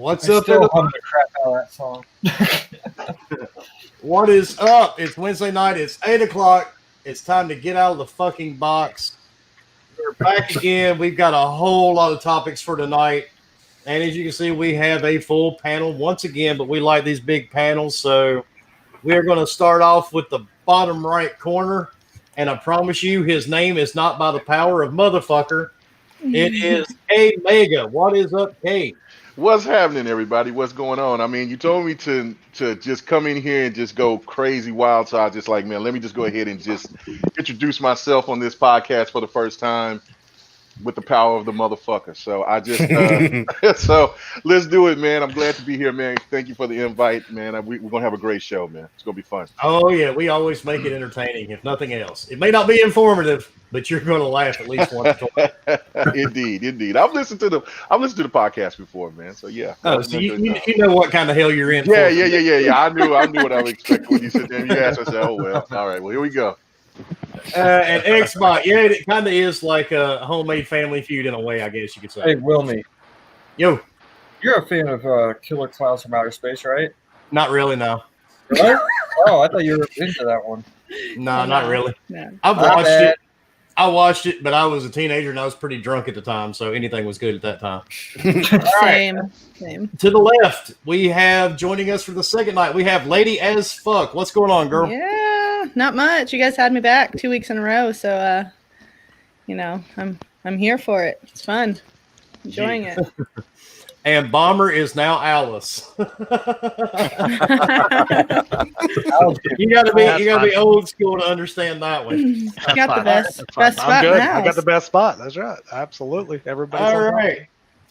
What's I up, still everybody? hum the crap out of that song. What is up? It's Wednesday night. It's 8 o'clock. It's time to get out of the fucking box. We're back again. We've got a whole lot of topics for tonight. And as you can see, we have a full panel once again, but we like these big panels. So we're going to start off with the bottom right corner. And I promise you, his name is not by the power of motherfucker. It is K Mega. What is up, K? What's happening, everybody? What's going on? I mean, you told me to just come in here and just go crazy wild, so I just like, man, let me just go ahead and just introduce myself on this podcast for the first time with the power of the motherfucker. So I just, so let's do it, man. I'm glad to be here, man. Thank you for the invite, man. We're gonna have a great show, man. It's gonna be fun. Oh yeah, we always make it entertaining, if nothing else. It may not be informative, but you're going to laugh at least once or twice. Indeed. I've listened to the podcast before, man. So yeah. Oh, so you know what kind of hell you're in. Yeah. I knew what I was expecting when you said that. You asked, I said, oh well. All right, well here we go. And Xbox, yeah, it kind of is like a homemade Family Feud in a way, I guess you could say. Hey, Wilmy, Yo, you're a fan of Killer Clowns from Outer Space, right? not really, no. Really? Oh, I thought you were into that one. No, not really. No. I've My watched bad. it. I watched it, but I was a teenager and I was pretty drunk at the time, so anything was good at that time. All right. Same. To the left, we have joining us for the second night. We have Lady as Fuck. What's going on, girl? Yeah, not much. You guys had me back 2 weeks in a row, so I'm here for it. It's fun. Enjoying it. And Bomber is now Alice. You gotta be old school to understand that one. Got the best I'm spot in good. the I house. got the best spot. That's right. Absolutely. Everybody's All on right.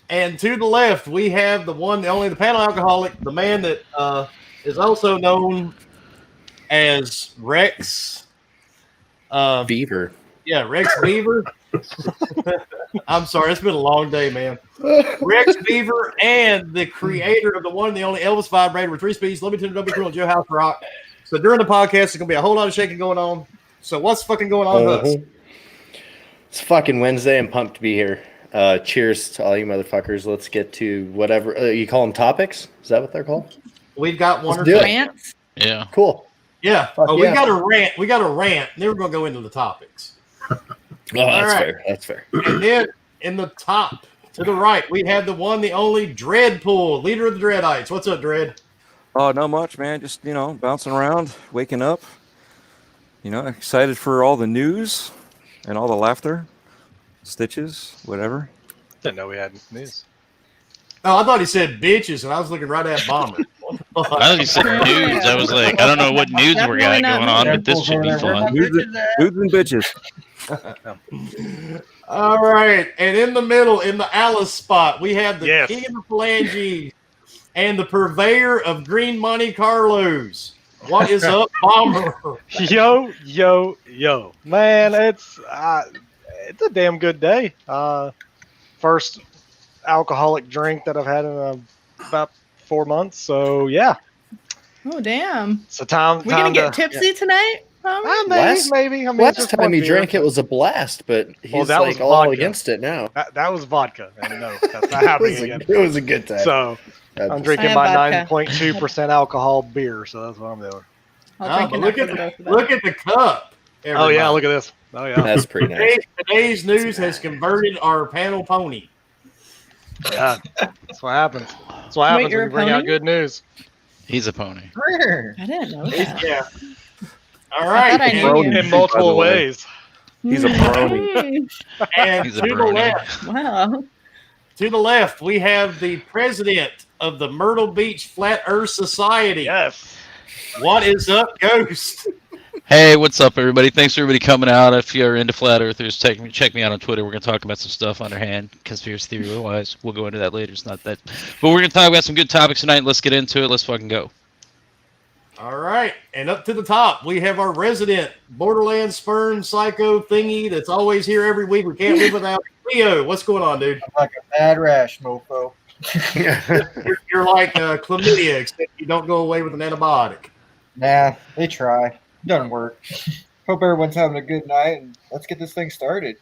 And to the left, we have the one, the only, the panel alcoholic, the man that is also known as Rex Beaver. Yeah, Rex Beaver. I'm sorry, it's been a long day, man. Rex Beaver and the creator of the one and the only Elvis vibrator with 3 speeds, limited to double cool jailhouse rock. So during the podcast, there's gonna be a whole lot of shaking going on. So what's fucking going on, Hus? It's fucking Wednesday. I'm pumped to be here. Cheers to all you motherfuckers. Let's get to whatever you call them topics. Is that what they're called? We've got one Let's or do two. it. Rants? Yeah. Cool. Yeah. Fuck Oh, yeah. we got a rant. We got a rant. Then we're gonna go into the topics. Oh, that's right. fair. That's fair. And then in the top to the right, we have the one, the only Dreadpool, leader of the Dreadites. What's up, Dread? Oh, not much, man. Just, bouncing around, waking up. Excited for all the news and all the laughter, stitches, whatever. Didn't know we had news. Oh, I thought he said bitches, and I was looking right at Bomber. I thought you said nudes. I was like, I don't know what nudes we got going on, but this should be fun. Dudes and bitches. All right, and in the middle, in the Alice spot, we have the Yes. king of the phalanges and the purveyor of green money, Carlos. What is up, Bomber? Yo. Man, it's a damn good day. First alcoholic drink that I've had in about 4 months. So, yeah. Oh, damn. It's a time. We gonna get tipsy tonight? Maybe. I mean, Last time he drank, it was a blast, but he's that was like all vodka. against it now. That was vodka. And no, that's not happening again. It was a good time. So, I'm drinking I my have vodka. 9.2% alcohol beer. So, that's what I'm doing. I'll Oh, drink but enough for both of us. look at the cup. Oh, yeah. Look at this. Oh, yeah. That's pretty nice. Today's news has converted our panel pony. Yeah, that's what happens. That's what happens you're when a you bring out pony? good news. He's a pony. I didn't know that. Yeah. All right. I thought I knew and, you. In multiple By the way. ways. He's a brony. and He's a to the brony. left, Wow. to the left, we have the president of the Myrtle Beach Flat Earth Society. Yes. What is up, Ghost? Hey, what's up, everybody? Thanks for everybody coming out. If you're into flat earthers, check me out on Twitter. We're going to talk about some stuff underhand, conspiracy theory wise. We'll go into that later. It's not that. But we're going to talk about some good topics tonight. Let's get into it. Let's fucking go. All right. And up to the top, we have our resident Borderlands sperm psycho thingy that's always here every week. We can't live without Leo. What's going on, dude? I'm like a bad rash, mofo. You're like chlamydia, except you don't go away with an antibiotic. Nah, they try. Doesn't work. Hope everyone's having a good night, and let's get this thing started.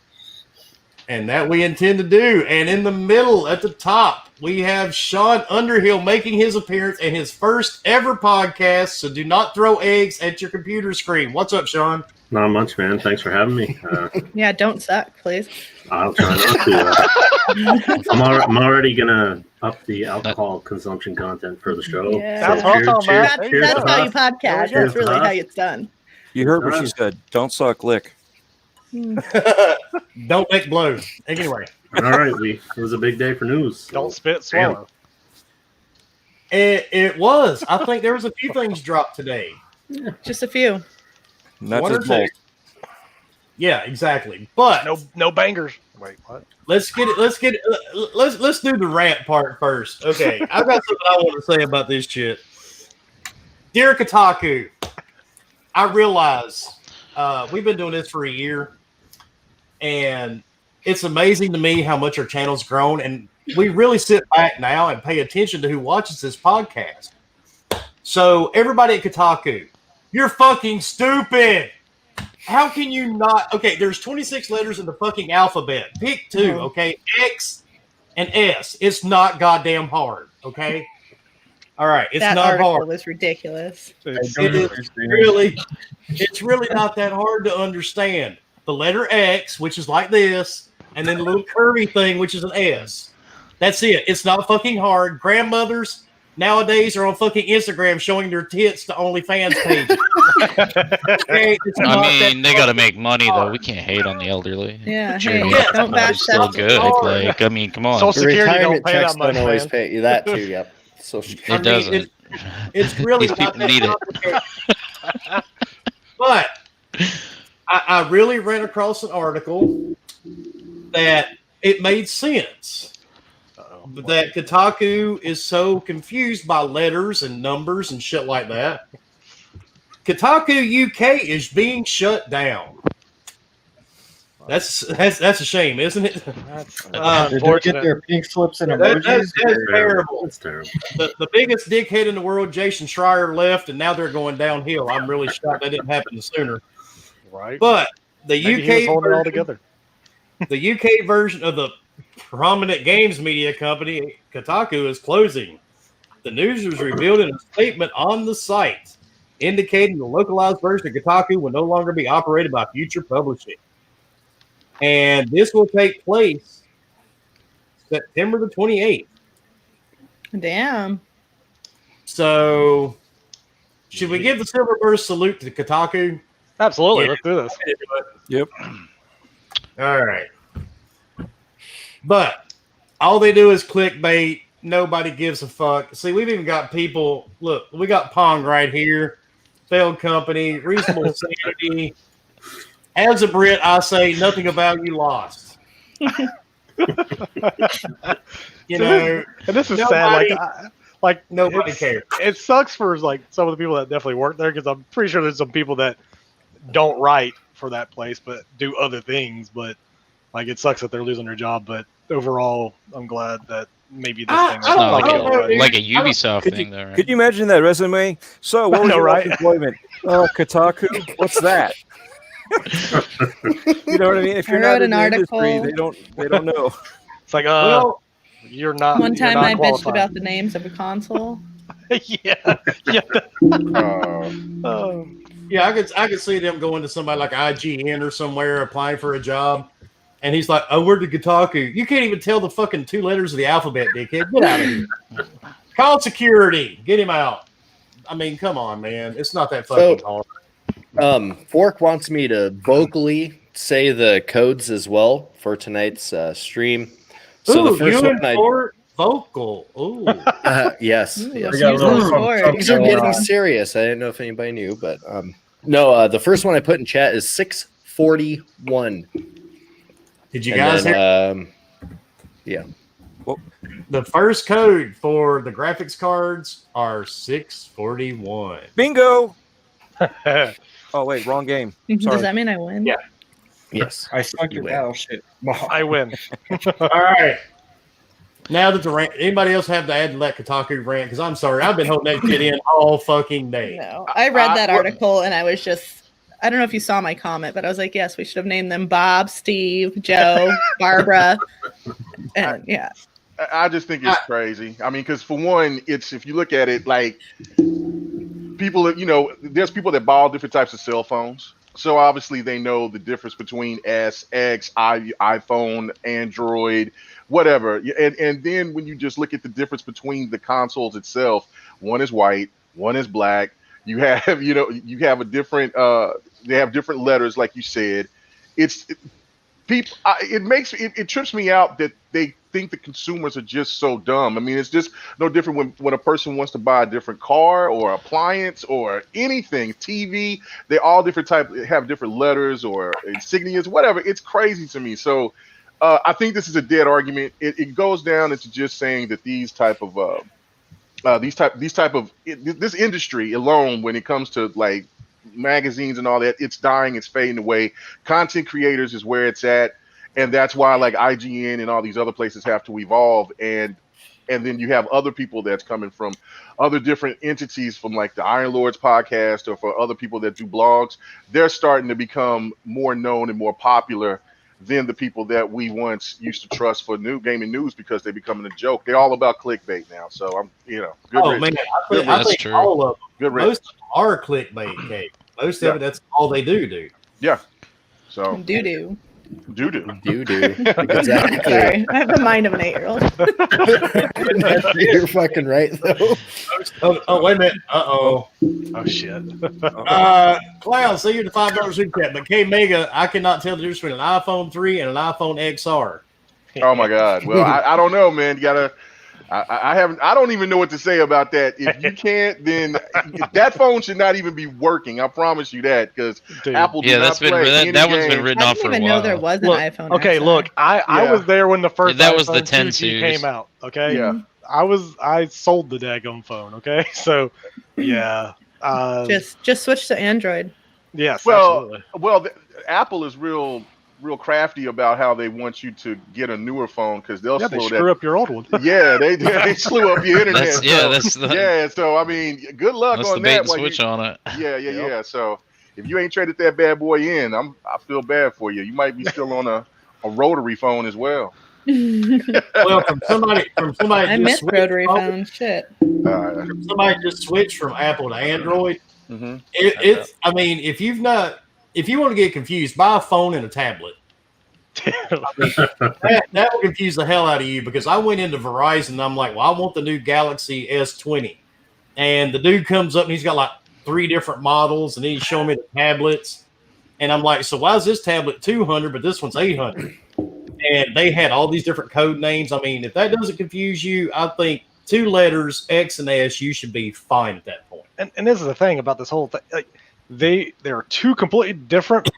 And that we intend to do. And in the middle, at the top, we have Sean Underhill making his appearance in his first ever podcast. So do not throw eggs at your computer screen. What's up, Sean? Not much, man. Thanks for having me. Yeah, don't suck, please. I'll try not to. I'm already gonna up the alcohol consumption content for the show. Yeah. That's what I'm talking about. That's, There you that's go. how you podcast. Cheers, That's really Huff. how it's done. You heard what she said. Don't suck, lick. Don't make blows. Anyway, All right, it was a big day for news. Don't spit, swallow. it was. I think there was a few things dropped today. Just a few. Not One or just two. bolt. Yeah, exactly. But No bangers. Wait, what? let's do the rant part first. Okay, I've got something I want to say about this shit. Dear Kotaku, I realize we've been doing this for a year, and it's amazing to me how much our channel's grown, and we really sit back now and pay attention to who watches this podcast. So everybody at Kotaku, you're fucking stupid. How can you not? Okay, there's 26 letters in the fucking alphabet. Pick two, okay? X and S. It's not goddamn hard, okay? All right, it's That not article hard. was ridiculous. It's really not that hard to understand. The letter X, which is like this, and then the little curvy thing, which is an S. That's it. It's not fucking hard. Grandmothers nowadays are on fucking Instagram showing their tits to OnlyFans pages. Okay, it's not I mean, that they got to fucking make money though. hard. We can't hate on the elderly. Yeah, Sure, hey, yeah, don't bash it's still that. good. hard. Like, I mean, come on. Social The Security don't retirement pay checks that much, don't always man. pay you that too. Yep. Social I It mean, doesn't. It's really These not people that need it. complicated. But I really ran across an article that it made sense. That Kotaku is so confused by letters and numbers and shit like that. Kotaku UK is being shut down. That's a shame, isn't it? That's Did they get unfortunate. their pink slips and That's emojis? terrible. That's terrible. The biggest dickhead in the world, Jason Schreier, left, and now they're going downhill. I'm really shocked that didn't happen sooner. Right. But the Maybe he was UK holding it all version, together. the UK version of the prominent games media company Kotaku is closing. The news was revealed in a statement on the site, indicating the localized version of Kotaku will no longer be operated by Future Publishing. And this will take place September the 28th. Damn. So, should we give the Silver Burst salute to Kotaku? Absolutely. Yeah. Let's do this. Yep. All right. But all they do is clickbait. Nobody gives a fuck. See, we've even got people. Look, we got Pong right here. Failed company, reasonable sanity. As a Brit, I say nothing about you lost. You know, And this is nobody- sad. Like nobody it's- cares. It sucks for like some of the people that definitely work there because I'm pretty sure there's some people that don't write for that place but do other things. But like it sucks that they're losing their job. But overall, I'm glad that maybe this thing. It's not like, I don't know, dude. like a Ubisoft Could thing, though, right? Could you imagine that resume? So, what was know, your right? last employment? Kotaku. What's that? You know what I mean? If you're I wrote not in an the industry, article. they don't know. It's like Well, you're not. One you're time not I bitched qualified. about the names of a console. yeah. yeah, I could see them going to somebody like IGN or somewhere applying for a job, and he's like, "Oh, we're the Kotaku." You can't even tell the fucking two letters of the alphabet, dickhead. Get out of here. Call security. Get him out. I mean, come on, man. It's not that fucking hard. Fork wants me to vocally say the codes as well for tonight's stream. So Ooh, the first you one, and Fort vocal. Ooh. yes, Ooh, yes. We got a little Ooh. something Things are going getting on. serious. I didn't know if anybody knew, but no. The first one I put in chat is 641. Did you And guys hear? then, The first code for the graphics cards are 641. Bingo. Oh wait, wrong game. Does Sorry. that mean I win? Yeah. yes. I suck You at win. battleship. I win. All right. Now that the rant, anybody else have to add to that Kotaku rant? Because I'm sorry, I've been holding that shit in all fucking day. No. I read that article and I I don't know if you saw my comment, but I was like, yes, we should have named them Bob, Steve, Joe, Barbara, and yeah. I just think it's crazy. I mean, because for one, it's if you look at it like people, there's people that buy all different types of cell phones. So obviously they know the difference between S, X, iPhone, Android, whatever. And then when you just look at the difference between the consoles itself, one is white, one is black. You have, you have a different, they have different letters, like you said. It trips me out that they think the consumers are just so dumb. I mean, it's just no different when a person wants to buy a different car or appliance or anything, TV. They all different have different letters or insignias, whatever. It's crazy to me. So I think this is a dead argument. It goes down into just saying that this industry alone, when it comes to like magazines and all that, it's dying, it's fading away. Content creators is where it's at, and that's why like IGN and all these other places have to evolve, and then you have other people that's coming from other different entities, from like the Iron Lords podcast or for other people that do blogs. They're starting to become more known and more popular than the people that we once used to trust for new gaming news, because they're becoming a joke. They're all about clickbait now. So I'm, good. Man, I think true. all of them. Good Most of them are clickbait, Kate. Most of it, that's all they do, dude. Yeah. So Doo-doo. doo-doo. Exactly. Sorry, I have the mind of an 8-year-old. You're fucking right, though. Oh, wait a minute. Uh-oh. Oh shit. Clown, see you the $5 super chat, but K Mega, I cannot tell the difference between an iPhone 3 and an iPhone XR. Oh my God. Well, I don't know, man. You gotta. I don't even know what to say about that. If you can't, then that phone should not even be working. I promise you that, because Apple. That one's been written I off for didn't a even while. know there was an Look, iPhone. okay, XR. look, I was there when the first That was iPhone the 10 2G series. came out. Okay, Yeah. I sold the daggone phone. Okay, so yeah, just switch to Android. yes, Well, absolutely. Apple is real crafty about how they want you to get a newer phone, because they'll Yeah, they slow screw up your old one. Yeah, they slew up your internet. So I mean, good luck That's on the bait that. and switch on it. Yeah. So if you ain't traded that bad boy in, I feel bad for you. You might be still on a rotary phone as well. Well, from somebody I just miss switched rotary phone- phones. Shit. somebody just switched from Apple to Android. Mm-hmm. I mean, if you want to get confused, buy a phone and a tablet. That will confuse the hell out of you, because I went into Verizon and I'm like, well, I want the new Galaxy S20, and the dude comes up and he's got like 3 different models, and he's showing me the tablets, and I'm like, so why is this tablet $200 but this one's $800? And they had all these different code names. I mean, if that doesn't confuse you, I think 2 letters X and S, you should be fine at that point. And this is the thing about this whole thing. Like, there are 2 completely different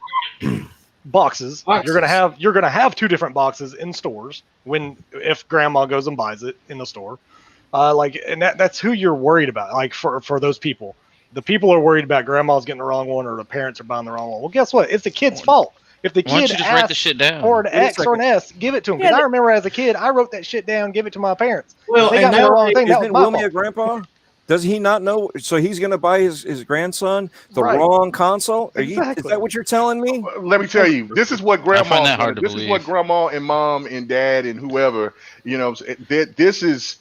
boxes. You're gonna have 2 different boxes in stores if grandma goes and buys it in the store. And that's who you're worried about. Like for those people, the people are worried about grandma's getting the wrong one or the parents are buying the wrong one. Well, guess what? It's the kid's fault. If the Why don't kid you just write the asks shit down? for an X or an S, give it to him. Because I remember as a kid, I wrote that shit down, give it to my parents. Well, They got me the wrong thing. That was Isn't my Wilmy fault. a grandpa? Does he not know? So he's going to buy his grandson the Right. wrong console? Is Exactly. that what you're telling me? Let me tell you, this is what grandma. find that hard to This is what believe. grandma and mom and dad and whoever, this is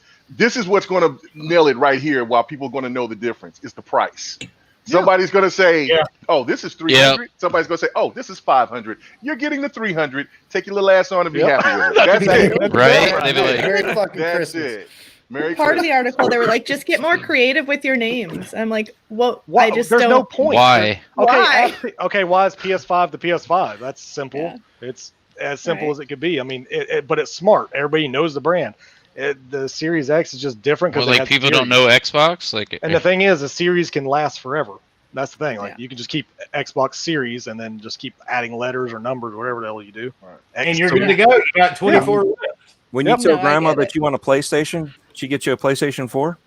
what's going to nail it right here. While people are going to know the difference, is the price. Somebody's going to say, "Oh, this is $300." Yeah. Somebody's going to say, "Oh, this is $500." You're getting the $300. Take your little ass on and be Yep. happy with it. That's it. Right? They'd be like, Merry fucking That's Christmas. it. Merry Part of Christmas. the article, they were like, just get more creative with your names. I'm like, what? Why? I just There's don't. no point. why? Why? Okay, why is PS5 the PS5? That's simple. Yeah. It's as simple Right. as it could be. I mean, but it's smart. Everybody knows the brand. The Series X is just different Well, because like people don't know Xbox. Like, And the thing is, the series can last forever. That's the thing. Like Yeah. you can just keep Xbox Series and then just keep adding letters or numbers, or whatever the hell you do. And you're good to go. You got 24 left. When Yep. you tell No, I grandma get that it. you want a PlayStation, she gets you a PlayStation 4?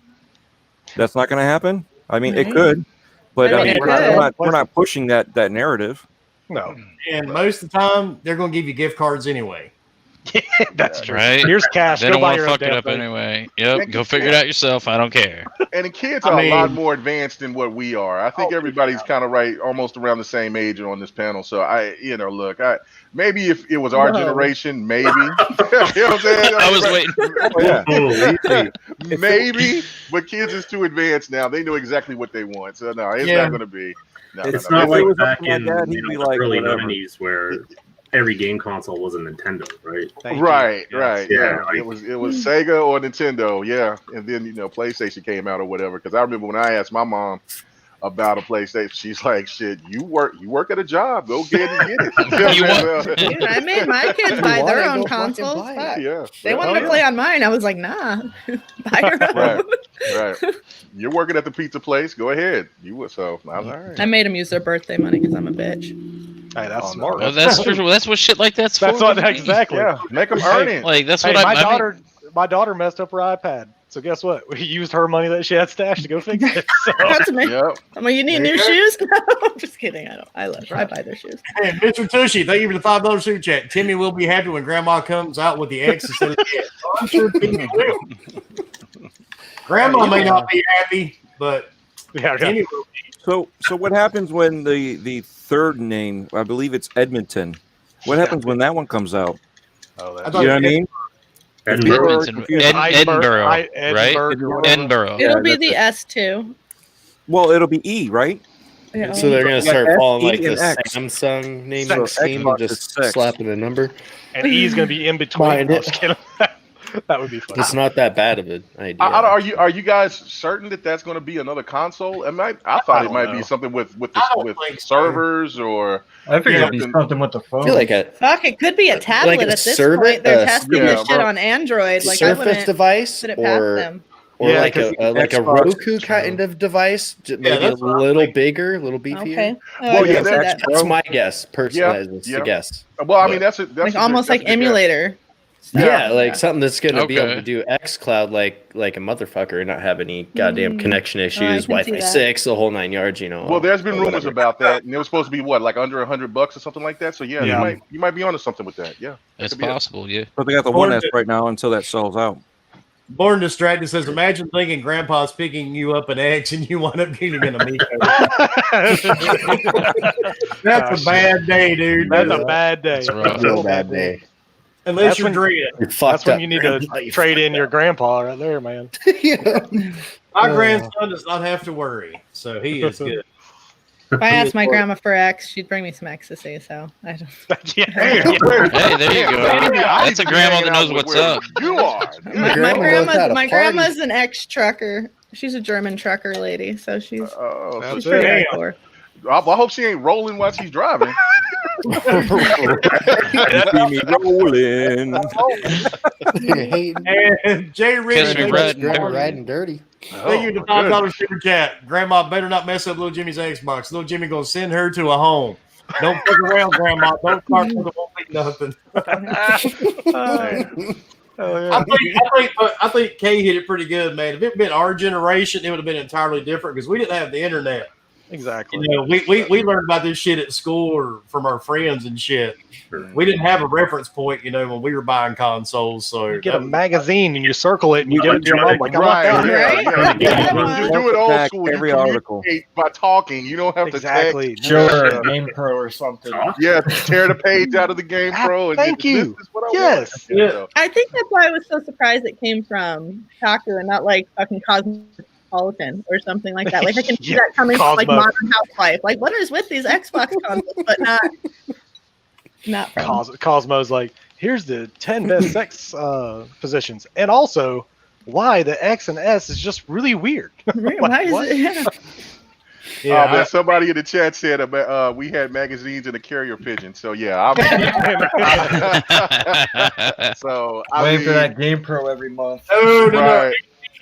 That's not going to happen? I mean, it Right. could. But I I mean, mean, it we're not pushing that narrative. No. And most of the time, they're going to give you gift cards anyway. That's true. Right? Here's cash. They Go don't buy want to your own fuck it damn up thing. anyway. Yep, go figure it out yourself. I don't care. And the kids I are a lot mean- more advanced than what we are. I think everybody's kind of right, almost around the same age on this panel. So look, maybe if it was our Whoa. generation, maybe. You know what I'm saying? I was waiting. Oh, easy. Maybe, but kids is too advanced now. They know exactly what they want. So no, it's Yeah. not going to be. No, It's no, not no. like was up back to my in dad, he'd be the like, early whatever. 90s where every game console was a Nintendo, right? Thank you. Right, Yes. right, Yeah, yeah. like- It was Sega or Nintendo, yeah, and then PlayStation came out or whatever. Because I remember when I asked my mom about a PlayStation, she's like, "Shit, you work at a job, go get it and get it." You know? Dude, I made my kids buy their own consoles. Fuck. Yeah, They yeah. wanted to play on mine. I was like, nah, buy your own. Right, right. You're working at the pizza place. Go ahead. You would so. I was all right. I made them use their birthday money because I'm a bitch. Hey, that's Oh, no. smart. Well, that's what shit like that's for. That's what exactly. Yeah, make them earn it. Like that's Hey, what my daughter messed up her iPad. So guess what? We used her money that she had stashed to go fix it. So That's me. Yep. I'm like, you need There new you go. shoes? No, I'm just kidding. I love her. I buy their shoes. Hey, Mr. Tushy, thank you for the $5 super chat. Timmy will be happy when Grandma comes out with the X instead of the S. I'm sure Timmy will. Grandma may not be happy, but yeah, Timmy will be. So what happens when the third name, I believe it's Edmonton, what happens when that one comes out? Oh, I that's thought You know what I mean? Edinburgh. Edmonton, Edinburgh, right? Edinburgh. Edinburgh. Yeah, It'll be that's the it. S2. Well, it'll be E, right? Yeah. So they're gonna Yeah, start F, following E, like the and X. Samsung naming So scheme, Xbox just is 6. slapping a number. And E's gonna be in between. Mind No, it. I'm just kidding. That would be fun. It's not that bad of an idea. Are you guys certain that that's going to be another console? I thought it don't might know. be something with I don't think so. servers or I figured it'd be something. something with the I phone. feel like a Fuck, it could be a tablet Like a at this server- point. They're uh, testing yeah, this shit bro. on Android. Like, I Surface wouldn't device put it past or them. Yeah, like 'cause a Xbox Roku is kind of device, maybe a that's what I'm little thinking. bigger, a little beefier. Okay. Oh, Well, I yeah, can see that's- that. That's my guess. Personally, Yeah, it's yeah. a guess. Well, I mean that's Like almost like emulator. Yeah, like something that's gonna be able Okay. to do xCloud like a motherfucker and not have any goddamn connection I issues, can see Wi-Fi that. 6, the whole 9 yards. Well, there's been or rumors whatever. about that, and it was supposed to be what, like under $100 or something like that. So yeah, Yeah. you might be onto something with that. Yeah, It's could be it. possible, yeah. But they got the Or 1S the- right now until that sells out. Born Distracted says, imagine thinking Grandpa's picking you up an X and you wind up getting an Amico. That's a bad day, dude. That's a bad day. That's rough. Real bad day. Unless That's you're when- Drea. You're That's fucked when up. you need to Grandpa, you trade in fucked your up. grandpa right there, man. Yeah. My grandson does not have to worry, so he is good. If I asked my grandma for X, she'd bring me some ecstasy. So I don't. Yeah. Hey, there you go. That's a grandma that knows what's up. You are. My grandma knows how to party. grandma's an ex-trucker. She's a German trucker lady, so she's Oh, so she's That's pretty it. hardcore. I hope she ain't rolling while she's driving. See me rolling. You're hating. And Jay Kiss Riddick, me You're riding riding, dirty. dirty. thank you to $5 super chat. Grandma better not mess up little Jimmy's Xbox. Little Jimmy gonna send her to a home. Don't fuck around, Grandma. Don't start with it won't be nothing. I think Kay hit it pretty good, man. If it had been our generation, it would have been entirely different because we didn't have the internet. Exactly. You know, we learned about this shit at school or from our friends and shit. We didn't have a reference point, you know, when we were buying consoles. So You get a magazine and you circle it and you give it to your mom like, I want Right, that. yeah, Right? yeah. Yeah. You do it old Back school. You every article. communicate by talking. You don't have Exactly. to text. Sure, Game Pro or something. Yeah, tear the page out of the Game Pro. And Thank this you. is what I Yes. want. Yeah. So, I think that's why I was so surprised it came from Kotaku and not like fucking Cosmopolitan or something like that. Like I can see Yeah, that coming from like Cosmo. Modern Housewife. Like what is with these Xbox consoles, but not from. Cosmo's like, here's the 10 best sex positions. And also, why the X and S is just really weird. Why is what? it? Yeah. Yeah, man, somebody in the chat said about we had magazines and a carrier pigeon. So yeah, so I Waiting for mean, that Game Pro every month. no. right.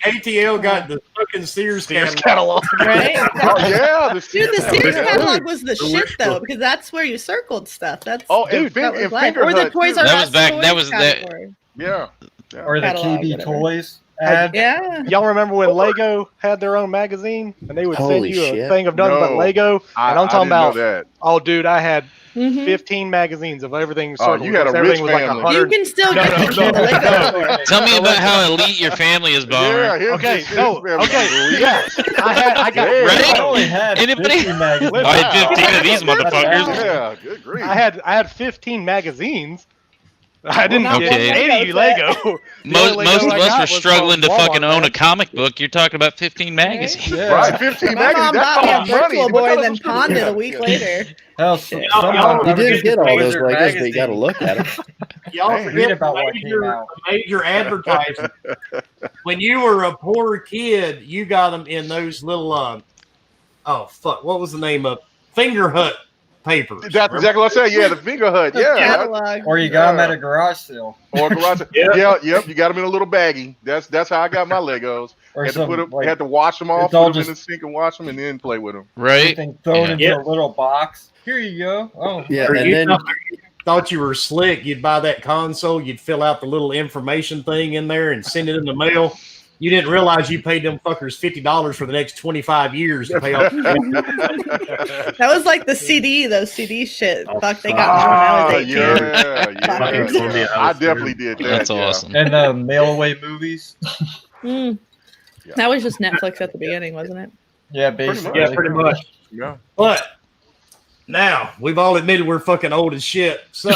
ATL got the fucking Sears Sears catalog. catalog. Right? Oh yeah, Dude, the Sears yeah. catalog was the shit wish though, book. because that's where you circled stuff. That's Oh, and, Dude, that was and live. Finger Or the Hut, Toys too. R That Us was back- that toys was that- category. Yeah. Or the Catalog, KB whatever. Toys ad. Yeah. Y'all remember when Lego had their own magazine and they would Holy send you a shit. thing of nothing but No. Lego? I And I'm talking didn't know about, that. oh, dude, I had Mhm. 15 magazines of everything. Oh, you had a everything rich was like family. 100. You can still No, get no, the no, Lego no. store. Tell me about how elite your family is, Bomber. Yeah, Okay, his no, family okay, was yeah. I got Damn. Right? I only had Anybody? 50 magazines. I had 15 of these motherfuckers. Yeah, good grief. I had 15 magazines. I didn't Not get one any Lego Lego. The Most only of Lego I us got were was struggling to from fucking Walmart, own a man. comic book. You're talking about 15 magazines. Yeah. Right, 15 My magazines. mom That bought me a costs money. Virtual But Boy, that then was- pawned it yeah, a week yeah. later. Hell, y'all sometimes You I did would get all read those their Legos, but you got to magazine. look at them. Y'all Man. Read forget about the what came major, out. the major advertising. When you were a poor kid, you got them in those little oh fuck, what was the name of Finger Hut papers? That's exactly what I said. Yeah, the finger hut. The Yeah. that- catalog. Or you got them Yeah. at a garage sale. Or garage. Yep. You got them in a little baggie. That's how I got my Legos. Or Had to some, put them, like, had to wash them off, it's all put them in the just- sink and wash them, and then play with them. Right? everything thrown Yeah. into a little box. Here you go. Oh, Yeah, Or and you then thought you were slick, you'd buy that console, you'd fill out the little information thing in there and send it in the mail. You didn't realize you paid them fuckers $50 for the next 25 years to pay off. That was like the CD, those CD shit. Oh, Fuck, they got me when I was 18. yeah. Columbia I House, definitely did that. That's yeah. awesome. and mail away movies. Mm. Yeah. That was just Netflix at the beginning, wasn't it? Yeah, Pretty basically. much. Yeah, pretty much. Yeah. But now we've all admitted we're fucking old as shit. So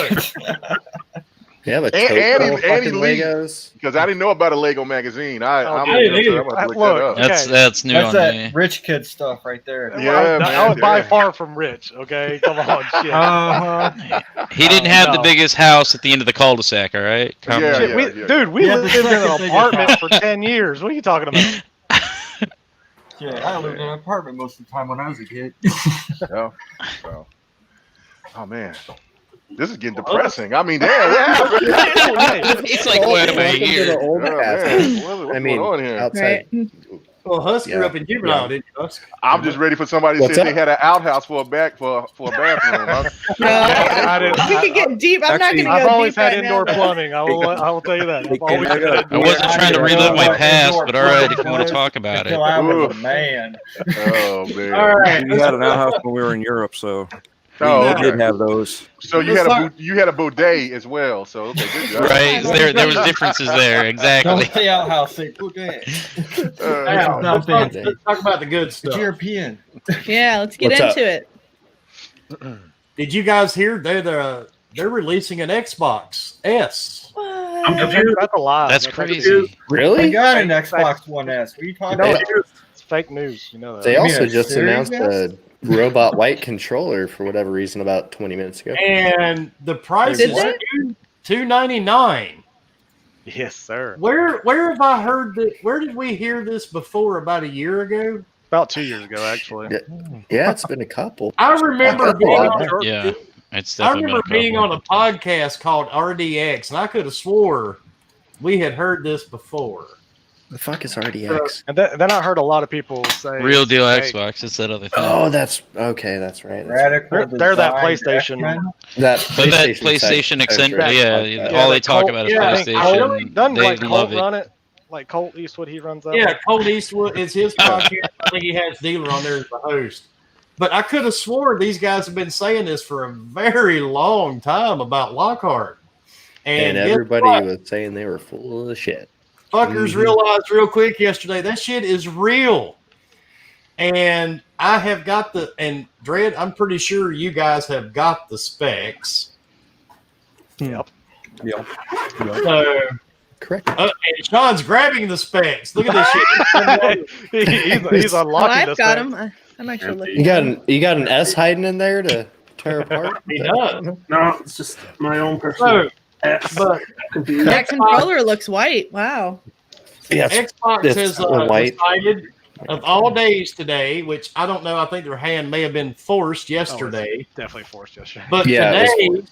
you have a And- tote and full of he- and he fucking leaves. Legos. Because I didn't know about a Lego magazine. I'm I gonna didn't look either. that Look, up. That's new That's on that me. rich kid stuff right there. Yeah, I was man, by yeah. far from rich. Okay, come on, shit. He didn't have the No. biggest house at the end of the cul-de-sac, all right? Calm Yeah, down. Shit, yeah. Dude, we Yeah, the lived in second an biggest apartment house. for 10 years. What are you talking about? Yeah, I lived in an apartment most of the time when I was a kid. Yeah. So. Oh man, this is getting depressing. I mean, damn, what happened? He's like, wait a Welcome minute to the here. old Oh, past. man, what's I mean, going on here? outside. Right. well, Husk grew Yeah. up in juvenile, didn't you, Husk? I'm just ready for somebody to What's say up? they had an outhouse for a bathroom. No, I didn't- we could get deep. I'm Actually, not going I've to go always deep had right indoor now. plumbing. I will tell you that. I've always had I I indoor wasn't trying to relive my Yeah. past, but all right, if you want to talk about it. Until I was Ooh. a man. Oh man. All right. We had an outhouse when we were in Europe, so Oh, we okay. did have those. So you had a bidet as well. So okay, good job. Right? There was differences there, exactly. Don't say outhouse, say bouquet. Now, Not let's fancy. talk about the good It's stuff. European. Yeah, let's get What's up? into it. Did you guys hear they're releasing an Xbox S? What? That's a lie. That's like- crazy. I Really? got an Xbox One S. What are you talking No, about? it's fake news. You know that. They You mean also a just serious announced a robot white controller for whatever reason about 20 minutes ago. And the price Did is they? $299. Yes, sir. Where have I heard that? Where did we hear this before? About a year ago? About 2 years ago, actually. Yeah. Yeah, it's been a couple. I remember That's a being lot. on, Yeah, it's I definitely remember been a being couple. on a podcast called RDX, and I could have swore we had heard this before. The fuck is RDX? And then I heard a lot of people say Real deal hey, Xbox. It's that other thing. Oh, that's okay. That's right. That's right. Radical They're that design, PlayStation. X-Men. That But that PlayStation PlayStation side- Extended, right. yeah, Yeah, all the they talk Colt- about is yeah, PlayStation. Doesn't They like Colt love it. run it? Like Colt Eastwood, he runs that. Yeah, Colt Eastwood is his podcast. I think he has Dealer on there as the host. But I could have swore these guys have been saying this for a very long time about Lockhart. And guess everybody what? was saying they were full of shit. Fuckers realized real quick yesterday that shit is real. And I have got and Dredd, I'm pretty sure you guys have got the specs. Yep. Yep. So, Correct. and Sean's grabbing the specs. Look at this shit. he's Oh, unlocking I've this got thing. them. I'm actually looking. You got an S hiding in there to tear apart? He does. No, it's just my own personal. So, but Confused. That controller looks white. Wow. Yeah, it's- Xbox it's has white. decided of all days today, which I don't know. I think their hand may have been forced Oh, yesterday. Definitely forced yesterday. But Yeah, it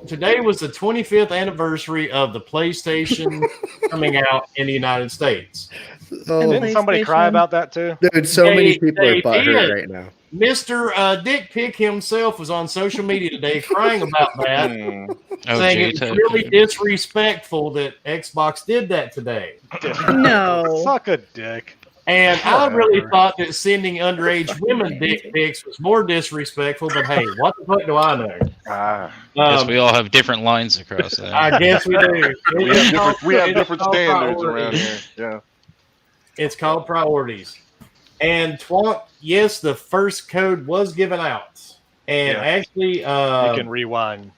today was the 25th anniversary of the PlayStation coming out in the United States. oh, Didn't somebody cry PlayStation. about that too? dude, so many people they are butthurt did. right now. Mr. Dick Pick himself was on social media today crying about that, Oh, saying it was J-Tech. really disrespectful that Xbox did that today. No. Suck a dick. And I really thought that sending underage women dick pics was more disrespectful, but hey, what the fuck do I know? Guess we all have different lines across that. I guess we do. We have different called standards around priorities. here. Yeah. It's called priorities. And Twonk, yes, the first code was given out. And actually, you can rewind.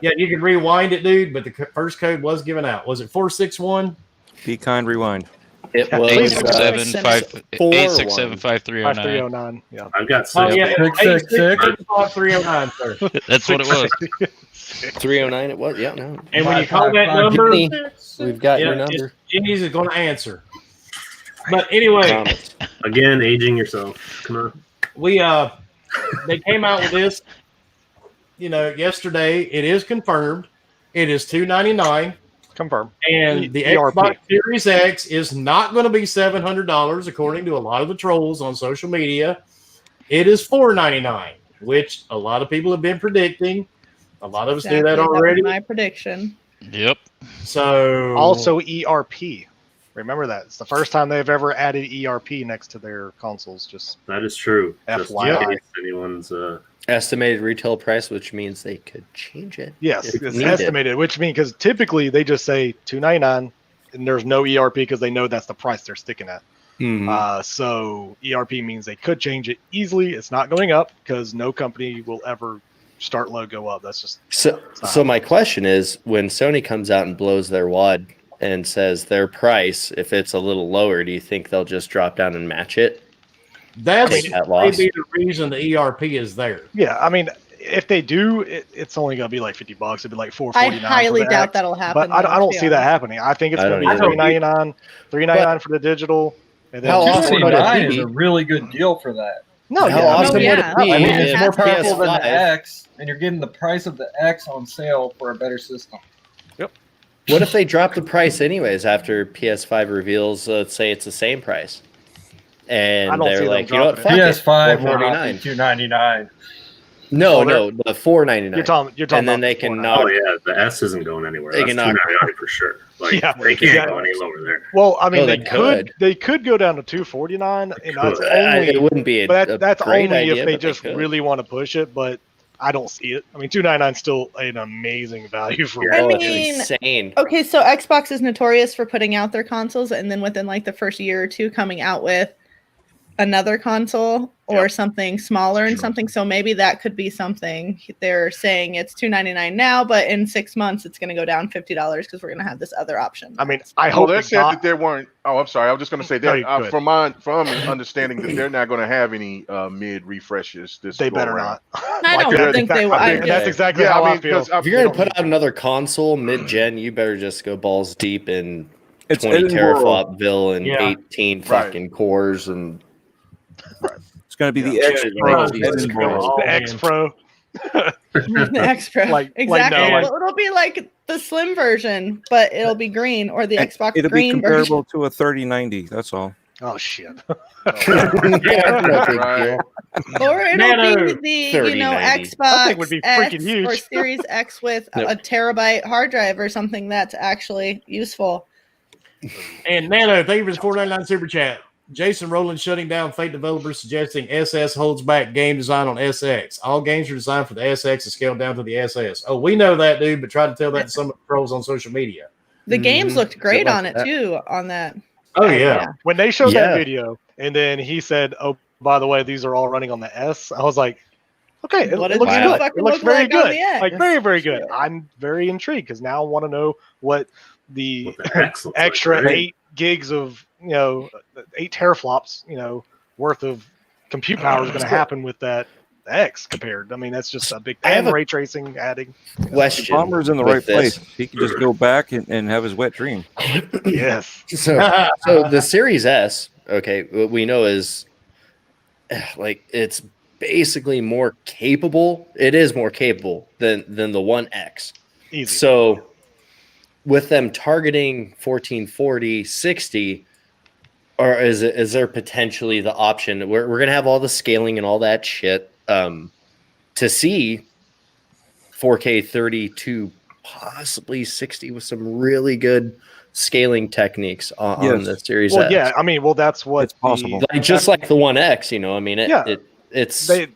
yeah, you can rewind it, dude, but the first code was given out. Was it 461? Be kind, rewind. It was 867-5309. 5309. Yeah. I've got Oh, 6. yeah, 666. 309, sir. That's what it was. 309 it was. Yeah, no. And when you call that number, We've got your number. Genies is going to answer. But anyway, Promise. Again, aging yourself. Come on. they came out with this, yesterday. It is confirmed. It is $299. Confirm. And the ERP. Xbox Series X is not going to be $700, according to a lot of the trolls on social media. It is $499, which a lot of people have been predicting. A lot of us knew that already. My prediction. Yep. So Also ERP. Remember that. It's the first time they've ever added ERP next to their consoles. Just That is true. Just in FYI. case anyone's Estimated retail price, which means they could change it. yes, if it's needed. estimated, which means because typically they just say $299 and there's no ERP because they know that's the price they're sticking at. Mhm. So ERP means they could change it easily. It's not going up because no company will ever start low go up. That's just So my question is, when Sony comes out and blows their wad and says their price, if it's a little lower, do you think they'll just drop down and match it? that's Take that loss. maybe the reason the ERP is there. yeah. I mean, if they do, it's only gonna be like $50. It'd be like I $449. highly for the doubt X. that'll happen. But I though, don't to be see that honest. happening. I think it's I going to don't be either. $399 for the digital. And then How just awesome would it $299 be? is a really good deal for that. No, How yeah, awesome Oh, would yeah. it be I mean, Yeah, it's if more that's powerful than the PS5? X, and you're getting the price of the X on sale for a better system. What if they drop the price anyways after PS5 reveals? Let's say it's the same price, I and don't see they're them like, you know what, dropping fuck it. it, PS5 will not $449. be $299. No, Well, no, the $499. You're talking and then about they the can 499. knock. oh yeah, the S isn't going anywhere. They That's can knock- $299 for sure. Like Yeah, they can't exactly. go any lower there. Well, I mean, Oh, they they could go down to $249, and that's Could. only It wouldn't be a, but a that's great only idea, if they but just could. really want to push it. But I don't see it. I mean, $299 is still an amazing value for Yeah. I Oh, it's mean, insane. okay, so Xbox is notorious for putting out their consoles and then within like the first year or two coming out with another console or Yep. something smaller and something. So maybe that could be something. They're saying it's $299 now, but in 6 months it's going to go down $50 because we're going to have this other option. I mean, I Oh, hope they it's said not. that there weren't. Oh, I'm sorry. I was just going to say No, that you could. from understanding that they're not going to have any mid refreshes. This They go better around. not. I don't they're- think they will. I think I that's just- exactly Yeah, how I I mean, feel. 'cause If you're gonna put out another console mid-gen, you better just go balls deep in It's 20 in the world. teraflopville and Yeah. 18 Right. fucking cores and It's going to be the Yeah. X Yeah. Pro. Yeah. Head and Yeah. balls. The X Pro. the extra. Like, exactly. no, like- Well, it'll be like the slim version, but it'll be green or the Xbox It'll be green version. comparable to a 3090. That's all. Oh shit. yeah, no big Right. deal. Or it'll Nano, be the 3090. That Xbox thing would be X freaking huge. or Series X with Yep. a terabyte hard drive or something that's actually useful. And Nano, thank you for the $4.99 super chat. Jason Rowland shutting down Fate developers, suggesting SS holds back game design on SX. All games are designed for the SX and scaled down to the SS. Oh, we know that, dude, but try to tell that to some of the pros on social media. The games Mhm. looked great Good luck on it with that. too. On that, Oh, yeah. When they showed Yeah. that video, and then he said, "Oh, by the way, these are all running on the S," I was like, "Okay, it, What it does looks it good. fucking It looks look very like on good. the X? Like very, very good. Shit. I'm very intrigued because now I want to know what the What the X looks extra like, right? 8 gigs of 8 teraflops worth of compute power is going to happen with that X compared. I mean, that's just a big I have and a ray tracing adding. Question. Bomber's in the with right this. place. He can just go back and have his wet dream. Yes. So the Series S, okay, what we know is like it's basically more capable. It is more capable than the One X. Easy. So with them targeting 1440, 60, or is there potentially the option we're going to have all the scaling and all that shit to see 4K 30 to possibly 60 with some really good scaling techniques on Yes. the Series Well, X. yeah, I mean, well, that's what It's possible. Like just like the One X, you know. I mean, Yeah. it's they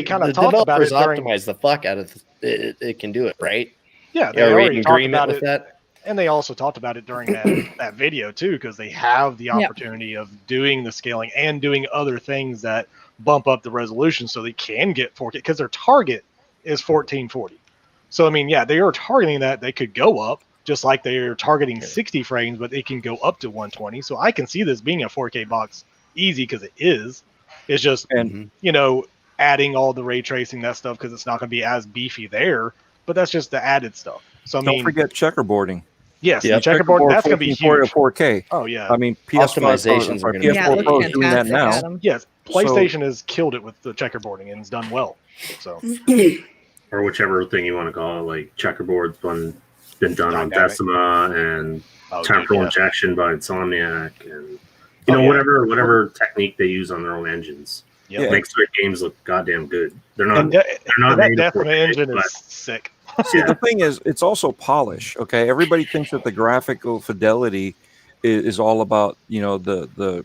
kind the of talked about it developers during. optimize the fuck out of it. It can do it, right? Yeah, they Are we in already talked agreement about with it, that? and they also talked about it during that video too, because they have the opportunity of doing the scaling and doing other things that bump up the resolution so they can get 4K, because their target is 1440. So I mean, yeah, they are targeting that. They could go up just like they are targeting 60 frames, but it can go up to 120. So I can see this being a 4K box easy, because it is. It's just adding all the ray tracing, that stuff, because it's not going to be as beefy there. But that's just the added stuff. So I mean, Don't forget checkerboarding. yes, the checkerboard, that's going to be huge. 4K. Oh yeah. I mean, PS5 Optimizations or are gonna be PS4 Pro is doing that now. Adam. Yes, PlayStation has killed it with the checkerboarding and it's done well. So Or whichever thing you want to call it, like checkerboard's been done on Dynamic. Decima and temporal injection by Insomniac, and whatever technique they use on their own engines. Yeah. Makes their games look goddamn good. They're not that native Decima 4K, engine but- is sick. See, the thing is, it's also polish. Okay, everybody thinks that the graphical fidelity is all about the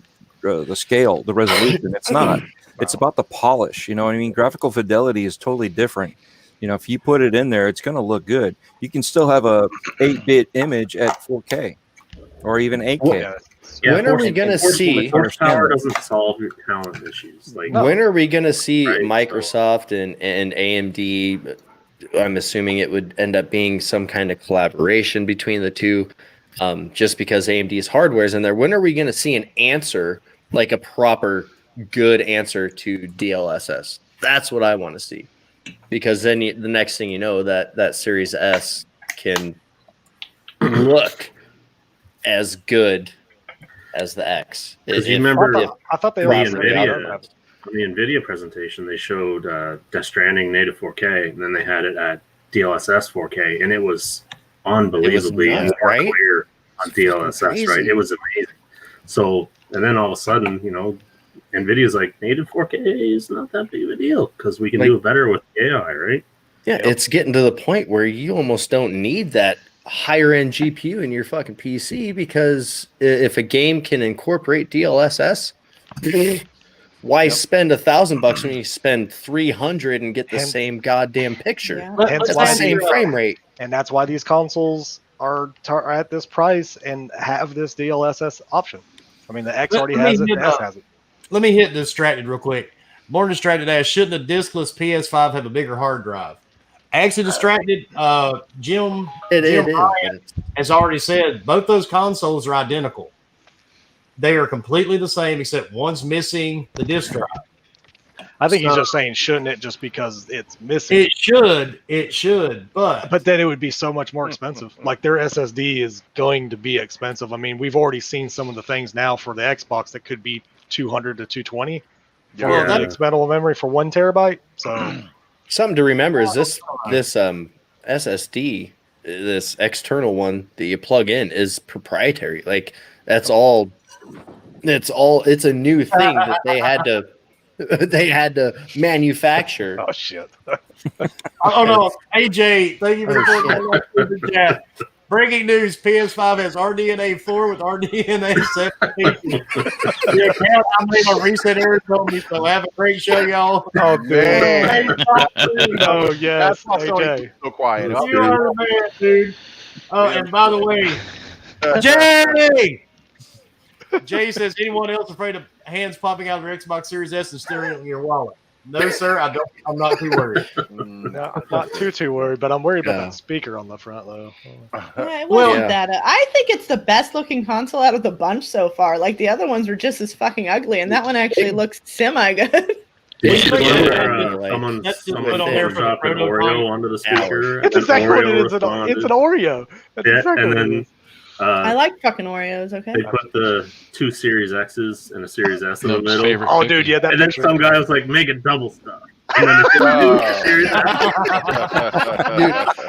scale, the resolution. It's not. It's about the polish. You know what I mean? Graphical fidelity is totally different. You know, if you put it in there, it's going to look good. You can still have a 8-bit image at 4K or even 8K. When are we going to see? Horsepower doesn't solve your talent issues. Like When are we going to see Right, Microsoft and AMD? I'm assuming it would end up being some kind of collaboration between the two, just because AMD's hardware is in there. When are we going to see an answer, like a proper good answer to DLSS? That's what I want to see, because then the next thing you know, that Series S can look as good as the X. Because you remember I thought they the were NVIDIA, on the NVIDIA presentation, they showed Death Stranding native 4K, and then they had it at DLSS 4K, and it was unbelievably nuts, more right? clear on DLSS, crazy. right? It was amazing. So, and then all of a sudden, NVIDIA's like, native 4K is not that big of a deal, because we can do it better with AI, right? Yeah, it's getting to the point where you almost don't need that higher end GPU in your fucking PC, because if a game can incorporate DLSS, why spend $1,000 when you spend $300 and get the same goddamn picture? Yeah. That's the same frame rate. And that's why these consoles are at this price and have this DLSS option. I mean, the X already has it, the S has it. Let me hit Distracted real quick. More Distracted asked, shouldn't a discless PS5 have a bigger hard drive? Actually, Distracted, Jim Ryan has already said both those consoles are identical. They are completely the same, except one's missing the disk drive. I think he's just saying, shouldn't it, just because it's missing? It should, but then it would be so much more expensive. Like, their SSD is going to be expensive. I mean, we've already seen some of the things now for the Xbox that could be 200 to 220 for the expandable memory for 1 terabyte. So something to remember is this SSD, this external one that you plug in, is proprietary. Like, it's a new thing that they had to manufacture. Oh shit. Oh no, AJ, thank you for the chat. Breaking news: PS5 has RDNA 4 with RDNA 17. The account I made on Reset Air told me so. Have a great show, y'all. Oh man. Oh yes, That's why Sony AJ. so quiet. You are the man, dude. Oh, and by the way, Jay says, anyone else afraid of hands popping out of their Xbox Series S and staring in your wallet? No, sir. I'm not too worried. No, not too worried, but I'm worried about that speaker on the front though. Yeah, it wasn't that. I think it's the best looking console out of the bunch so far. Like, the other ones were just as fucking ugly, and that one actually looks semi good. Someone put on there for dropped the an prototype. Oreo onto the speaker. It's and exactly what it Oreo is. responded. It's an Oreo. That's exactly what it is. I like fucking Oreos. Okay. They put the 2 Series X's and a Series S in the Nope's middle. favorite Oh, cookie. dude, yeah, that And then picture. some guy was like, make it double stuff. And then the Series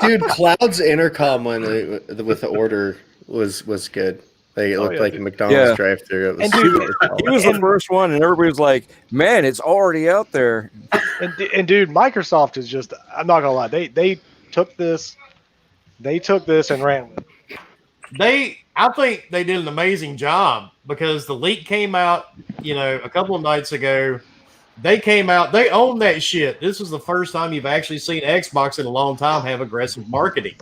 Dude, Cloud's intercom one with the order was good. Like, it looked like a McDonald's drive-thru. It was And dude, He was the first one, and everybody was like, "Man, it's already out there." And dude, Microsoft is just—I'm not gonna lie. They took this and ran with it. I think they did an amazing job because the leak came out, a couple of nights ago. They came out, they own that shit. This is the first time you've actually seen Xbox in a long time have aggressive marketing.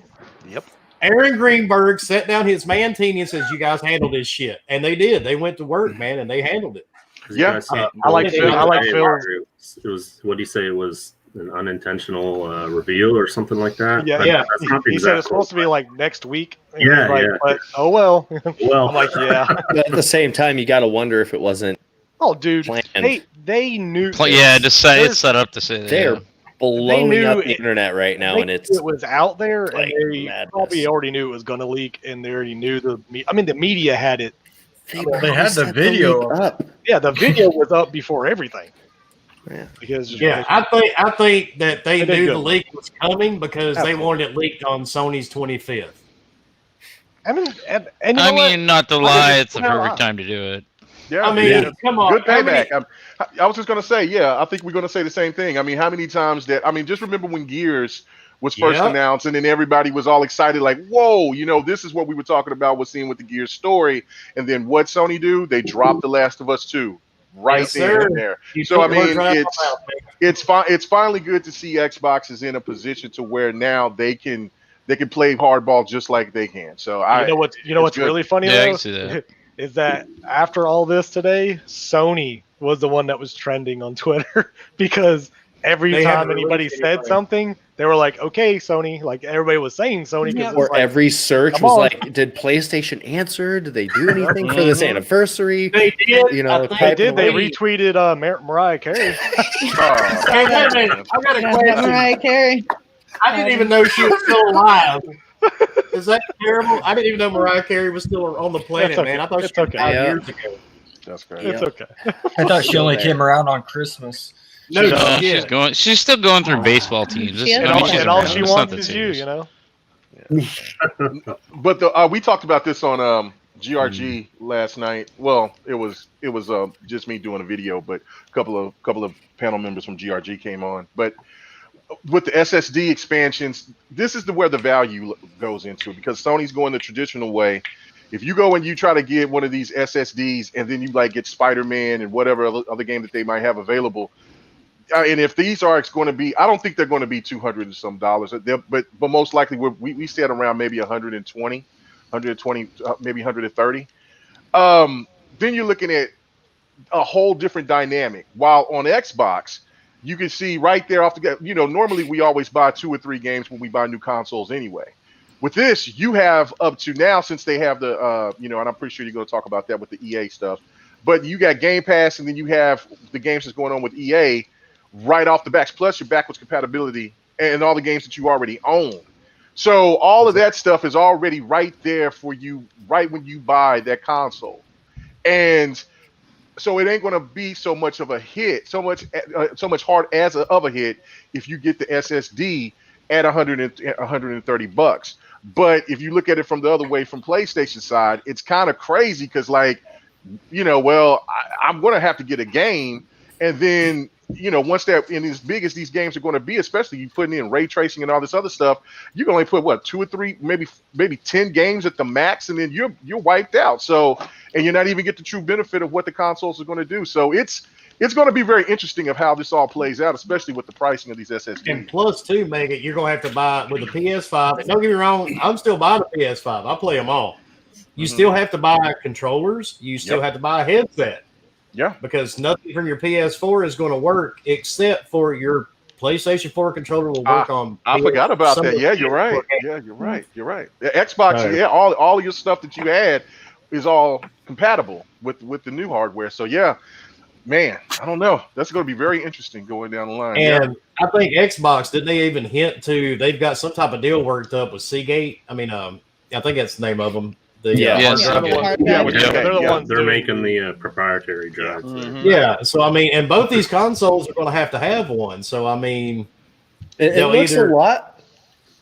Yep. Aaron Greenberg sat down his Mantini and says, "You guys handle this shit," and they did. They went to work, man, and they handled it. Yeah, I like Phil. It was, what do you say? It was an unintentional reveal or something like that. Yeah, But yeah. that's not the He said exact it's supposed to be like next week. And Yeah, like, yeah. But oh well. Well, I'm like, yeah. But at the same time, you got to wonder if it wasn't Oh, dude, planned. they knew. Yeah, just say There's- it's set up to say that. They're Yeah. blowing knew up the it- internet right now, they and it's knew it was out there, like and they madness. probably already knew it was going to leak, and they already knew the media had it. They had the video up. Yeah, the video was up before everything. Yeah. Because I think that they They did knew good. the leak was coming because they Absolutely. wanted it leaked on Sony's 25th. I mean, and you know I what? mean, not to Why lie, did it's the it come perfect out? time to do it. Yeah, I mean, yeah. come on. Good how many- payback. I was just gonna say, yeah, I think we're gonna say the same thing. I mean, how many times just remember when Gears was first Yep. announced, and then everybody was all excited, like, "Whoa, this is what we were talking about, was seeing with the Gears story." And then what Sony do? They dropped The Last of Us 2 right Yes, there sir. and there. You So I took words mean, right out of my mouth, man. it's finally good to see Xbox is in a position to where now they can play hardball just like they can. So You know what's it's good. really funny Yeah, I though can see that. is that after all this today, Sony was the one that was trending on Twitter because every They time haven't anybody released said anything. something, they were like, "Okay, Sony." Like everybody was saying Sony because Yeah. Or every search Come was on. like, did PlayStation answer? Did they do anything for this anniversary? They did. You know, I think they did. They we- retweeted Mariah Carey. Oh, Hey, wait a minute. I got a Yeah, question. Mariah Carey. I didn't even know she was still alive. Is that terrible? I didn't even know Mariah Carey was still on the planet, It's okay. man. I thought she It's was okay. 5 Yeah. years ago. that's great. It's okay. I thought she only there. came around on Christmas. No, No, shit. she's still going through baseball teams. She is. And I mean, all, she's and all around. she It's wants nothing is serious. But we talked about this on GRG last night. Well, it was just me doing a video, but a couple of panel members from GRG came on. But with the SSD expansions, this is where the value goes into, because Sony's going the traditional way. If you go and you try to get one of these SSDs and then you like get Spider-Man and whatever other game that they might have available, and if these are going to be, I don't think they're going to be $200 and some dollars, but most likely we said around maybe 120, maybe 130. Then you're looking at a whole different dynamic. While on Xbox, you can see right there off the get, normally we always buy 2 or 3 games when we buy new consoles anyway. With this, you have up to now, since they have the, and I'm pretty sure you're going to talk about that with the EA stuff, but you got Game Pass, and then you have the games that's going on with EA right off the backs, plus your backwards compatibility and all the games that you already own. So all of that stuff is already right there for you right when you buy that console. And so it ain't going to be so much of a hit, so much hard of a hit if you get the SSD at $130. But if you look at it from the other way, from PlayStation side, it's kind of crazy because, like, I'm going to have to get a game, and then once that, and as big as these games are going to be, especially you putting in ray tracing and all this other stuff, you can only put 2 or 3, maybe 10 games at the max, and then you're wiped out. So, and you're not even get the true benefit of what the consoles are going to do. So it's going to be very interesting of how this all plays out, especially with the pricing of these SSDs. And plus, too, Megan, you're going to have to buy with the PS5. And don't get me wrong, I'm still buying the PS5. I play them all. You still have to buy controllers. You still have to buy a headset. Yeah. Because nothing from your PS4 is going to work except for your PlayStation 4 controller will work on. I forgot about some that. of Yeah, the you're right. PS4 Yeah, you're right. You're right. The Xbox, Right. yeah, all your stuff that you had is all compatible with the new hardware. So yeah, man, I don't know. That's going to be very interesting going down the line. And I think Xbox, didn't they even hint to they've got some type of deal worked up with Seagate? I mean, I think that's the name of them. The Yeah. Yeah, hard it's drive Seagate. one. Yeah, Yeah. they're the Yeah. ones They're doing- making the proprietary drives. Mhm. Yeah, so I mean, and both these consoles are going to have one. So I mean, It They'll looks either- a lot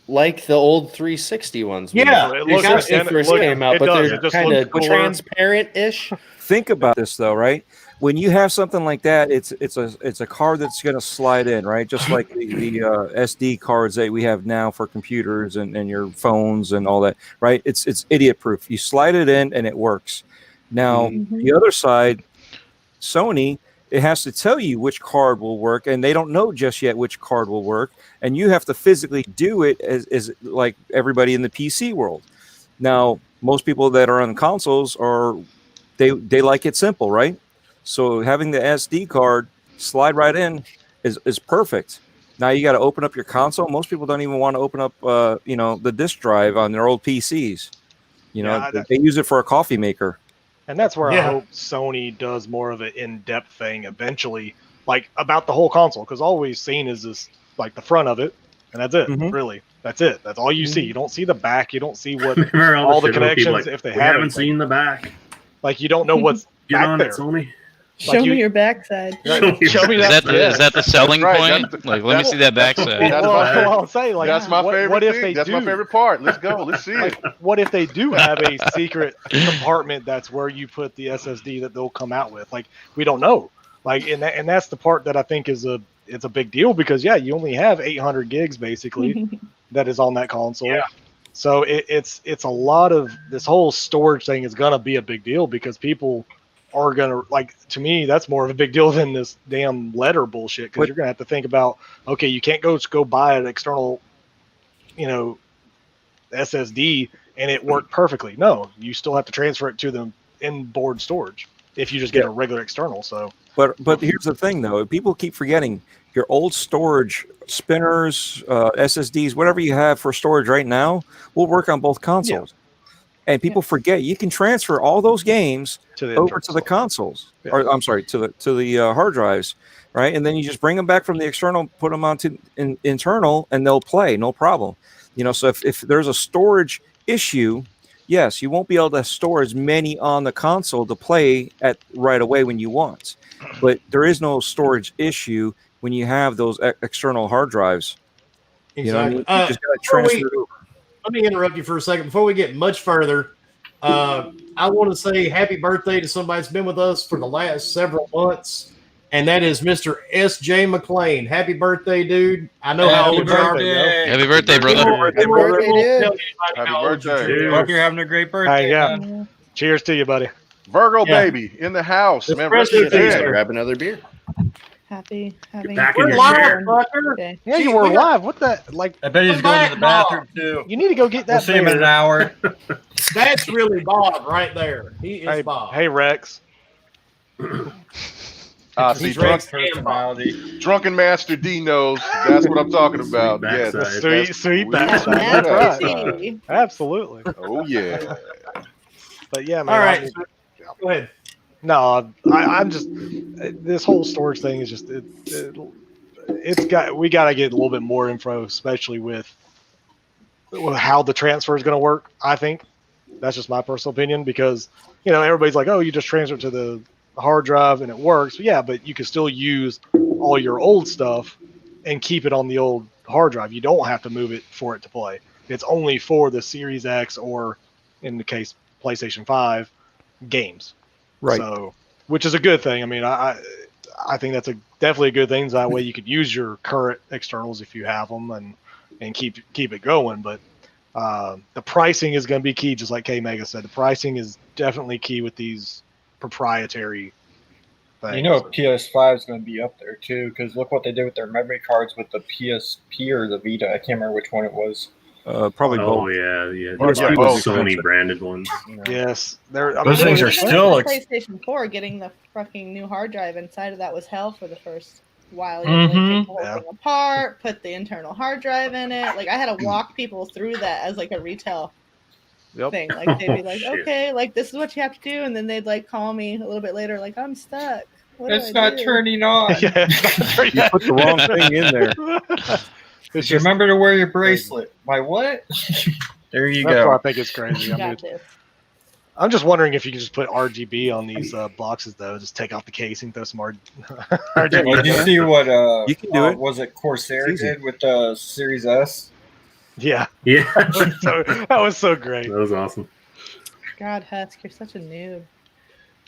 like the old 360 ones. Yeah, It when looks they first came out, it but does. they're It just kind of looks cooler. transparent-ish. Think about this though, right? When you have something like that, it's a card that's going to slide in, right? Just like the SD cards that we have now for computers and your phones and all that, right? It's idiot proof. You slide it in and it works. Now the other side, Sony, it has to tell you which card will work, and they don't know just yet which card will work, and you have to physically do it as like everybody in the PC world. Now, most people that are on consoles they like it simple, right? So having the SD card slide right in is perfect. Now you got to open up your console. Most people don't even want to open up the disk drive on their old PCs. They use it for a coffee maker. And that's where I hope Sony does more of an in-depth thing eventually, like about the whole console, because all we've seen is this, like the front of it, and that's it. Really, that's it. That's all you see. You don't see the back. You don't see what all the connections. If they haven't seen the back, like you don't know what's get back on there. it, Sony. Show me your backside. Show me that. Is that the selling Right, point? Like, let me see that backside. I'll say, like, that's my favorite what if thing. they That's do? my favorite part. Let's go. Let's see it. What if they do have a secret compartment that's where you put the SSD that they'll come out with? Like, we don't know. Like, and that's the part that I think is a big deal, because you only have 800 gigs basically that is on that console. Yeah. So it's a lot of this whole storage thing is gonna be a big deal, because people are gonna, like, to me that's more of a big deal than this damn letter bullshit, because you're gonna have to think about, okay, you can't go buy an external SSD and it worked perfectly. No, you still have to transfer it to the inboard storage if you just get a regular external. So but here's the thing though, people keep forgetting your old storage spinners, SSDs, whatever you have for storage right now will work on both consoles. And people forget you can transfer all those games over to the consoles, or I'm sorry, to the hard drives, right? And then you just bring them back from the external, put them onto internal, and they'll play, no problem. So if there's a storage issue, yes, you won't be able to store as many on the console to play at right away when you want. But there is no storage issue when you have those external hard drives. Exactly. You just got to transfer it over. Let me interrupt you for a second before we get much further. I want to say happy birthday to somebody that's been with us for the last several months, and that is Mr. S.J. McLean. Happy birthday, dude. I know how old you are. Happy birthday, brother. Happy birthday, dude. Happy birthday. Hope you're having a great birthday. yeah. Cheers to you, buddy. Virgo baby in the house, man. Grab another beer. Happy having back in We're your live, chair. fucker. Yeah, Gee, you were we got- live. What the, like? I bet he's going to the bathroom too. You need to go get We'll that. see him in an hour. That's really Bob right there. He is Hey, Bob. hey, Rex. See, He's Rex. Personality. Drunken Master D knows. That's what I'm talking about. Sweet Yes. backside. Sweet We- backside. Yeah. That's right. Absolutely. Oh yeah. But yeah, man. All right. Go ahead. No, I'm just, this whole storage thing is just we got to get a little bit more info, especially with how the transfer is going to work. I think that's just my personal opinion, because everybody's like, oh, you just transfer it to the hard drive and it works. Yeah, but you can still use all your old stuff and keep it on the old hard drive. You don't have to move it for it to play. It's only for the Series X, or in the case PlayStation 5 games. Right. So, which is a good thing. I mean, I think that's definitely a good thing. That way you could use your current externals if you have them and keep it going. But the pricing is going to be key, just like K Mega said. The pricing is definitely key with these proprietary things. PS5 is going to be up there too, because look what they did with their memory cards with the PSP or the Vita. I can't remember which one it was. Probably Oh both. yeah. Both. Sony branded ones. Yes, Those things are still PlayStation 4. Getting the fucking new hard drive inside of that was hell for the first while. You had to take the whole thing apart, put the internal hard drive in it. Like, I had to walk people through that as like a retail thing. Like, they'd be like, Shit. okay, like this is what you have to do, and then they'd like call me a little bit later, like, I'm stuck. What do It's I not do? turning on. You put the wrong thing in there. It's Just remember to wear your bracelet. My what? There you that's why I go. think it's crazy. I mean, Got this. I'm just wondering if you can just put RGB on these boxes, though. Just take out the casing, throw some RGB. Did you see what You can do it. was it Corsair It's easy. did with the Series S? Yeah, Yeah. that was so great. That was awesome. God, Husk, you're such a noob.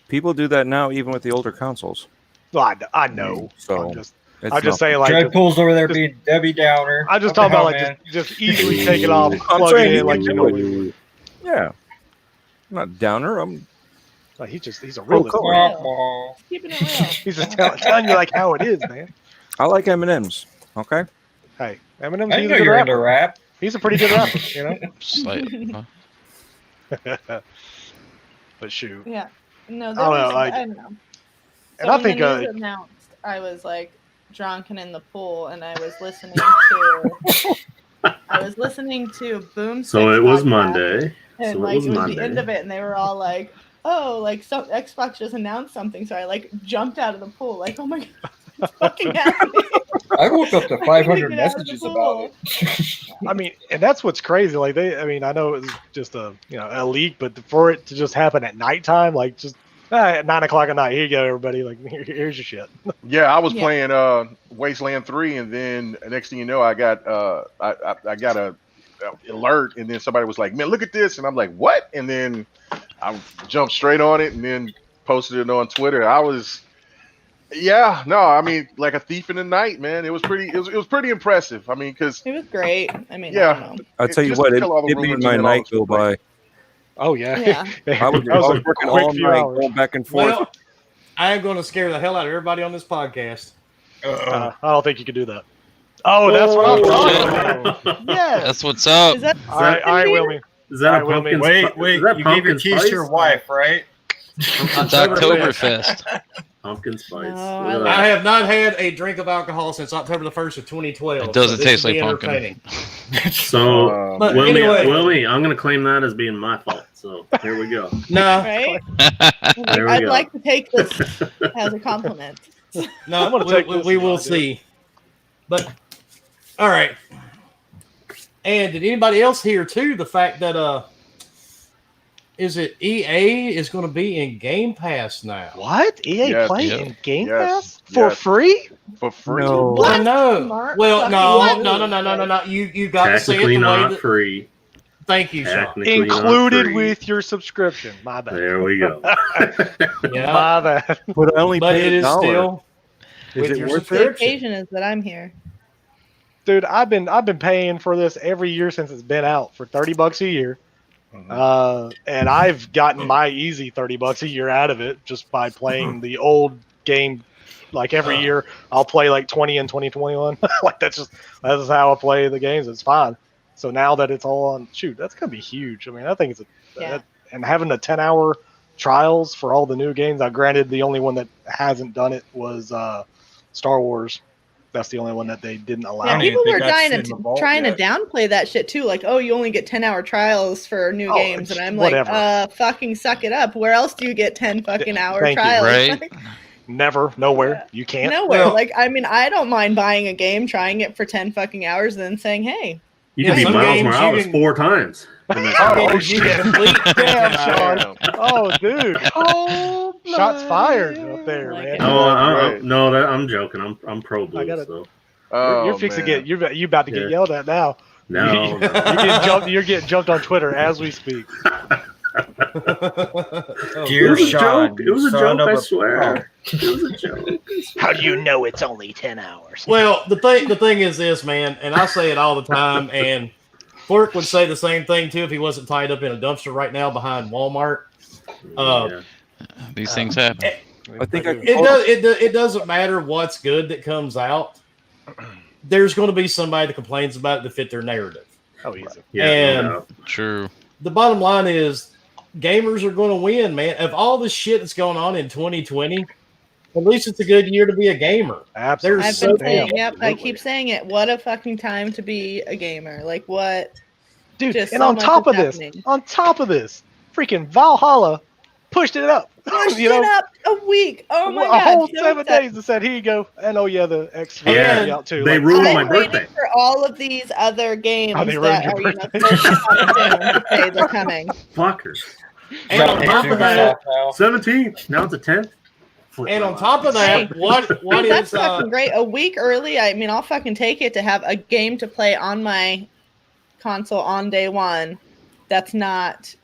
People do that now, even with the older consoles. Well, I know. So I'm just it's saying, like, Dreadpool's over there just- being Debbie Downer. I'm just What talking the about hell, like just easily take it off, I'm plug it saying in like you you can know. do it. Yeah, I'm not downer. I'm Like, he's a realist. color. man? Keeping it real. He's just telling you like how it is, man. I like M&Ms. Okay. Hey, Eminem's I he's know a good you're into rapper. rap. He's a pretty good rapper, you know. Slightly. Huh? But shoot, Yeah. No, I there don't was, know, like- I don't know. and So I when think the news announced, I was like drunk and in the pool, and I was listening to Boom. So it was podcast, Monday. and So like it was the Monday. end of it, and they were all like, "Oh, like so Xbox just announced something." So I like jumped out of the pool, like, "Oh my god, it's fucking happening!" I woke up to I 500 need to get out of the messages about pool. it. I mean, and that's what's crazy. Like I mean, I know it was just a a leak, but for it to just happen at nighttime, like just at 9 o'clock at night, here you go, everybody. Like here's your shit. Yeah, I was Yeah. playing Wasteland 3, and then next thing you know, I got I got a alert, and then somebody was like, "Man, look at this," and I'm like, "What?" And then I jumped straight on it, and then posted it on Twitter. I mean, like a thief in the night, man. It was pretty impressive. I mean, because It was great. I mean, Yeah. I don't know. I tell you Just what, to it kill all the made rumors my and all night the go stuff like by. Oh yeah, Yeah. I was That was a working quick all few night, hours. going back and forth. Well, I am going to scare the hell out of everybody on this podcast. I don't think you could do that. Oh, that's what I'm talking about. Yeah. That's what's up. Is that All right, Wilmy. Is that a Alright, pumpkin? Wait, is that you gave your pumpkin keys spice? to your wife, right? It's Oktoberfest. Pumpkin spice. No, Look at I that. have not had a drink of alcohol since October the 1st of 2012. It doesn't so this taste should like be pumpkin. entertaining. So, But Wilmy, anyway. Wilmy, I'm gonna claim that as being my fault. So here we go. No, right? There we I'd go. like to take this as a compliment. no, I'm gonna take this we as will I do. see. But all right. And did anybody else hear too the fact that is it EA is going to be in Game Pass now? What? EA Yes. Play Yep. in Game Yes. Pass for Yes. free? for free. No. Well, I know. Smart Well, fucking no. move. You got to say it Technically the way not that. free. Thank you, Sean. Technically not Included free. with your subscription. My bad. There we go. Yeah, My bad. But I only but paid it is $1. still Is with it your worth The it? subscription. occasion is that I'm here. Dude, I've been paying for this every year since it's been out for $30 a year. And I've gotten my easy $30 a year out of it just by playing the old game. Like every year, I'll play like 20 and 2021. Like that's how I play the games. It's fine. So now that it's all on, shoot, that's gonna be huge. I mean, I think it's Yeah. and having the 10-hour trials for all the new games. Now, granted, the only one that hasn't done it was Star Wars. That's the only one that they didn't allow. Yeah, don't even people think were that's trying in the vault to yet. downplay that shit too. Like, oh, you only get 10-hour trials for new Oh, games, and I'm whatever. like, fucking suck it up. Where else do you get 10 fucking hour Thank you, trials? right? Like, Never, nowhere. You can't. nowhere. Well- Like, I mean, I don't mind buying a game, trying it for 10 fucking hours, and then saying, hey, You Yeah, can beat some Miles games you Morales can- 4 times. in that Some game. games you can complete. Damn, Sean. Damn. Oh, dude. Shots fired up there, Like man. it. No, Right. no, I'm joking. I'm pro blue. I gotta- So Oh, You're fixing to man. get. You about to get Yeah. yelled at now. no, You're getting jumped on Twitter as we speak. Oh, Dear it was a Sean, joke. It was a son joke. of I a- swear. It was a joke. How do you know it's only 10 hours? Well, the thing is this, man, and I say it all the time, and Fork would say the same thing too if he wasn't tied up in a dumpster right now behind Walmart. Yeah. These things happen. I think I It doesn't matter what's good that comes out. There's going to be somebody that complains about it to fit their narrative. Oh, easy. Yeah, And- no doubt. True. The bottom line is gamers are going to win, man. Of all the shit that's going on in 2020, at least it's a good year to be a gamer. Absolutely. I've So been damn, saying, yep, I absolutely. keep saying it. What a fucking time to be a gamer. Like, what? Dude, Just and so on much top is of this, happening. freaking Valhalla pushed it up. Pushed You know, it up a week. Oh my a god. whole so 7 upset. days and said, here you go. And oh, yeah, the X Yeah, will be out too. they Like, ruined I'm my waiting birthday. for all of these other games Oh, they that ruined are, your you know, supposed to come soon to say they're coming. Fuckers. And on top of that, 17th. Now it's a 10th. and on top of that, what Dude, that's is fucking great. A week early, I mean, I'll fucking take it to have a game to play on my console on day one that's not,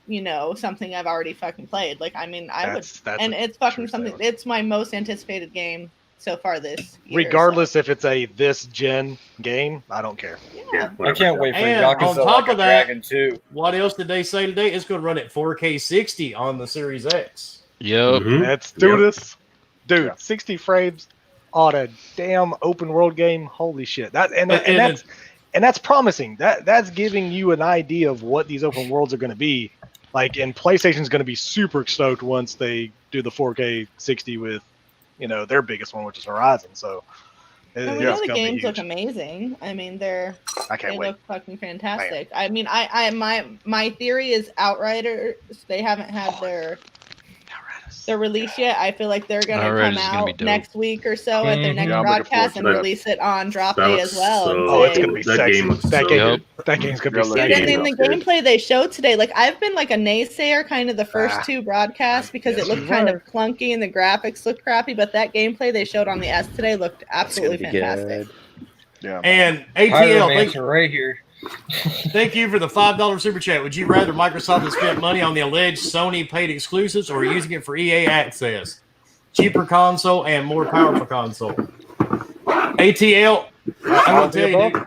something I've already fucking played. Like, I mean, and it's fucking something. It's my most anticipated game so far this year. Regardless if it's a this gen game, I don't care. Yeah. I can't wait for And Yakuza on top of that, Dragon 2. What else did they say today? It's going to run at 4K 60 on the Series X. Yep. Let's do this. Dude, 60 frames on a damn open world game. Holy shit. That's promising. That's giving you an idea of what these open worlds are going to be. Like, and PlayStation's going to be super stoked once they do the 4K 60 with, their biggest one, which is Horizon. So, the games look amazing. I mean, they look fucking fantastic. I mean, my theory is Outriders. They haven't had their release yet. I feel like they're gonna come out next week or so at their next broadcast and release it on drop day as well. It's gonna be sexy. That game's gonna be sexy. And in the gameplay they showed today, like I've been like a naysayer kind of the first two broadcasts because it looked kind of clunky and the graphics looked crappy, but that gameplay they showed on the S today looked absolutely fantastic. Yeah. And ATL, right here. Thank you for the $5 super chat. Would you rather Microsoft had spent money on the alleged Sony paid exclusives or using it for EA access? Cheaper console and more powerful console. ATL, I will tell you, dude,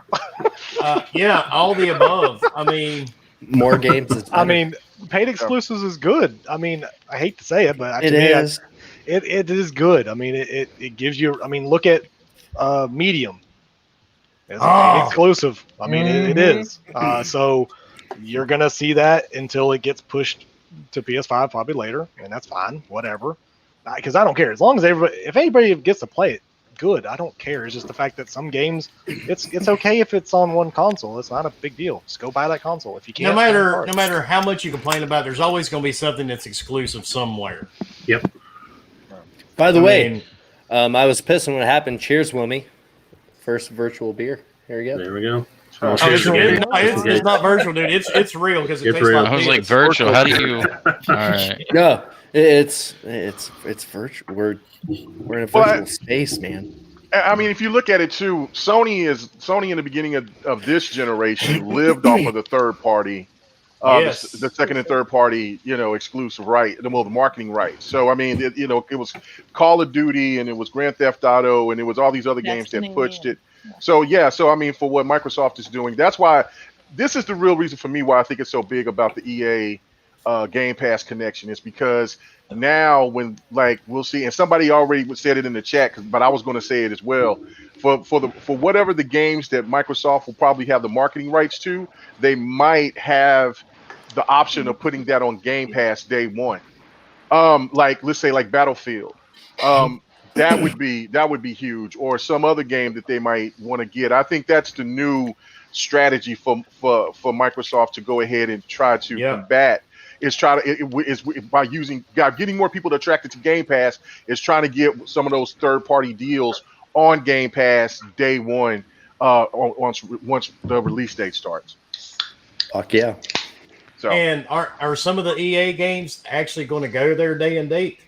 yeah, all the above. I mean, more games. I mean, paid exclusives is good. I mean, I hate to say it, but it is. It is good. I mean, it gives you. I mean, look at Medium. It's exclusive. I mean, it is. So you're gonna see that until it gets pushed to PS5 probably later, and that's fine. Whatever, because I don't care as long as if anybody gets to play it, good. I don't care. It's just the fact that some games, it's okay if it's on one console. It's not a big deal. Just go buy that console if you can't. No matter how much you complain about, there's always going to be something that's exclusive somewhere. Yep. By the way, I was pissed when it happened. Cheers, Wilmy. First virtual beer. Here we go. There we go. It's not virtual, dude. It's real because it tastes real. like I was like virtual. How do you? All right. No, it's virtual. We're in a virtual space, man. I mean, if you look at it too, Sony in the beginning of this generation lived off of the third party, the second and third party, exclusive right, the marketing right. So I mean, it was Call of Duty and it was Grand Theft Auto and it was all these other games that pushed it. So I mean, for what Microsoft is doing, that's why this is the real reason for me why I think it's so big about the EA Game Pass connection is because now when we'll see, and somebody already said it in the chat, but I was going to say it as well. For whatever the games that Microsoft will probably have the marketing rights to, they might have the option of putting that on Game Pass day one. Let's say Battlefield. That would be huge, or some other game that they might want to get. I think that's the new strategy for Microsoft to go ahead and try to combat. Is by getting more people attracted to Game Pass. Is trying to get some of those third party deals on Game Pass day one. Once the release date starts. Fuck yeah. So, and are some of the EA games actually going to go there day and date?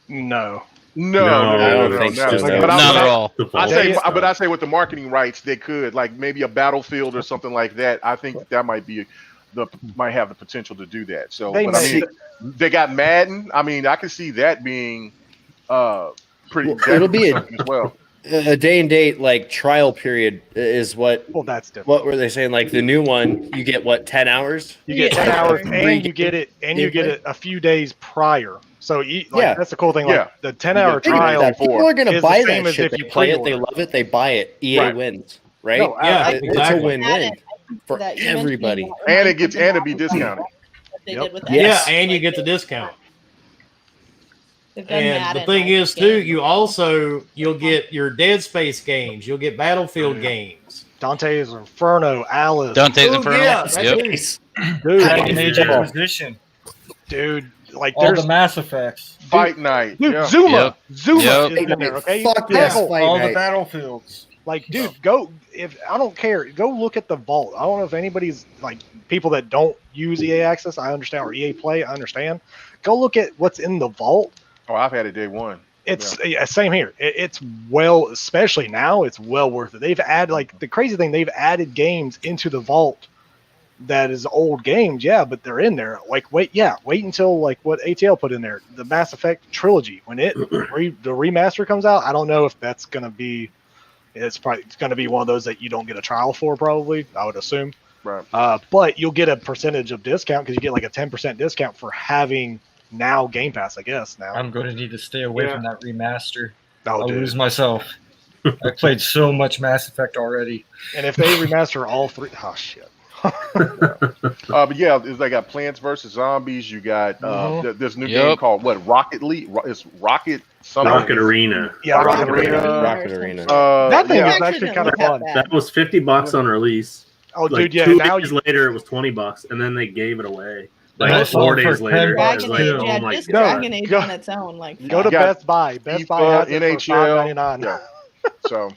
No. No, I don't think so. Not at all. I say with the marketing rights, they could maybe a Battlefield or something like that. I think that might have the potential to do that. So, they got Madden. I mean, I can see that being pretty. It'll be as well. A day and date trial period is what. Well, that's different. What were they saying? The new one, you get 10 hours? You get 10 hours, and you get it a few days prior. So that's the cool thing. The 10-hour trial. People are going to buy that shit. If They you play it, they love it, they buy it. EA wins, right? No, exactly. It's a win-win for everybody, and it be discounted. And you get the discount. And the thing is, too, you'll get your Dead Space games, you'll get Battlefield games, Dante's Inferno, Alice, dude. All the Mass Effects, Fight Night, Zuma is in there. Okay, fuck yes, all the Battlefields. Dude, go. If I don't care, go look at the vault. I don't know if anybody's people that don't use EA Access. I understand, or EA Play. I understand. Go look at what's in the vault. Oh, I've had it day one. It's same here. It's especially now, it's well worth it. They've added the crazy thing. They've added games into the vault that is old games, yeah, but they're in there. Like, wait until like what ATL put in there, the Mass Effect trilogy, when the remaster comes out. I don't know if that's gonna be. It's gonna be one of those that you don't get a trial for, probably. I would assume. Right. But you'll get a percentage of discount because you get like a 10% discount for having now Game Pass. I guess now. I'm going to need to stay away from that remaster. Oh, I'll dude. lose myself. I played so much Mass Effect already. And if they remaster all three, oh shit. But yeah, they got Plants vs Zombies. You got this new game called what? Rocket League. It's Rocket something. Rocket Arena. Yeah, Rocket Arena. That thing was actually kind of fun. That was $50 on release. Oh, like, dude, yeah. 2 Now days later, it was $20, and then they gave it away. Like 4 days later, Dragon it was like, Age, oh my just god. Dragon Age on its own. Like, Go to Best Buy. Best Buy has it for NHL. $5.99. Yeah. So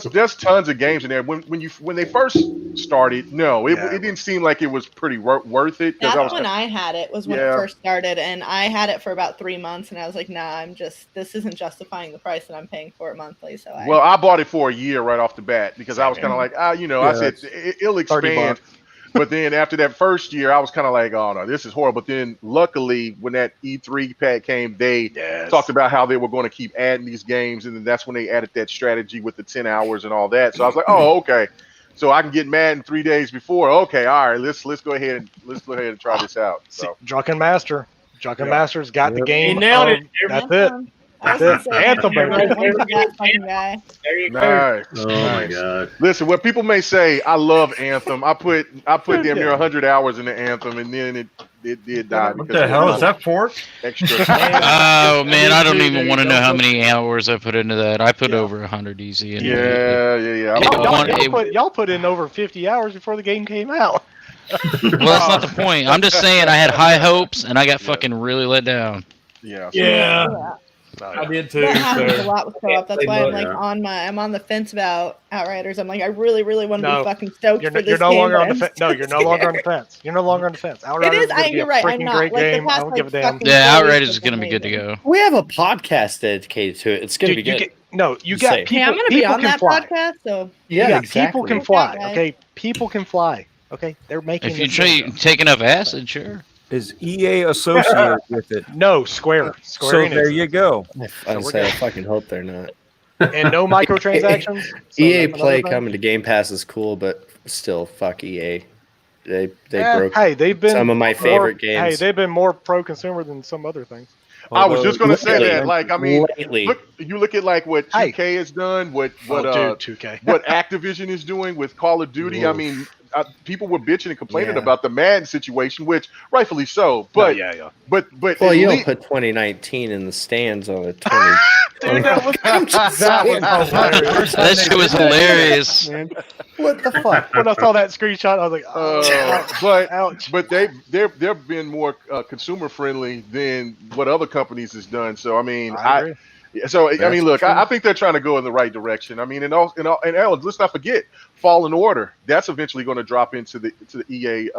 there's tons of games in there. When they first started, it didn't seem like it was pretty worth it. That's when I had it. Was when it first started, and I had it for about 3 months, and I was like, nah, this isn't justifying the price that I'm paying for it monthly. So I bought it for a year right off the bat because I was kind of like, I said it'll expand. But then after that first year, I was kind of like, oh no, this is horrible. But then luckily, when that E3 pack came, they talked about how they were going to keep adding these games, and then that's when they added that strategy with the 10 hours and all that. So I was like, oh, okay. So I can get mad in 3 days before. Okay, all right, let's go ahead and try this out. So Drunken Master's got the game. He nailed it. That's it. That's it. Anthem, baby. guy. There you go. Nice. Oh my god. Listen, what people may say, I love Anthem. I put damn near 100 hours into Anthem, and then it did die. What the hell is that for? Extra. Oh man, I don't even want to know how many hours I put into that. I put over 100 easy. And Y'all put in over 50 hours before the game came out. Well, that's not the point. I'm just saying I had high hopes, and I got fucking really let down. Yeah. I did too. That happens a lot with co-op. That's why I'm like Yeah. I'm on the fence about Outriders. I'm like, I really want to No, be fucking stoked for this You're no game. longer but on the I'm fence. No, you're no longer on the fence. You're no longer on the fence. Outriders It is. is gonna be You're a right. I'm freaking not. great Like, the game. I past, don't give a damn. fucking Yeah, 4 Outriders weeks is was gonna be good to amazing. go. We have a podcast dedicated to it. It's gonna be Dude, good. you got Hey, people. I'm gonna be people on can that fly. podcast. So Yeah, People can Okay, fly. guys. Okay, people can fly. Okay, they're making. If you this game. take enough acid, sure. Is EA associated with it? No, Square So Enix. there you go. I fucking hope they're not. And no microtransactions. So EA that's Play another thing. coming to Game Pass is cool, but still, fuck EA. They Yeah, broke Hey, they've been some of my favorite games. Hey, they've been more pro-consumer than some other things. I was just going to say Lately. that. Like, I mean, Lately. you look at like what 2K has done, what 2K. what Activision is doing with Call of Duty. I mean, people were bitching and complaining about the Madden situation, which rightfully so. But but Well, you don't put 2019 in the stands on a 20. Dude, that was hilarious. That shit was hilarious. What the fuck? When I saw that screenshot, I was like, oh, ouch. But they've been more consumer friendly than what other companies has done. So I mean, I mean, look, I think they're trying to go in the right direction. I mean, and let's not forget Fallen Order. That's eventually going to drop into the EA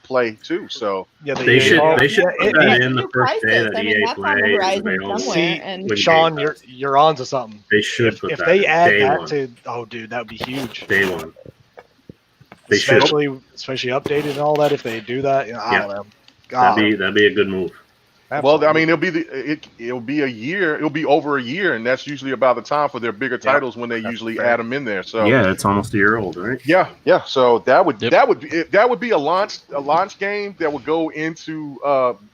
Play too. So yeah, they should put that in the first day that EA that's Play on the is horizon available. somewhere. And Sean, you're onto something. They should put if that they in add day that one. to, oh dude, that would be huge. Day one. They should. Especially updated and all that. If they do that, I don't know. That'd be a good move. Well, I mean, it'll be a year. It'll be over a year, and that's usually about the time for their bigger titles when they usually add them in there. So yeah, it's almost a year old, right? Yeah. So that would be a launch game that would go into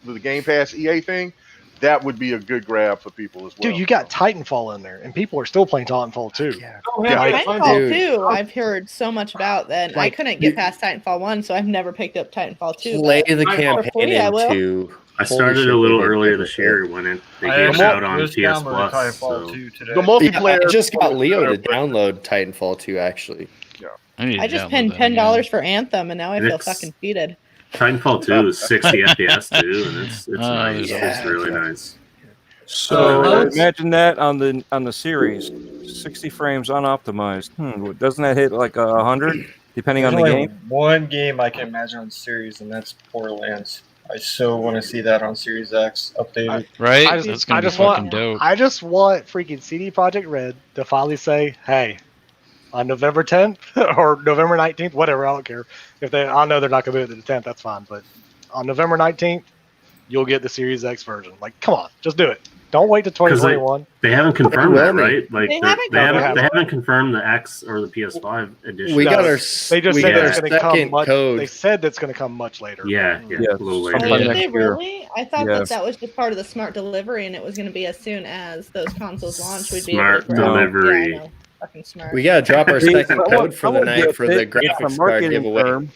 the Game Pass EA thing. That would be a good grab for people as well. Dude, you got Titanfall in there, and people are still playing Titanfall 2. Titanfall 2, I've heard so much about that. I couldn't get past Titanfall 1, so I've never picked up Titanfall 2. Play the campaign into. I started a little earlier this year when they gave it out on PS Plus. So. The multiplayer. I just got Leo to download Titanfall 2, actually. Yeah. I just pinned $10 for Anthem, and now I feel fucking defeated. Titanfall 2 is 60 FPS too, and it's nice. It's really nice. So imagine that on the series, 60 frames unoptimized. Doesn't that hit like 100 depending on the game? One game I can imagine on series, and that's Borderlands. I so want to see that on Series X updated. Right? That's gonna be fucking dope. I just want freaking CD Projekt Red to finally say, "Hey, on November 10th or November 19th, whatever. I don't care. I know they're not going to do it the 10th. That's fine. But on November 19th, you'll get the Series X version. Like, come on, just do it. Don't wait to 2021. They haven't confirmed that, right? Like They they haven't confirmed the X or the PS5 edition. We got our. They just said it's going to come much. They said that's going to come much later. Yeah, a little later. Oh, did next they year. really? I thought that was just part of the smart delivery, and it was going to be as soon as those consoles launch. We'd be Smart able to delivery. Yeah, I know. Fucking smart. We gotta drop our second code for the Someone night for the it's a graphics card marketing giveaway. term.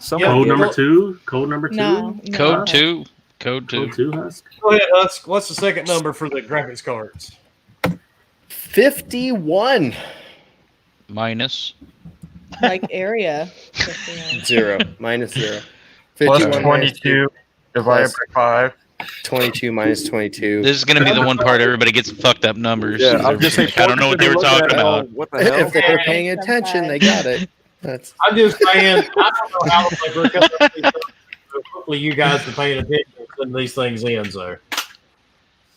Code number two. Code number two. No. Code 2. Code 2. Husk. Go ahead, Husk. What's the second number for the graphics cards? 51. Minus. Like area. 0. Minus 0. Plus 51 minus 22 divided by 5. 22 minus 22. This is going to be the one part everybody gets fucked up numbers. Yeah, I'm just saying. I don't know what they were talking about. What the hell? If they were paying attention, they got it. That's I'm just saying, I don't know how like, we're coming up with these things, so hopefully you guys are paying attention and sending these things in. So,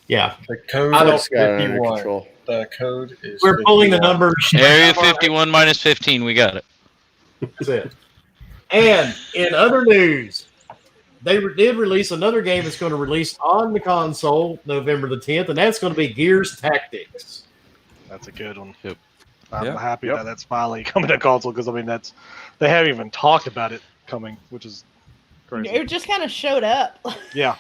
yeah, The code I don't- is got it under 51. control. The code is we're pulling the 51. numbers. Area 51 minus 15. We got it. That's it. And in other news, they did release another game that's going to release on the console November the 10th, and that's going to be Gears Tactics. That's a good one. Yep. I'm Yep. happy that that's finally coming to console because I mean they haven't even talked about it coming, which is crazy. It just kind of showed up. Yeah.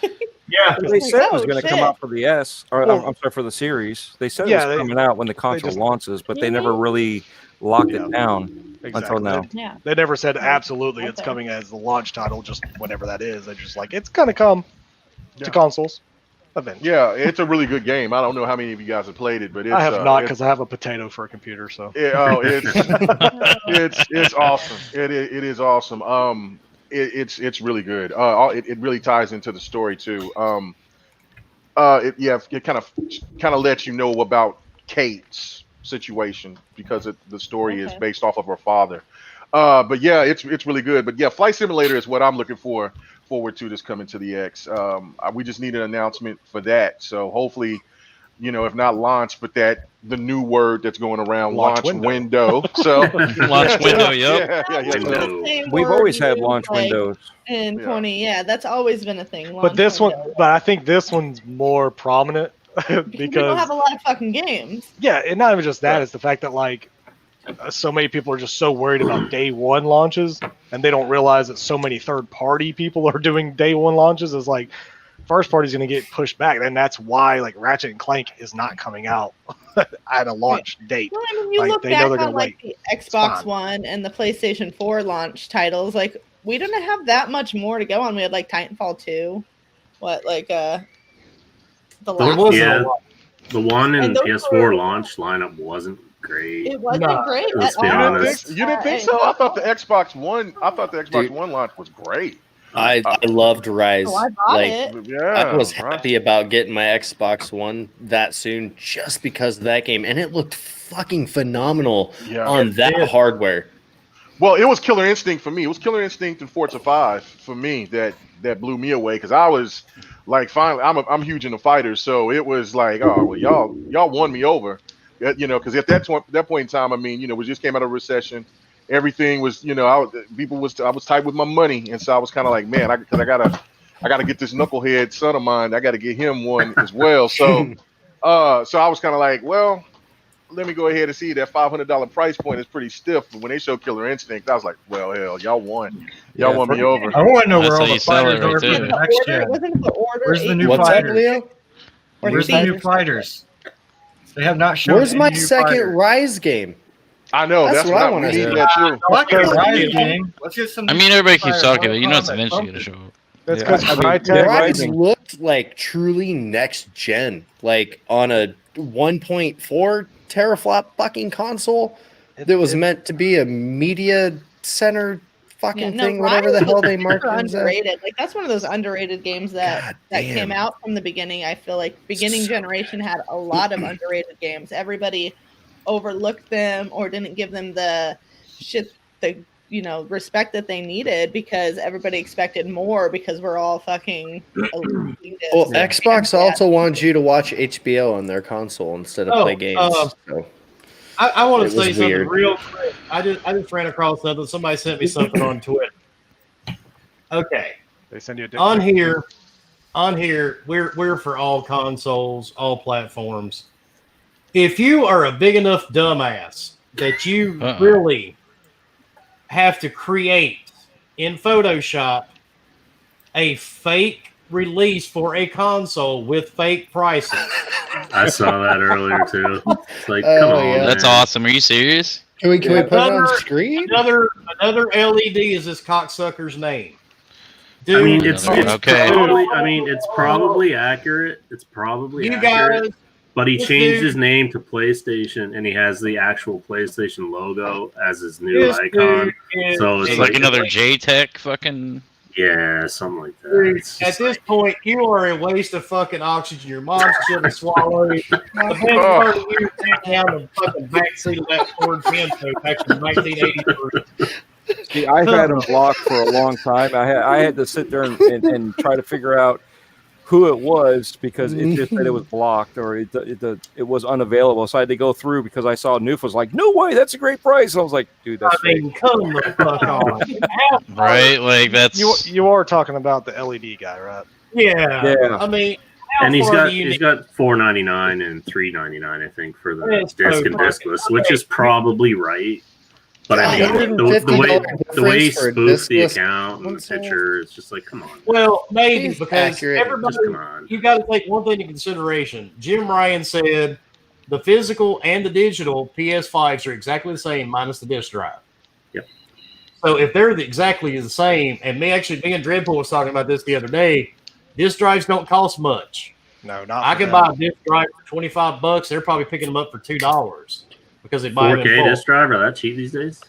Yeah, They said it was Oh, going to come shit. out for the S, or Well, I'm sorry, for the series. They said yeah, it was coming out when the console just- launches, but they never really locked it down Exactly. until now. Yeah. They never said absolutely it's Okay. coming as the launch title, just whenever that is. They're just like, it's going to come Yeah. to consoles eventually. Yeah, it's a really good game. I don't know how many of you guys have played it, but it's, I have not it's- because I have a potato for a computer. So it's awesome. It is awesome. It's really good. It really ties into the story too. It kind of lets you know about Kate's situation because the story is Okay. based off of her father. But yeah, it's really good. But yeah, Flight Simulator is what I'm looking forward to this coming to the X. We just need an announcement for that. So hopefully, if not launch, but the new word that's going around, Launch launch window. So Launch window, yep. Yeah. Window. We've always had launch windows. In Yeah. 20, yeah, that's always been a thing. but this one, window. but I think this one's more prominent because we don't because have a lot of fucking games. yeah, and not even just that, it's the fact that like so many people are just so worried about day one launches and they don't realize that so many third party people are doing day one launches. Is like first party's going to get pushed back, and that's why like Ratchet and Clank is not coming out at a launch date. Well, I mean, you Like, look they know back they're gonna on like the Xbox fine. One and the PlayStation 4 launch titles. Like, we didn't have that much more to go on. We had like Titanfall 2, the last wasn't Yeah, a lot. the one in And those PS4 were- launch lineup wasn't great. It wasn't Nah, great. let's at be all. honest. You didn't think so? I thought the Xbox One launch was great. I loved Rise. Oh, I bought like it. Yeah, I was right. happy about getting my Xbox One that soon just because of that game, and it looked fucking phenomenal Yeah. on that hardware. Well, it was Killer Instinct for me. It was Killer Instinct and Forza 5 for me that blew me away because I was like, finally, I'm huge into fighters, so it was like, oh well, y'all won me over, because at that point in time, I mean, we just came out of a recession, everything was, I was tight with my money, and so I was kind of like, man, I gotta get this knucklehead son of mine, I gotta get him one as well, so I was kind of like, well, let me go ahead and see that $500 price point is pretty stiff. But when they show Killer Instinct, I was like, well, hell, y'all won. Y'all won me over. I want to know That's where how all you the sell it fighters right are for there. the The next order, gen. wasn't the order Where's the new What's up, fighters? Leo? Or Where's the fighters? new fighters? They have not shown. Where's any my new second fighters. Rise game? I know. That's That's what I what wanna we need do. that too. I like the Yeah. Riot game. Let's get some. I new mean, everybody keeps fighters. talking about it. You know it's Comment, eventually going to something. show up. That's Yeah, because I mean, Crytek. Dead Rise Rising. looked like truly next gen, like on a 1.4 teraflop fucking console that was meant to be a media center fucking thing, whatever the Rise hell they is marked super it as. underrated. Like that's one of those underrated games that God came damn. out from the beginning. I feel like beginning generation had a lot of underrated games. Everybody overlooked them or didn't give them the respect that they needed because everybody expected more because we're all fucking elitists. Well, Xbox also wanted you to watch HBO on their console instead of play games. So. I want It to was say something weird. real quick. I just ran across something. Somebody sent me something on Twitter. Okay. They send you a dick On pic. here, we're for all consoles, all platforms. If you are a big enough dumbass that you really have to create in Photoshop a fake release for a console with fake prices. I saw that earlier too. It's like, come on, yeah. That's man. awesome. Are you serious? Can we put it on Another- screen? Another LED is this cocksucker's name. Dude, I mean, it's Okay. probably. I mean, it's probably accurate. It's probably you accurate. guys. But he this changed dude- his name to PlayStation, and he has the actual PlayStation logo as his new This icon. dude is- So It's it's like like another JTech fucking. yeah, something like that. Dude, It's at just this like, point, you are a waste of fucking oxygen. Your mom's children swallow you. The best part of you sitting down the fucking backseat of that Ford Pinto back in 1983. See, I've had him blocked for a long time. I had to sit there and try to figure out who it was because it just said it was blocked or it was unavailable. So I had to go through because I saw Noof was like, no way, that's a great price. I was like, dude, that's I mean, come the fuck on. Right? Like that's. You are talking about the LED guy, right? Yeah. Yeah. I mean, how and he's far got do you he's need- got $4.99 and $3.99, I think, for the It's disc and so discless, which is probably right. But I mean, the way he difference for a spoofed the discless account and the console? picture, it's just like, come on, Well, maybe He's because accurate. everybody, just come on. you got to take one thing into consideration. Jim Ryan said the physical and the digital PS5s are exactly the same minus the disc drive. Yep. So if they're exactly the same, and me and Dreadpool was talking about this the other day, disc drives don't cost much. No, not. I for can them. buy a disc drive for $25. They're probably picking them up for $2 because they buy them in 4K full. disc drive, are that cheap these days?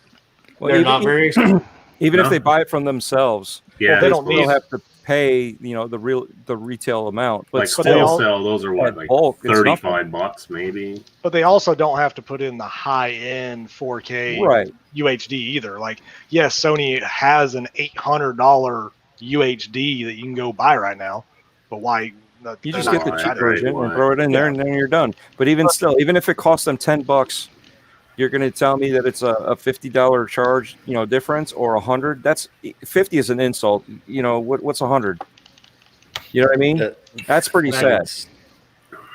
Well, They're even- not very expensive. Even No. if they buy it from themselves, Yeah, they they don't still need- have to pay, the retail amount. But like still, wholesale, those are what, at like bulk, it's $35 maybe. But they also don't have to put in the high-end 4K right. UHD either. Like, yes, Sony has an $800 UHD that you can go buy right now, but why? You they're just not get the gonna cheap add it. version right. and throw it in there, and then you're done. But even still, even if it costs them $10, you're going to tell me that it's a $50 charge, difference, or $100. That's 50 is an insult. What's 100? You know what I mean? That's pretty sad.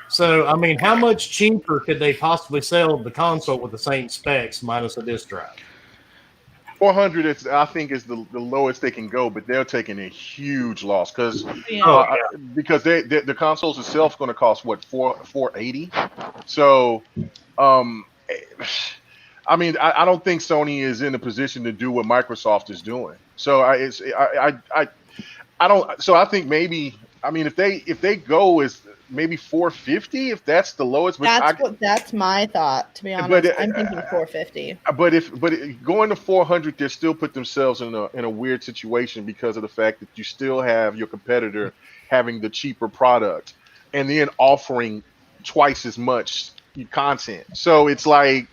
So, I mean, how much cheaper could they possibly sell the console with the same specs minus a disc drive? 400, I think, is the lowest they can go, but they're taking a huge loss because Yeah. because the consoles itself going to cost what $480. So, I mean, I don't think Sony is in a position to do what Microsoft is doing. So I don't. So I think maybe, I mean, if they go as maybe 450, if that's the lowest. But That's my thought, to be honest. But, I'm thinking 450. But going to 400, they still put themselves in a weird situation because of the fact that you still have your competitor having the cheaper product and then offering twice as much content. So it's like,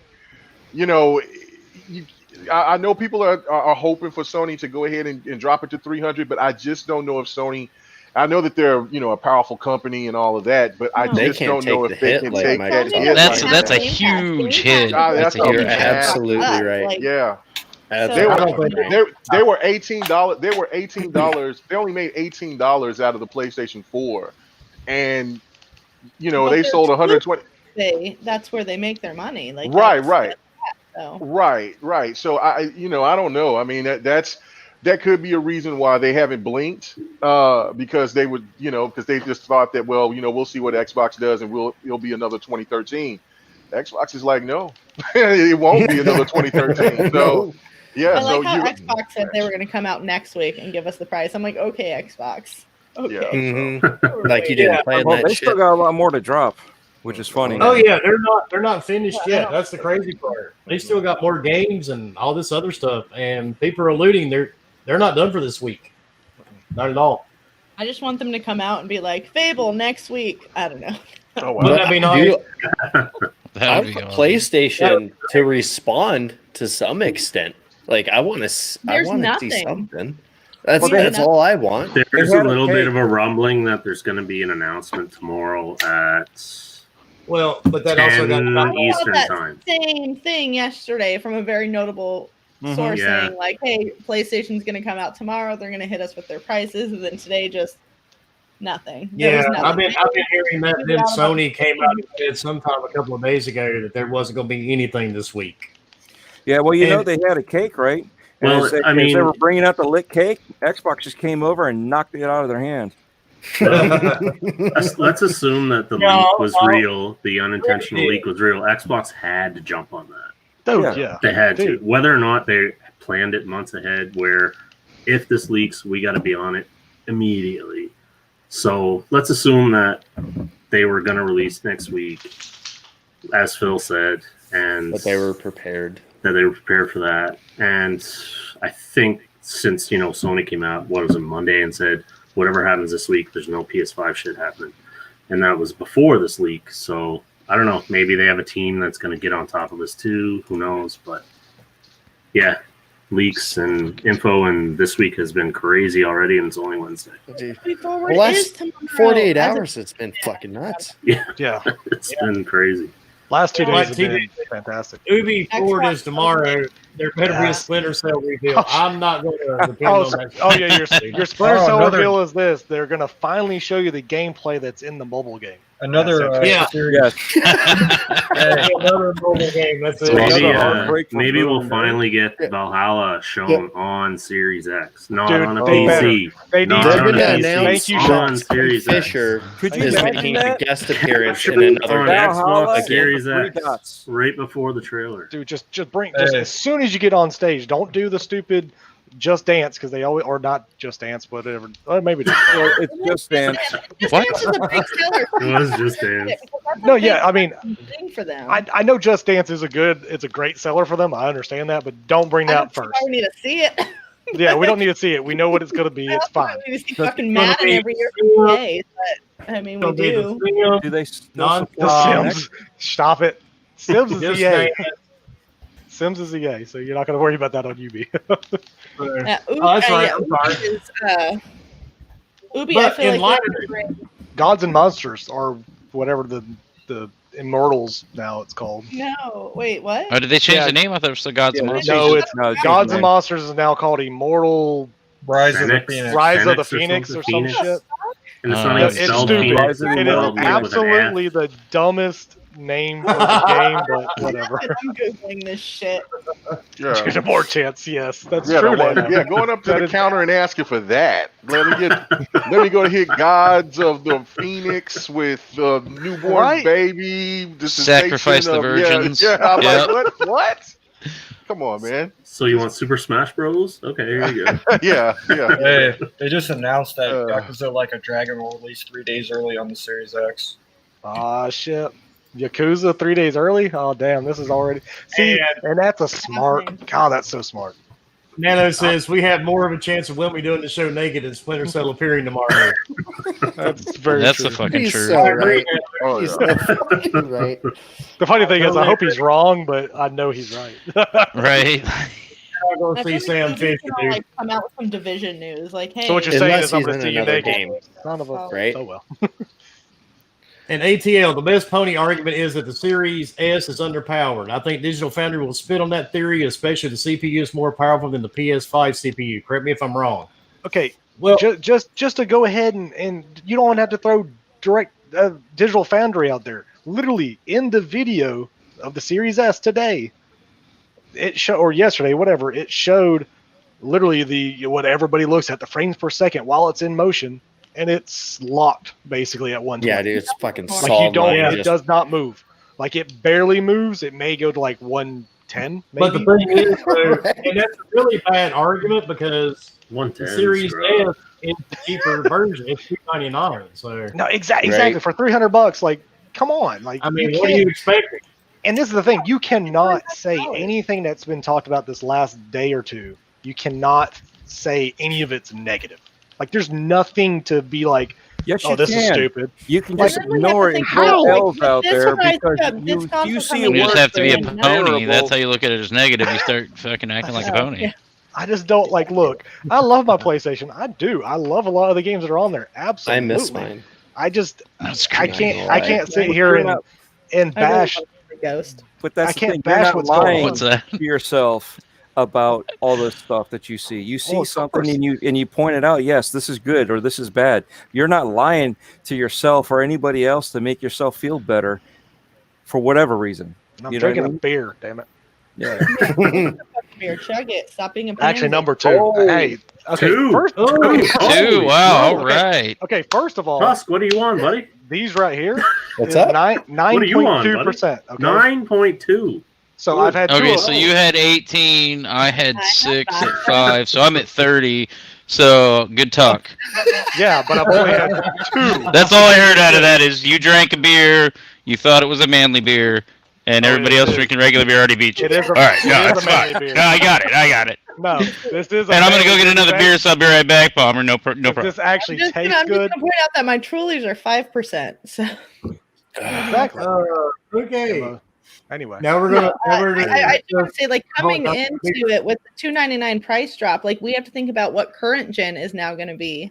I know people are hoping for Sony to go ahead and drop it to 300, but I just don't know if Sony. I know that they're a powerful company and all of that, but I They just can't don't know take if the they hit can like take that Microsoft. hit. That's a like huge Game hit. Pass. That's That's a a huge You're huge hit. absolutely right. Like, Yeah. That's They I were don't think they were $18. They were $18. They only made $18 out of the PlayStation 4, and But they they're sold 120. that's where they make their money. Like Right. So. Right. So I don't know. I mean, that could be a reason why they haven't blinked, because they would, because they just thought that, well, we'll see what Xbox does and it'll be another 2013. Xbox is like, no, it won't be another 2013. So yeah, I like so how Xbox said they were going to come out next week and give us the price. I'm like, okay, Xbox. Okay. Mhm. Like you didn't plan Well, that they shit. still got a lot more to drop, which is funny. Oh yeah, they're not finished yet. That's the crazy part. They still got more games and all this other stuff, and people are alluding they're not done for this week. Not at all. I just want them to come out and be like, Fable next week. I don't know. Oh, wow. Wouldn't that be nice? That I would be want awesome. PlayStation to respond to some extent. Like I want to see nothing. something. That's Well, that's all I want. There's They a had a little cake. bit of a rumbling that there's going to be an announcement tomorrow at Well, but that also 10 got Eastern that time. same thing yesterday from a very notable source Yeah. saying like, "Hey, PlayStation's going to come out tomorrow. They're going to hit us with their prices," and then today just nothing. There was Yeah, nothing. I've been hearing that. Figured Then out about Sony the came out and said sometime a couple of days ago that there wasn't going to be anything this week. Yeah, well, you know And- they had a cake, right? And Well, as they, I as mean- they were bringing out the lit cake, Xbox just came over and knocked it out of their hands. Let's assume that the No, leak was no. real. The unintentional leak was real. Xbox had to jump on that. Dude, Yeah. They had to. Dude. Whether or not they planned it months ahead, where if this leaks, we got to be on it immediately. So let's assume that they were going to release next week, as Phil said, and But they were prepared. that they were prepared for that. And I think since, Sony came out, what was it, Monday, and said, whatever happens this week, there's no PS5 shit happening. And that was before this leak. So I don't know. Maybe they have a team that's going to get on top of this too. Who knows? But yeah, leaks and info. And this week has been crazy already. And it's only Wednesday. Dude, Moving forward the last is tomorrow. 48 As of- hours, it's been fucking nuts. Yeah. It's been crazy. Last 2 days Like have TV been fantastic. Ubi Ford is Xbox. tomorrow. There better be Yeah. a Splinter Cell reveal. I'm not going to depend Oh, on that. yeah, your Splinter Oh, Cell another- reveal is this. They're going to finally show you the gameplay that's in the mobile game. Another Yeah. series. Yes. Hey, Another mobile game. That's it. So Maybe, another heartbreak for maybe we'll Boom. finally get Yeah. Valhalla shown on Series X, not Dude, on a they PC. They Not need They're on a going to PC, announce Thank you, on Sean. Series X. Fisher Could you is imagine making that? a guest appearance in On another game. Valhalla Xbox Series and X, three dots. right before the trailer. Dude, just as soon as you get on stage, don't do the stupid Just Dance because they always, or not Just Dance, whatever. Or maybe just Well, it's just dance. Just What? Dance is a big seller. It was Just Dance. Because that's a No, big yeah, I mean, thing for them. I know Just Dance is it's a great seller for them. I understand that, but don't bring I that don't see first. why we need to see it. Yeah, we don't need to see it. We know what it's going to be. It's fine. We need to see That's fucking gonna Madden be- every year for EA, but I mean, we It'll be the do. Sims, Do they still Non- support The the Sims. Stop it. Sims is Just EA. Dance. Sims is EA, so you're not going to worry about that on UB. Yeah, Ubi, Oh, that's right. yeah, I'm sorry. Ubi is, Ubi, But I feel in like light they're of- great. Gods and Monsters, or whatever the Immortals now it's called. No, wait, what? Oh, did they change Yeah. the name? I thought it was the Gods and Yeah, Monsters. No, it's No, it's Gods just and Monsters is now called Immortal Rise of the Phoenix. Phoenix. Rise of the Phoenix or Phoenix or some something. shit. And it's Uh, not Yeah, even it's spelled stupid. Phoenix. Rise of the It is Immortal. With an F. absolutely the dumbest name for the game, but whatever. I'm googling this shit. Yeah. More chance, yes, that's Yeah, true. well, Nano. yeah, going up to That the is- counter and asking for that. Let me go to hit Gods of the Phoenix with newborn Right. baby. Sacrifice the dispensation virgins. Yeah, I'm Yep. like, what? Come on, man. So you want Super Smash Bros? Okay, here you go. Yeah, yeah. Hey, they just announced that Uh. Yakuza Like a Dragon will release 3 days early on the Series X. Ah, shit. Yakuza 3 days early? Oh, damn, this is already. See, and that's a smart. God, that's so smart. Nano says we have more of a chance of Wilmy doing the show naked and Splinter Cell appearing tomorrow. That's very That's true. the fucking He's truth. so right. Oh, He's yeah. so fucking right. The funny thing is, I hope he's wrong, but I know he's right. Right. I'm going I to feel see like Sam EA's Fisher, gonna, dude. like, come out with some Division news, like, hey. So what you're saying Unless is I'm he's going in to see you another naked. game. Son of a. Right? Oh well. And ATL, the best pony argument is that the Series S is underpowered. I think Digital Foundry will spit on that theory, especially the CPU is more powerful than the PS5 CPU. Correct me if I'm wrong. Okay, Well, just to go ahead and you don't have to throw direct Digital Foundry out there. Literally in the video of the Series S today, it showed, or yesterday, whatever, it showed literally what everybody looks at, the frames per second while it's in motion, and it's locked basically at 120. Yeah, dude, it's fucking Like, Like solid. you don't, line, it just- does not move. Like it barely moves. It may go to like 110, but maybe. the thing is, though, and that's a really bad argument because the 110. Series bro. S is the cheaper version. It's $299. So, No, exactly Right. for $300. Like, come on. Like, I mean, you what are can't- you expecting? And this is the thing, you cannot say anything that's been talked about this last day or two. You cannot say any of it's negative. Like, there's nothing to be like, Yes, oh, you this can. is stupid. You can Like, just I really ignore have it to and think throw how, like, L's out this there rise because up, this you console see coming a You in just word have to be a saying pony. terrible. That's how you look at it as negative. You start fucking acting like a Oh, pony. yeah. I just don't like, look, I love my PlayStation. I do. I love a lot of the games that are on there. I Absolutely. miss mine. I just, That's I crazy. can't sit here You're and not- and I really bash. love the Ghost. But that's I the can't thing. You're bash not what's going lying on. What's that? to yourself about all the stuff that you see. You see Well, of something course. and you point it out. Yes, this is good or this is bad. You're not lying to yourself or anybody else to make yourself feel better for whatever reason. I'm You know what I drinking a mean? beer, damn it. Yeah. Beer, chug it. Stop being a pansy. Actually, number 2. Oh, Hey, okay, two. first. Oh, okay, Two. Holy Wow. smoke. All right. okay, first of all, Tusk, what are you on, buddy? these right here What's is up? 9.2%. Okay, 9.2. so I've had 2 Okay, of so those. you had 18. I had I had 6 at 5. 5. So I'm at 30. So good talk. Yeah, but I've only had 2. That's all I heard out of that is you drank a beer, you thought it was a manly beer, and Oh, everybody it else is. drinking regular beer already beat you. It is a- All right, it no, is that's a manly fine. beer. No, I got it. No, this is. And I'm gonna go get another beer, so I'll be right back, Bomber. No problem. This actually I'm tastes just good. gonna point out that my Trulies are 5%. So Exactly. Okay. Anyway, Now we're gonna. Now we're gonna I do want to say, like, coming Hold on. into it with the $2.99 price drop, like, we have to think about what current gen is now going to be.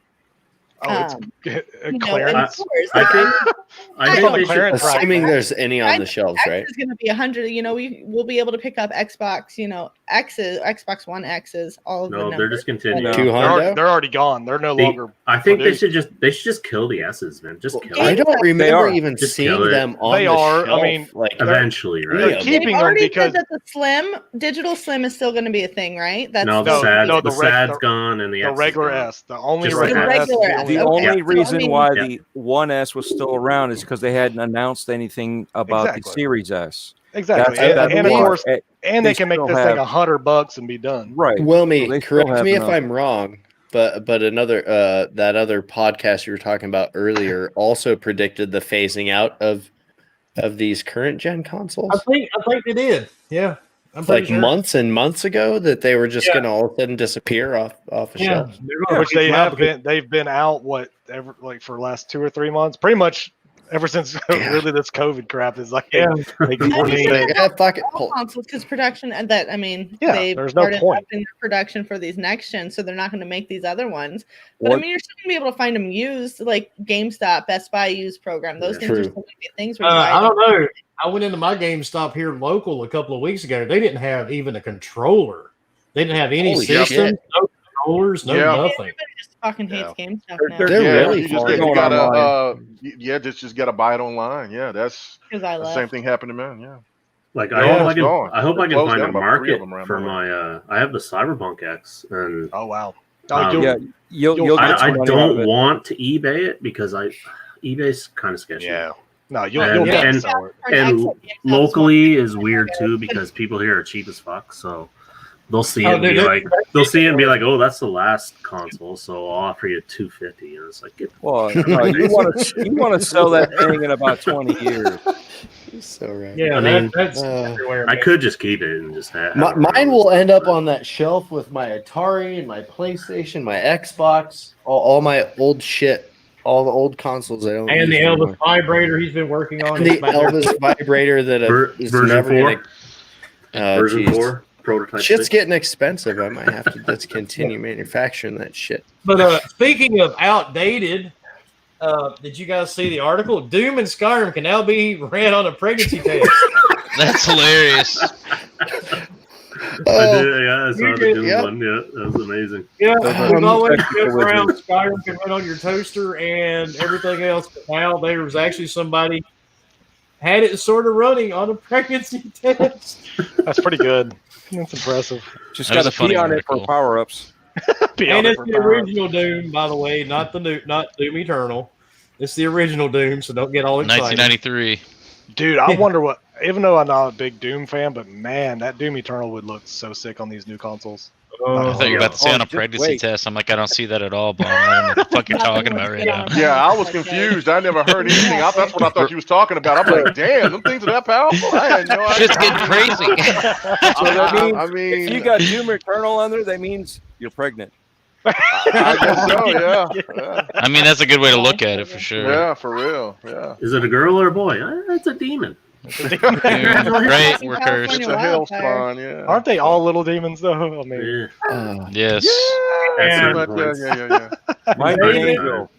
it's You know, clearance. in stores. I Like, think I It's think on the they should. clearance rack. Assuming there's any on the X shelves, right? is going to be 100. You know, we'll be able to pick up Xbox. You know, X's, Xbox One X's, all of the No, numbers. they're just continuing. Two They're already, hundo? they're already gone. They're no They- longer. I think they produced. should just kill the S's, man. Just kill I them. don't remember are. even Just seeing kill it. them on They the are. I shelf. mean, like Eventually, They're right? keeping They've them already because said that the slim, digital slim is still going to be a thing, right? That's No, the No, sad, no, the the reg- sad's the- gone and the the X is regular gone. S, the only Just regular like S. regular is S. The Okay. only So, reason I mean- why Yeah. the 1S was still around is because they hadn't announced anything about the Exactly. Series S. Exactly, That's and of why. course, and they they can make still this have- thing $100 and be done. Right. Wilmy, So they still correct have me if enough. I'm wrong, but another that other podcast you were talking about earlier also predicted the phasing out of these current gen consoles. I think they did. Yeah, I'm Like pretty sure. months and months ago that they were just Yeah. going to all of a sudden disappear off the Yeah, shelf. they're gonna Which phase they them out have because- been. They've been out like for the last 2 or 3 months, pretty much ever since really this COVID crap is like. Yeah. Like, I mean, they- Yeah, fuck it. all consoles because production and that I mean Yeah, they there's no started point. upping their production for these next gen, so they're not going to make these other ones. But I What- mean, you're still going to be able to find them used, like GameStop, Best Buy used program. Those Yeah. things are True. still going to be things. Where you I buy don't them. know. I went into my GameStop here local a couple of weeks ago. They didn't have even a controller. They didn't have any Holy system, shit. no controllers, no Yeah. nothing. Everybody just fucking hates GameStop now They're They're really you just far you going gotta online. just gotta buy it online. Yeah, that's because I the left. same thing happened to me. Yeah. Like They're I hope I almost can. gone. I hope I They're can closed find a down about 3 of market them around for the my. I have the Cyberpunk X, and Oh wow! Yeah, you'll get I some money out of don't it. want to eBay it because eBay's kind of sketchy. Yeah. No, you'll And- get and- to sell it. For an and X at GameStop's locally is weird too because people here are cheap as fuck. So they'll see it Oh, and dude, be that's- like, oh, that's the last console, so I'll offer you $250. And it's like, get the Well, no, you want to sell that thing in about 20 years. You're so right. Yeah, I mean, that's uh, everywhere. I man. could just keep it and just have it Mine around. will end up on that shelf with my Atari and my PlayStation, my Xbox, all my old shit, all the old consoles I don't And the use Elvis anymore. vibrator he's been working on. And the is back there. Elvis vibrator that is Version never 4? gonna. Oh, Version geez. 4 prototype. Shit's 6. getting expensive. I might have to just continue manufacturing that shit. But speaking of outdated, did you guys see the article? Doom and Skyrim can now be ran on a pregnancy test. That's hilarious. I did, yeah, I saw you the did, Doom yep. one. Yeah, that was amazing. Yeah, Um, we've always technical joked around wizards. Skyrim can run on your toaster and everything else, but now there was actually somebody had it sort of running on a pregnancy test. That's pretty good. That's impressive. Just That was got a to funny pee on it article. for power ups. And it's the original Doom, by the way, not Doom Eternal. It's the original Doom, so don't get all excited. 1993. Dude, I wonder what. Even though I'm not a big Doom fan, but man, that Doom Eternal would look so sick on these new consoles. I thought you were about to say on a just pregnancy wait. test. I'm like, I don't see that at all, Bomb. I don't know what the fuck you're talking about right now. Yeah, I was confused. I never heard anything. That's what I thought you was talking about. I'm like, damn, them things are that powerful. I had no idea. Shit's getting crazy. So that means I mean, if you got Doom Eternal on there, that means you're pregnant. I guess so. Yeah. I mean, that's a good way to look at it for sure. Yeah, for real. Yeah. Is it a girl or a boy? It's a demon. Dude, right, we're cursed. It's a hell spawn. Yeah. Aren't they all little demons though? I mean, Yeah. Yes. Yeah, At certain but, points. yeah. My David. angel.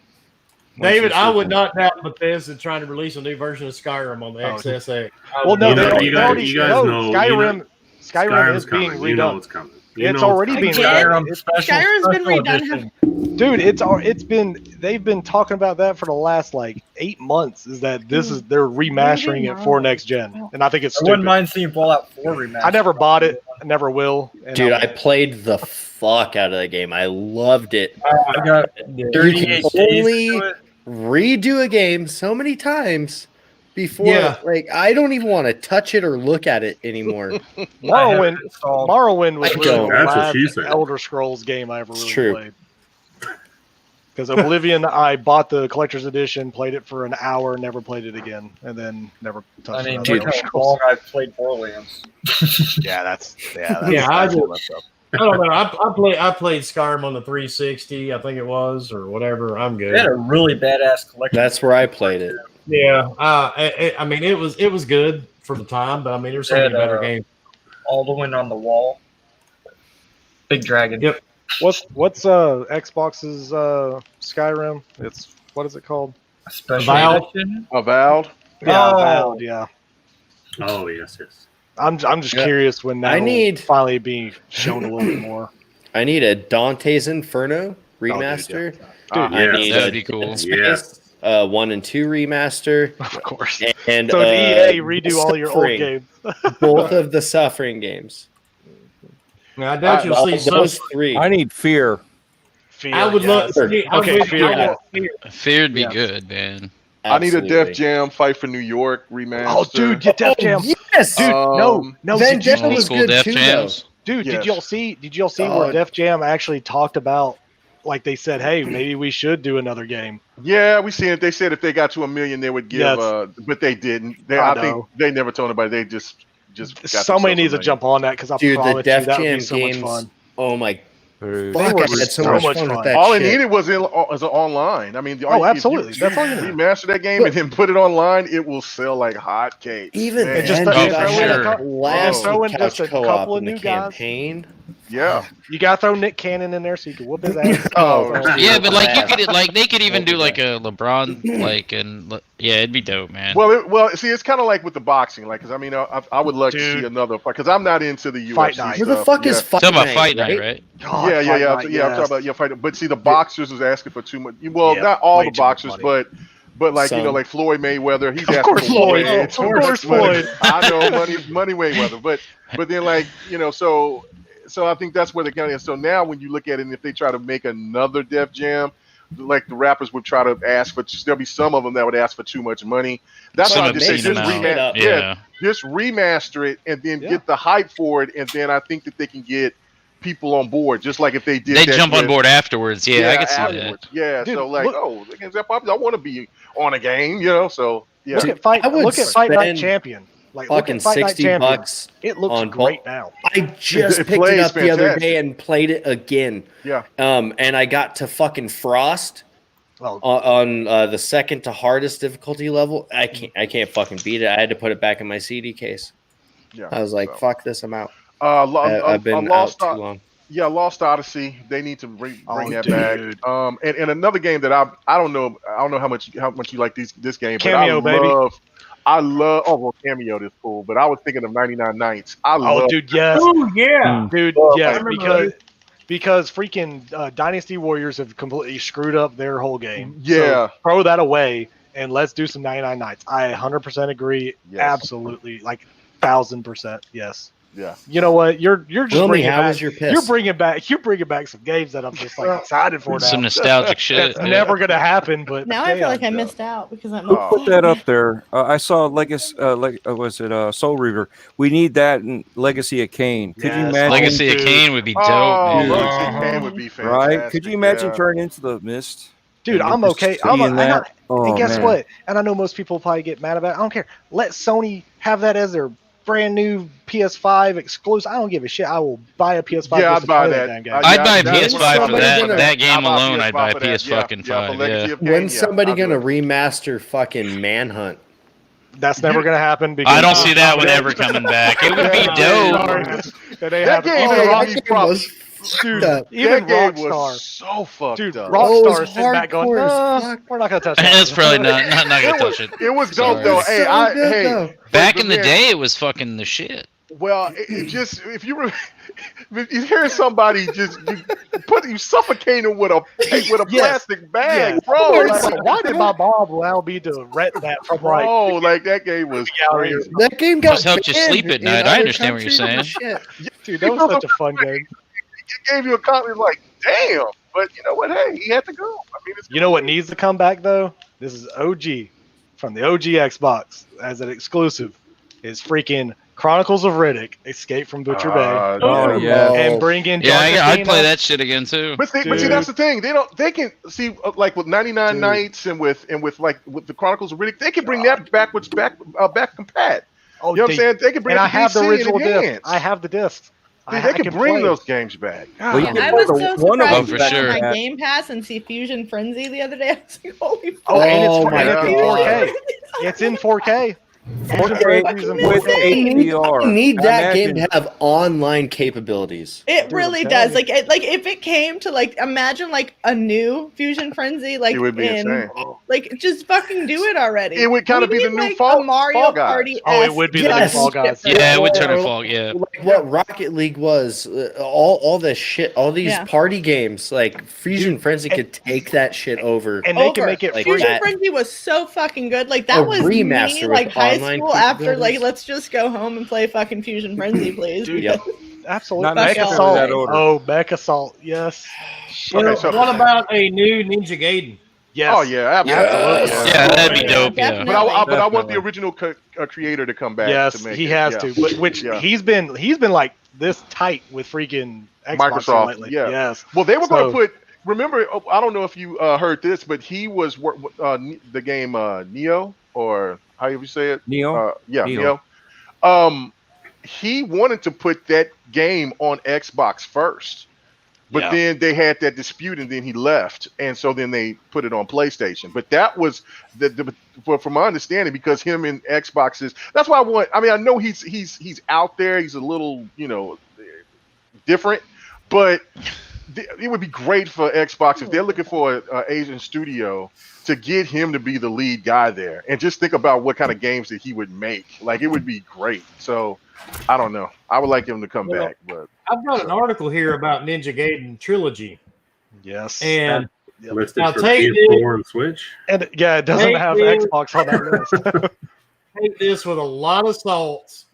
David, I would not doubt Bethesda trying to release a new version of Skyrim on the XSX. Well, no, You they know- already you guys no, know- Skyrim Skyrim's is being coming. You know redone. it's coming. It's already being redone. Skyrim's been redone. Dude, they've been talking about that for the last like 8 months. Is that they're remastering it for next gen, and I think it's I stupid. wouldn't mind seeing Fallout 4 remastered. I never bought it. I never will. And Dude, I played the fuck out of the game. I loved it. I got You 38 can days only into it. redo a game so many times before, Yeah. like, I don't even want to touch it or look at it anymore. Morrowind was I really don't. the That's what she last said. Elder Scrolls game I ever really true. played. Because Oblivion, I bought the collector's edition, played it for an hour, never played it again, and then never touched I mean, it. look how long I've played Borderlands. That's Yeah, that's I messed up. I don't know. I played Skyrim on the 360, I think it was, or whatever. I'm good. They had a really badass collection. That's where I played it. Yeah, I mean, it was good for the time, but I mean, there's so many better games. Alduin on the wall. Big dragon. Yep. What's Xbox's Skyrim? It's what is it called? Special Avowed? edition. Avowed. Yeah, Oh. Avowed, yeah. Oh yes. I'm just curious when that I will need- finally be shown a little bit more. I need a Dante's Inferno remaster. Dude, I yeah, need that'd a be cool. Dead Space, 1 and 2 remaster, Of course. and So EA redo all your old Suffering. games. Both of the Suffering games. Now, I doubt you'll see Those some. 3. I need Fear. Fear, I would love. yes. Okay, Okay, Fear, I want yeah. Fear. Fear'd be Yeah. good, man. I need a Absolutely. Def Jam Fight for New York remaster. Oh, dude, get Def Jam. Yes, Dude, no. Did you, Vendetta Old was school good Def too, Jams. dude, Yes. did y'all see Oh. where Def Jam actually talked about, like they said, hey, maybe we should do another game. Yeah, we seen it. They said if they got to 1 million, they would give. Yes. But they didn't. I I think know. they never told anybody. They just got Somebody themselves needs a to jump on that because I Dude, the promise you Def that would Jam be so much games. fun. Oh my Dude. fuck! were I had so so much much fun fun. with that All it shit. needed was online. I mean, Absolutely. If you That's all you need. remaster that game and then put it online, it will sell like hotcakes. Even Man. And just then, the- dude, for I had sure. a blast Throw with in couch just a co-op couple of in the new guys. campaign. Yeah. You got to throw Nick Cannon in there so you can whoop his ass. Oh, Yeah, but like you could, like they could even do like a LeBron, like and yeah, it'd be dope, man. Well, see, it's kind of like with the boxing, like, because I mean, I would like to Dude. see another fight, because I'm not into the UFC Fight night. Who the stuff. fuck is Yeah. Fight Talking about Night, Fight Night, right? God, Yeah, Fight I'm Night, talking yes. about fight. But see, the boxers is asking for too much. Well, Yeah, not all way the too much boxers, money. but like Some. like Floyd Mayweather, he's Of asking course for Floyd. way Of too course much money. Floyd. I know money Mayweather, but then like so I think that's where the county is. So now when you look at it, and if they try to make another Def Jam, like the rappers would try to ask for, there'll be some of them that would ask for too much money. That's Some why I have just say seen just them out. remaster, Yeah. just remaster it and then Yeah. get the hype for it, and then I think that they can get people on board, just like if they did. They that jump on with- board afterwards. Yeah, I can see that. afterwards. Yeah, Dude, so like, look- is that popular? I want to be on a game, So yeah, Look at Fight I would Night spend Champion. Like, look Fucking at Fight Night 60 Champion. bucks. It looks on great now. I just It picked it plays up the other fantastic. day and played it again. yeah. And I got to fucking Frost Well, on the second to hardest difficulty level. I can't fucking beat it. I had to put it back in my CD case. Yeah, I was like, so. fuck this, I'm out. I've I've been out too long. Yeah, Lost Odyssey. They need to bring that dude. back. And another game that I don't know how much you like this game. Cameo, but baby. I love. Oh well, Cameo is cool. But I was thinking of 99 Nights. I oh, love. dude, yes. Oh yeah. Dude, Oh, yes, I remember because freaking Dynasty Warriors have completely screwed up their whole game. Yeah. So throw that away and let's do some 99 Nights. I 100% agree. Yes. Absolutely, like 1000%. Yes. Yeah. You know what? You're just Wilmy, bringing how back, was your piss? You're bringing back some games that I'm just like excited for now. Some nostalgic shit. It's yeah. never gonna happen, but Now I feel like I damn. missed out because I'm. Oh. Put that up there. I saw Legacy. Was it Soul Reaver? We need that in Legacy of Kain. Could you Yes. imagine? Legacy of Dude. Kain would be dope. Oh, man. Legacy Uh-huh. Kain would be fantastic. Right? Could you imagine yeah. turning into the mist? Dude, And I'm just okay. seeing that? Oh, and guess man. what? And I know most people probably get mad about it. I don't care. Let Sony have that as their brand new PS5 exclusive. I don't give a shit. I will buy a PS5. Yeah, just I'd to buy play that. damn game. I'd buy a that's PS5 what for I'm that. gonna- That game I'd buy alone, I'd buy a for that. PS fucking yeah, for 5. Legacy Yeah. of Kain, When's yeah, somebody I'd do gonna it. remaster fucking Manhunt? That's never gonna happen. Because I don't see that one ever coming back. It would be Yeah, dope. Sorry. That they That have game even ain't Rock- these problems. Dude, up. Even that game Rockstar, was so fucked dude, up. Rockstar is sitting back going, hardcore as "Nah, fuck. we're not gonna touch that." That's probably not gonna touch it. It was dope Sorry. though. It's Hey, so good, though. Back but in the man, day, it was fucking the shit. Well, it just if you hear somebody you suffocating with a plastic bag, bro. Like, why did my mom allow me to rent that from like? Bro, like that game was crazy. That game got Just helped you banned sleep at in night. I other understand what you're countries saying. and shit. Dude, that was such a fun game. It gave you a comment like, damn. But you know what? Hey, he had to go. I mean, You know what needs to come back though? This is OG from the OG Xbox as an exclusive. Is freaking Chronicles of Riddick: Escape from Butcher Bay, Oh yeah. and bring in John Yeah, I'd Cena. play that shit again too. But see, that's the thing. They can see like with 99 Nights and with the Chronicles of Riddick, they can bring that back compat. Oh, You know what I'm saying? They can bring and it I to have the PC original and disc. enhance. I have the disc. Dude, they can bring those games back. Well, you God. can I play was so one of surprised them to for see sure. my Game Pass and see Fusion Frenzy the other day. I was like, holy fuck. Oh, and Oh it's my in God. 4K. It's in 4K. Fusion Frenzy's in With 4K. HDR. I need that Imagine- game to have online capabilities. It Dude, really I'm does. telling Like if it came to like imagine like a new Fusion Frenzy, like It would be in insane. like just fucking do it already. It would kinda We be the need, new like, Fall- a Mario Fall Guys. Party. Oh, it would be the new Yes. Fall Guys. Yeah, it would turn Or- a fog. Yeah. Like what Rocket League was, all this shit, all these Yeah. party games, like Fusion Frenzy and- could take that shit over. And they can Over. make it Like free. Fusion that. Frenzy was so fucking good. Like that A was remaster me, with like high online school after like capabilities. let's just go home and play fucking Fusion Frenzy, please. Dude, Yep. Absolutely. Not Fuck Mech y'all. Assault. that order. Oh, Mech Assault. Yes. Well, Okay, so- what about a new Ninja Gaiden? Yes. Oh yeah, absolutely. Yes. Yeah, that'd be Yeah, dope. Yeah. definitely. But I want the Definitely. original creator to come back. Yes, to make he it. has Yeah. to. But which Yeah. he's been like this tight with freaking Xbox Microsoft, lately. yeah. Yes. Well, they were going So- to put. Remember, I don't know if you heard this, but he was the game Neo, or however you say it. Neo. Neo. He wanted to put that game on Xbox first, but Yeah. then they had that dispute, and then he left, and so then they put it on PlayStation. But that was from my understanding, because him and Xbox is. That's why I want. I mean, I know he's out there. He's a little, different, but it would be great for Xbox if they're looking for an Asian studio to get him to be the lead guy there, and just think about what kind of games that he would make. Like, it would be great. So I don't know. I would like him to come Well, back, but I've got an article here about Ninja Gaiden Trilogy, Yes. and Listed Now for take PS4 and Switch. And yeah, it doesn't Hey, have dude. Xbox on that list. take this with a lot of salt,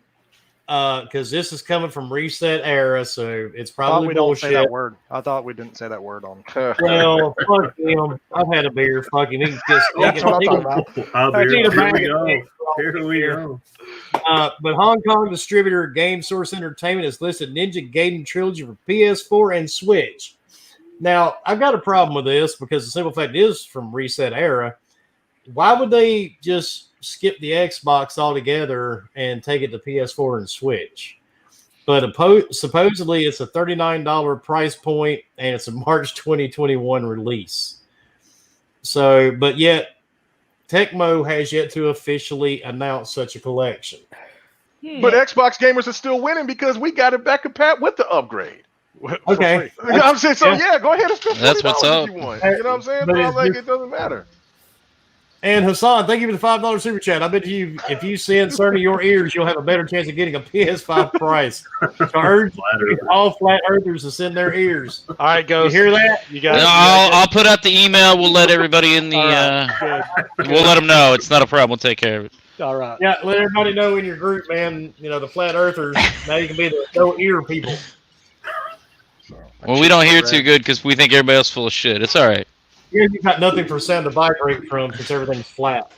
because this is coming from Reset Era, so it's I thought probably we don't say bullshit. that word. I thought we didn't say that word on. Well, fuck him. I've had a beer. Fuck him. He can just. He That's what I'm can, talking about. Oh, I need a here bag we of go. dicks for all Here the we beer. go. But Hong Kong distributor Game Source Entertainment has listed Ninja Gaiden Trilogy for PS4 and Switch. Now, I've got a problem with this because the simple fact is from Reset Era. Why would they just skip the Xbox altogether and take it to PS4 and Switch? But supposedly it's a $39 price point and it's a March 2021 release. So, but yet Tecmo has yet to officially announce such a collection. But Xbox gamers are still winning because we got it back compat with the upgrade. Okay. You know what I'm saying? So yeah, go ahead and spend That's $40 what's if up. you want. You know what I'm saying? But Bro, it's like, just- it doesn't matter. And Hassan, thank you for the $5 super chat. I bet you, if you send Sony your ears, you'll have a better chance of getting a PS5 price. So I urge all flat earthers to send their ears. All right, You Ghost. hear that? You got I'll put out the email. We'll let everybody in the. We'll let them know. It's not a problem. We'll take care of it. All right. Yeah, let everybody know in your group, man. The flat earthers. Now you can be the no ear people. Well, we don't hear too good because we think everybody else is full of shit. It's all right. You got nothing for sound to vibrate from because everything's flat.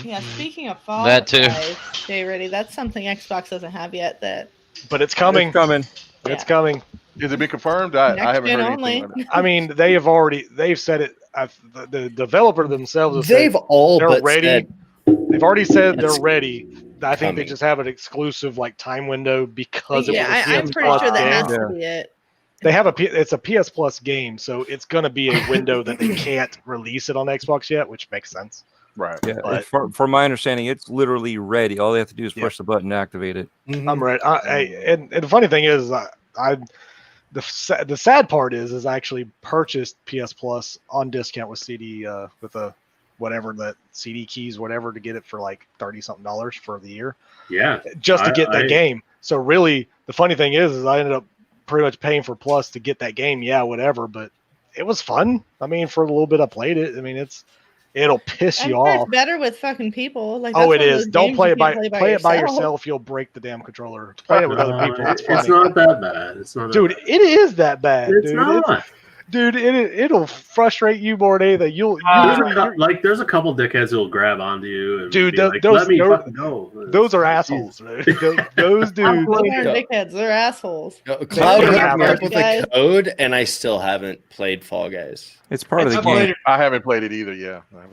Yeah, speaking of fall, That too. guys, stay ready. That's something Xbox doesn't have yet. That But it's coming. It's coming. It's coming. Has it been confirmed? I next haven't gen heard only. anything. On that. I mean, they've said it. The developer themselves have They've said all they're but ready. said They've already said It's they're ready. I think they coming. just have an exclusive time window because it was a yeah, I'm PS pretty Plus sure that game. has Yeah. to be it. They have it's a PS Plus game, so it's going to be a window that they can't release it on Xbox yet, which makes sense. Right. Yeah, But- from my understanding, it's literally ready. All they have to do is Yeah. push the button and activate it. I'm ready. And the funny thing is, the sad part is I actually purchased PS Plus on discount with CD with a whatever that CD keys whatever to get it for like $30-something for the year. Yeah, just to get that game. So really, the funny thing is I ended up pretty much paying for Plus to get that game. Yeah, whatever, but it was fun. I mean, for a little bit I played it. I mean, it'll piss you off. It's better with fucking people. Like, oh, it is. Don't play it by yourself. You'll break the damn controller. Play it with other people. It's not that bad. It's not. Dude, it is that bad. It's not. Dude, it'll frustrate you more than anything. Like there's a couple dickheads who'll grab onto you. And dude, like, let me fucking go. Those are assholes. Those dudes. Dickheads, they're assholes. Cloud hooked me up with the code, and I still haven't played Fall Guys. It's part of the game. I haven't played it either. Yeah, I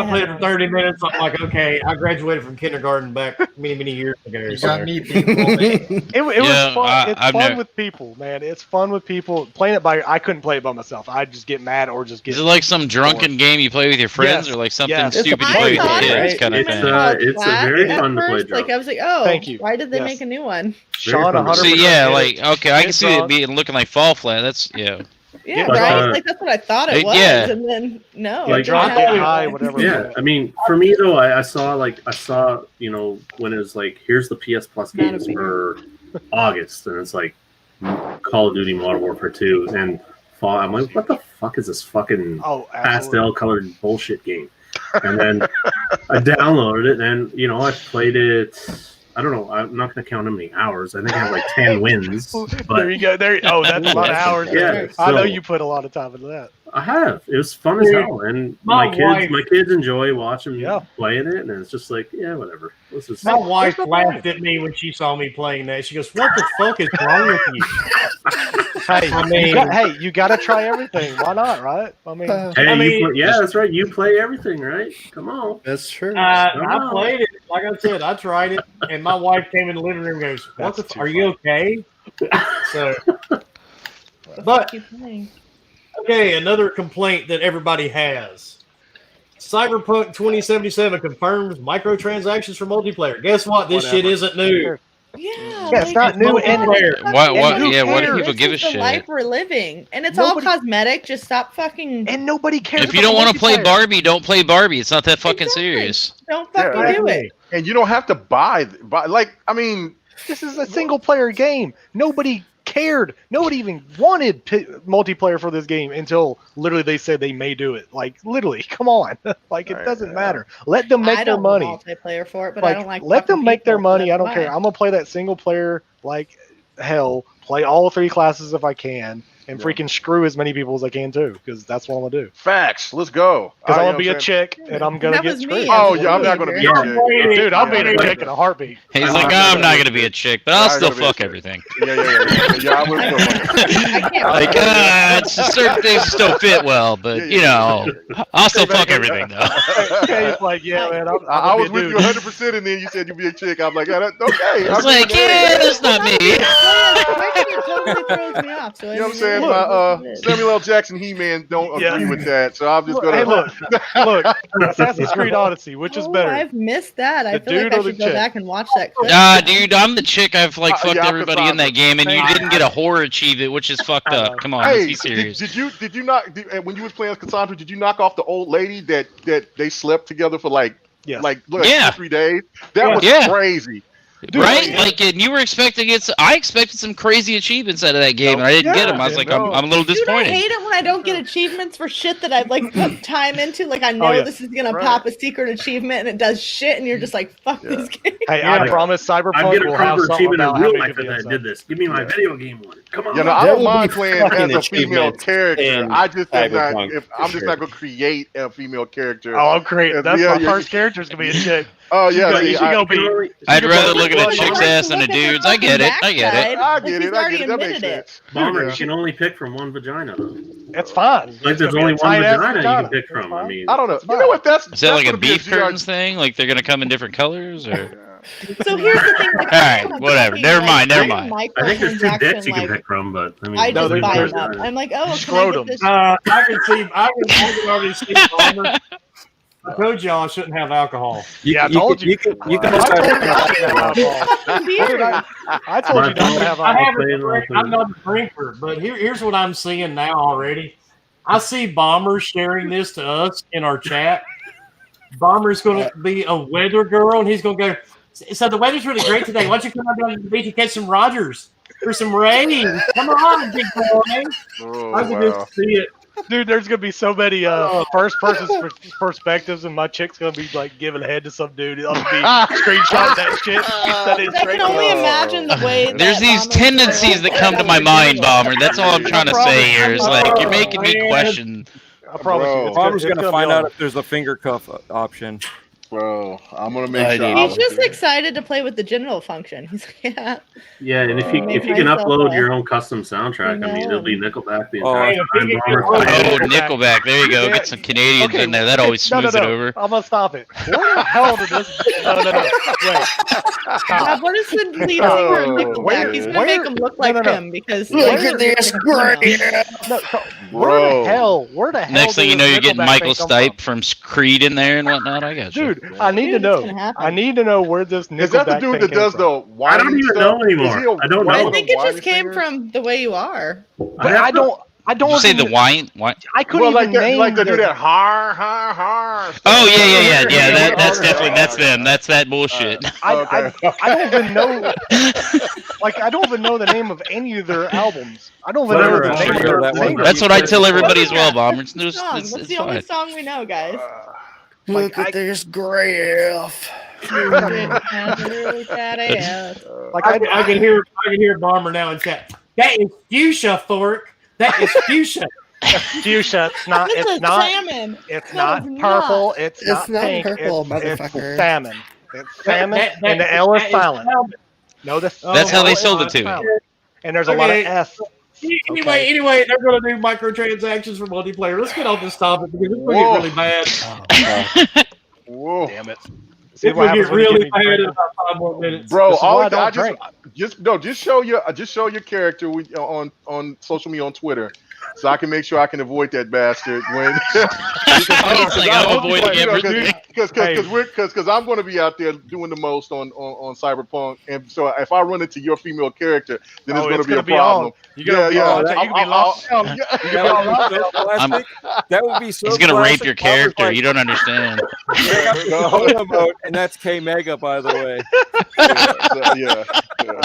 played it for 30 minutes. I'm like, okay, I graduated from kindergarten back many years ago. You got me people. It was fun. It's fun with people, man. It's fun with people. Playing it I couldn't play it by myself. I'd just get mad or just get. Is it like some drunken game you play with your friends, or like something stupid you play with your kids kind of thing? It's a very fun to play. Like I was like, oh, thank you. Why did they make a new one? Sean, 100%. See, yeah, like okay, I can see it being looking like Fall Flat. That's Yeah, right. Like that's what I thought it was, and then no. Like drop it high, whatever. Yeah, I mean, for me though, I saw you know when it was like here's the PS Plus games for August, and it's like Call of Duty Modern Warfare 2 and Fall. I'm like, what the fuck is this fucking pastel colored bullshit game? And then I downloaded it, and you know I played it. I don't know. I'm not going to count how many hours. I think I have like 10 wins. But there you go. Oh, that's a lot of hours. Yeah, I know you put a lot of time into that. I have. It was fun as hell, and my kids enjoy watching me playing it, and it's just like, yeah, whatever. My wife laughed at me when she saw me playing that. She goes, "What the fuck is wrong with you?" Hey, you got to try everything. Why not, right? I mean, that's right. You play everything, right? Come on. That's true. I played it. Like I said, I tried it, and my wife came in the living room and goes, "What the? Are you okay?" So, but okay, another complaint that everybody has. Cyberpunk 2077 confirms microtransactions for multiplayer. Guess what? This shit isn't new. Yeah, it's not new anywhere. What do people give a shit? The life we're living, and it's all cosmetic. Just stop fucking. And nobody cares. If you don't want to play Barbie, don't play Barbie. It's not that fucking serious. Don't fucking do it. And you don't have to buy. Like, I mean, this is a single player game. Nobody cared. Nobody even wanted multiplayer for this game until literally they said they may do it. Like literally, come on. Like it doesn't matter. Let them make their money. Multiplayer for it, but I don't like. Let them make their money. I don't care. I'm gonna play that single player like hell. Play all 3 classes if I can. And freaking screw as many people as I can too, because that's what I'm gonna do. Facts. Let's go. Because I'm gonna be a chick, and I'm gonna get screwed. Oh yeah, I'm not gonna be a chick, dude. I'm being a chick in a heartbeat. He's like, I'm not gonna be a chick, but I'll still fuck everything. Yeah. I will still. Like, it's just certain things still fit well, but you know, I'll still fuck everything though. It's like, yeah, man. I was with you 100%, and then you said you'd be a chick. I'm like, okay. I was like, yeah, that's not me. It totally throws me off. So you know what I'm saying? Samuel L. Jackson, He-Man don't agree with that, so I'm just gonna. Hey, look, Assassin's Creed Odyssey, which is better? I've missed that. I feel like I should go back and watch that clip. Dude, I'm the chick. I've like fucked everybody in that game, and you didn't get a horror achievement, which is fucked up. Come on, let's be serious. Did you not? When you was playing as Cassandra, did you knock off the old lady that they slept together for like 2-3 days? That was crazy. Dude, right? Like, and you were expecting it. I expected some crazy achievements out of that game, and I didn't get them. I was like, I'm a little disappointed. Dude, I hate it when I don't get achievements for shit that I've like put time into. Like, I know this is gonna pop a secret achievement, and it does shit, and you're just like, fuck this game. Hey, I promise Cyberpunk will have something achievement about in real life that I did this. Give me my video game one. Come on. I don't mind playing as a female character. I just am not. I'm just not gonna create a female character. Oh, I'm creating. That's my first character is gonna be a chick. Oh yeah, I'd rather look at a chick's ass than a dude's. I get it. I get it. That makes sense. Bomber, you can only pick from one vagina though. That's fine. Like there's only one vagina you can pick from. I mean, I don't know. You know what? Is that like a beef curtains thing? Like they're gonna come in different colors, or? So here's the thing. Like, all right, whatever. Never mind. I think there's 2 dicks you can pick from, but I mean, I just buy them up. I'm like, oh, scrotum. I can already see Bomber. I told y'all I shouldn't have alcohol. Yeah, I told you. You can I told you not to have I alcohol. haven't. I'm not a drinker, but here's what I'm seeing now already. I see Bomber sharing this to us in our chat. Bomber's going to be a weather girl, and he's going to go. So the weather's really great today. Why don't you come out down to the beach and catch some Rogers or some rain? Come on, big boy. Oh, I can wow. just see it. Dude, there's gonna be so many first person perspectives, and my chick's gonna be like giving head to some dude. I'm gonna be screenshot that shit. That is I great. can only imagine the way. There's that these Bomber's tendencies that come to my mind, Bomber. That's all I'm trying to say here. Is like you're making me question. I promise you. It's Bomber's it's gonna be find on. out if there's a finger cuff option. Bro, I'm gonna make sure. He's just excited to play with the genital function. He's like, yeah. Yeah, and if you can upload your own custom soundtrack, I mean, it'll be Nickelback the entire time. Oh, Nickelback. There you go. Get some Canadians in there. That always smooths it over. I'm gonna stop it. Where the hell did this? No. Wait. God, what is the lead singer of Nickelback? He's gonna make him look like him because Look at this great. Where the hell? Next thing you know, you're getting Michael Stipe from Creed in there and whatnot. I got you. Dude, I need to know. I need to know where this Nickelback Is that the dude that does the I don't even know anymore. I don't know. I think it just came from the way you are. But I don't. Did you say the wine? I couldn't even name like to do that har. Oh yeah. That's them. That's that bullshit. I don't even know. Like I don't even know the name of any of their albums. I don't even know the name of their singers. That's what I tell everybody as well, Bomber. It's What's the only song we know, guys? Look at this graph. Like I can hear Bomber now in chat. That is fuchsia, Fork. That is fuchsia. Fuchsia. It's not. It's not. Salmon. It's not purple. It's not pink. purple, It's motherfucker. salmon. It's salmon, and the L is silent. No, That's how they sold it to me. And there's a lot of S. Anyway, they're going to do microtransactions for multiplayer. Let's get off this topic because it's going to get really bad. Whoa. Damn it. It's going to get really bad in about 5 more minutes. Bro, just show your character on social media on Twitter, so I can make sure I can avoid that bastard when. Because I'm going to be out there doing the most on Cyberpunk, and so if I run into your female character, then it's going to be a problem. That would be so. He's gonna rape your character. You don't understand. And that's K Mega, by the way. Yeah.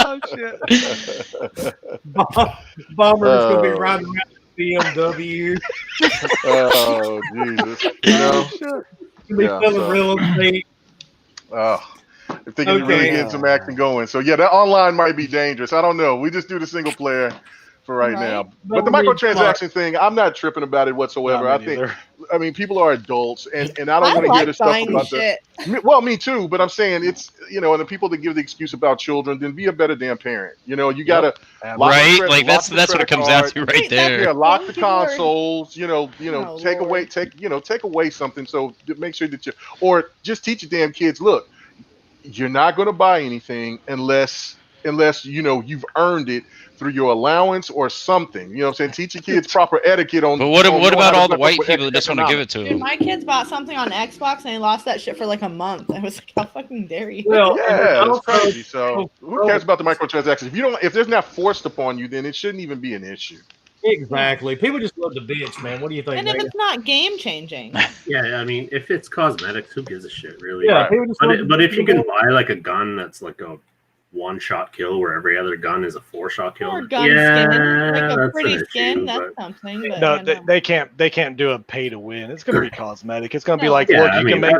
Oh shit. Bomber's going to be riding around the BMW. Oh Jesus! Be filling real estate. If they can really get some action going. So yeah, that online might be dangerous. I don't know. We just do the single player for right now. But the microtransaction thing, I'm not tripping about it whatsoever. I mean, people are adults, and I don't want to hear this stuff about shit. Well, me too. But I'm saying it's and the people that give the excuse about children, then be a better damn parent. You gotta right. Like that's what it comes down to right there. Yeah, lock the consoles. Take away something. So make sure that or just teach your damn kids. Look, you're not going to buy anything unless you've earned it through your allowance or something. You know what I'm saying? Teach your kids proper etiquette on. But what about all the white people that just want to give it to them? Dude, my kids bought something on Xbox and they lost that shit for like a month. I was like, how fucking dare you? Well, yeah, that's crazy. So who cares about the microtransactions? If there's not forced upon you, then it shouldn't even be an issue. Exactly. People just love the bitch, man. What do you think? And if it's not game changing. Yeah, I mean, if it's cosmetics, who gives a shit, really? Yeah, but if you can buy like a gun that's like a one-shot kill where every other gun is a 4-shot kill, or gun skin, like a pretty skin, that's something. But no, they can't do a pay to win. It's gonna be cosmetic. It's gonna be like, yeah, look, you can make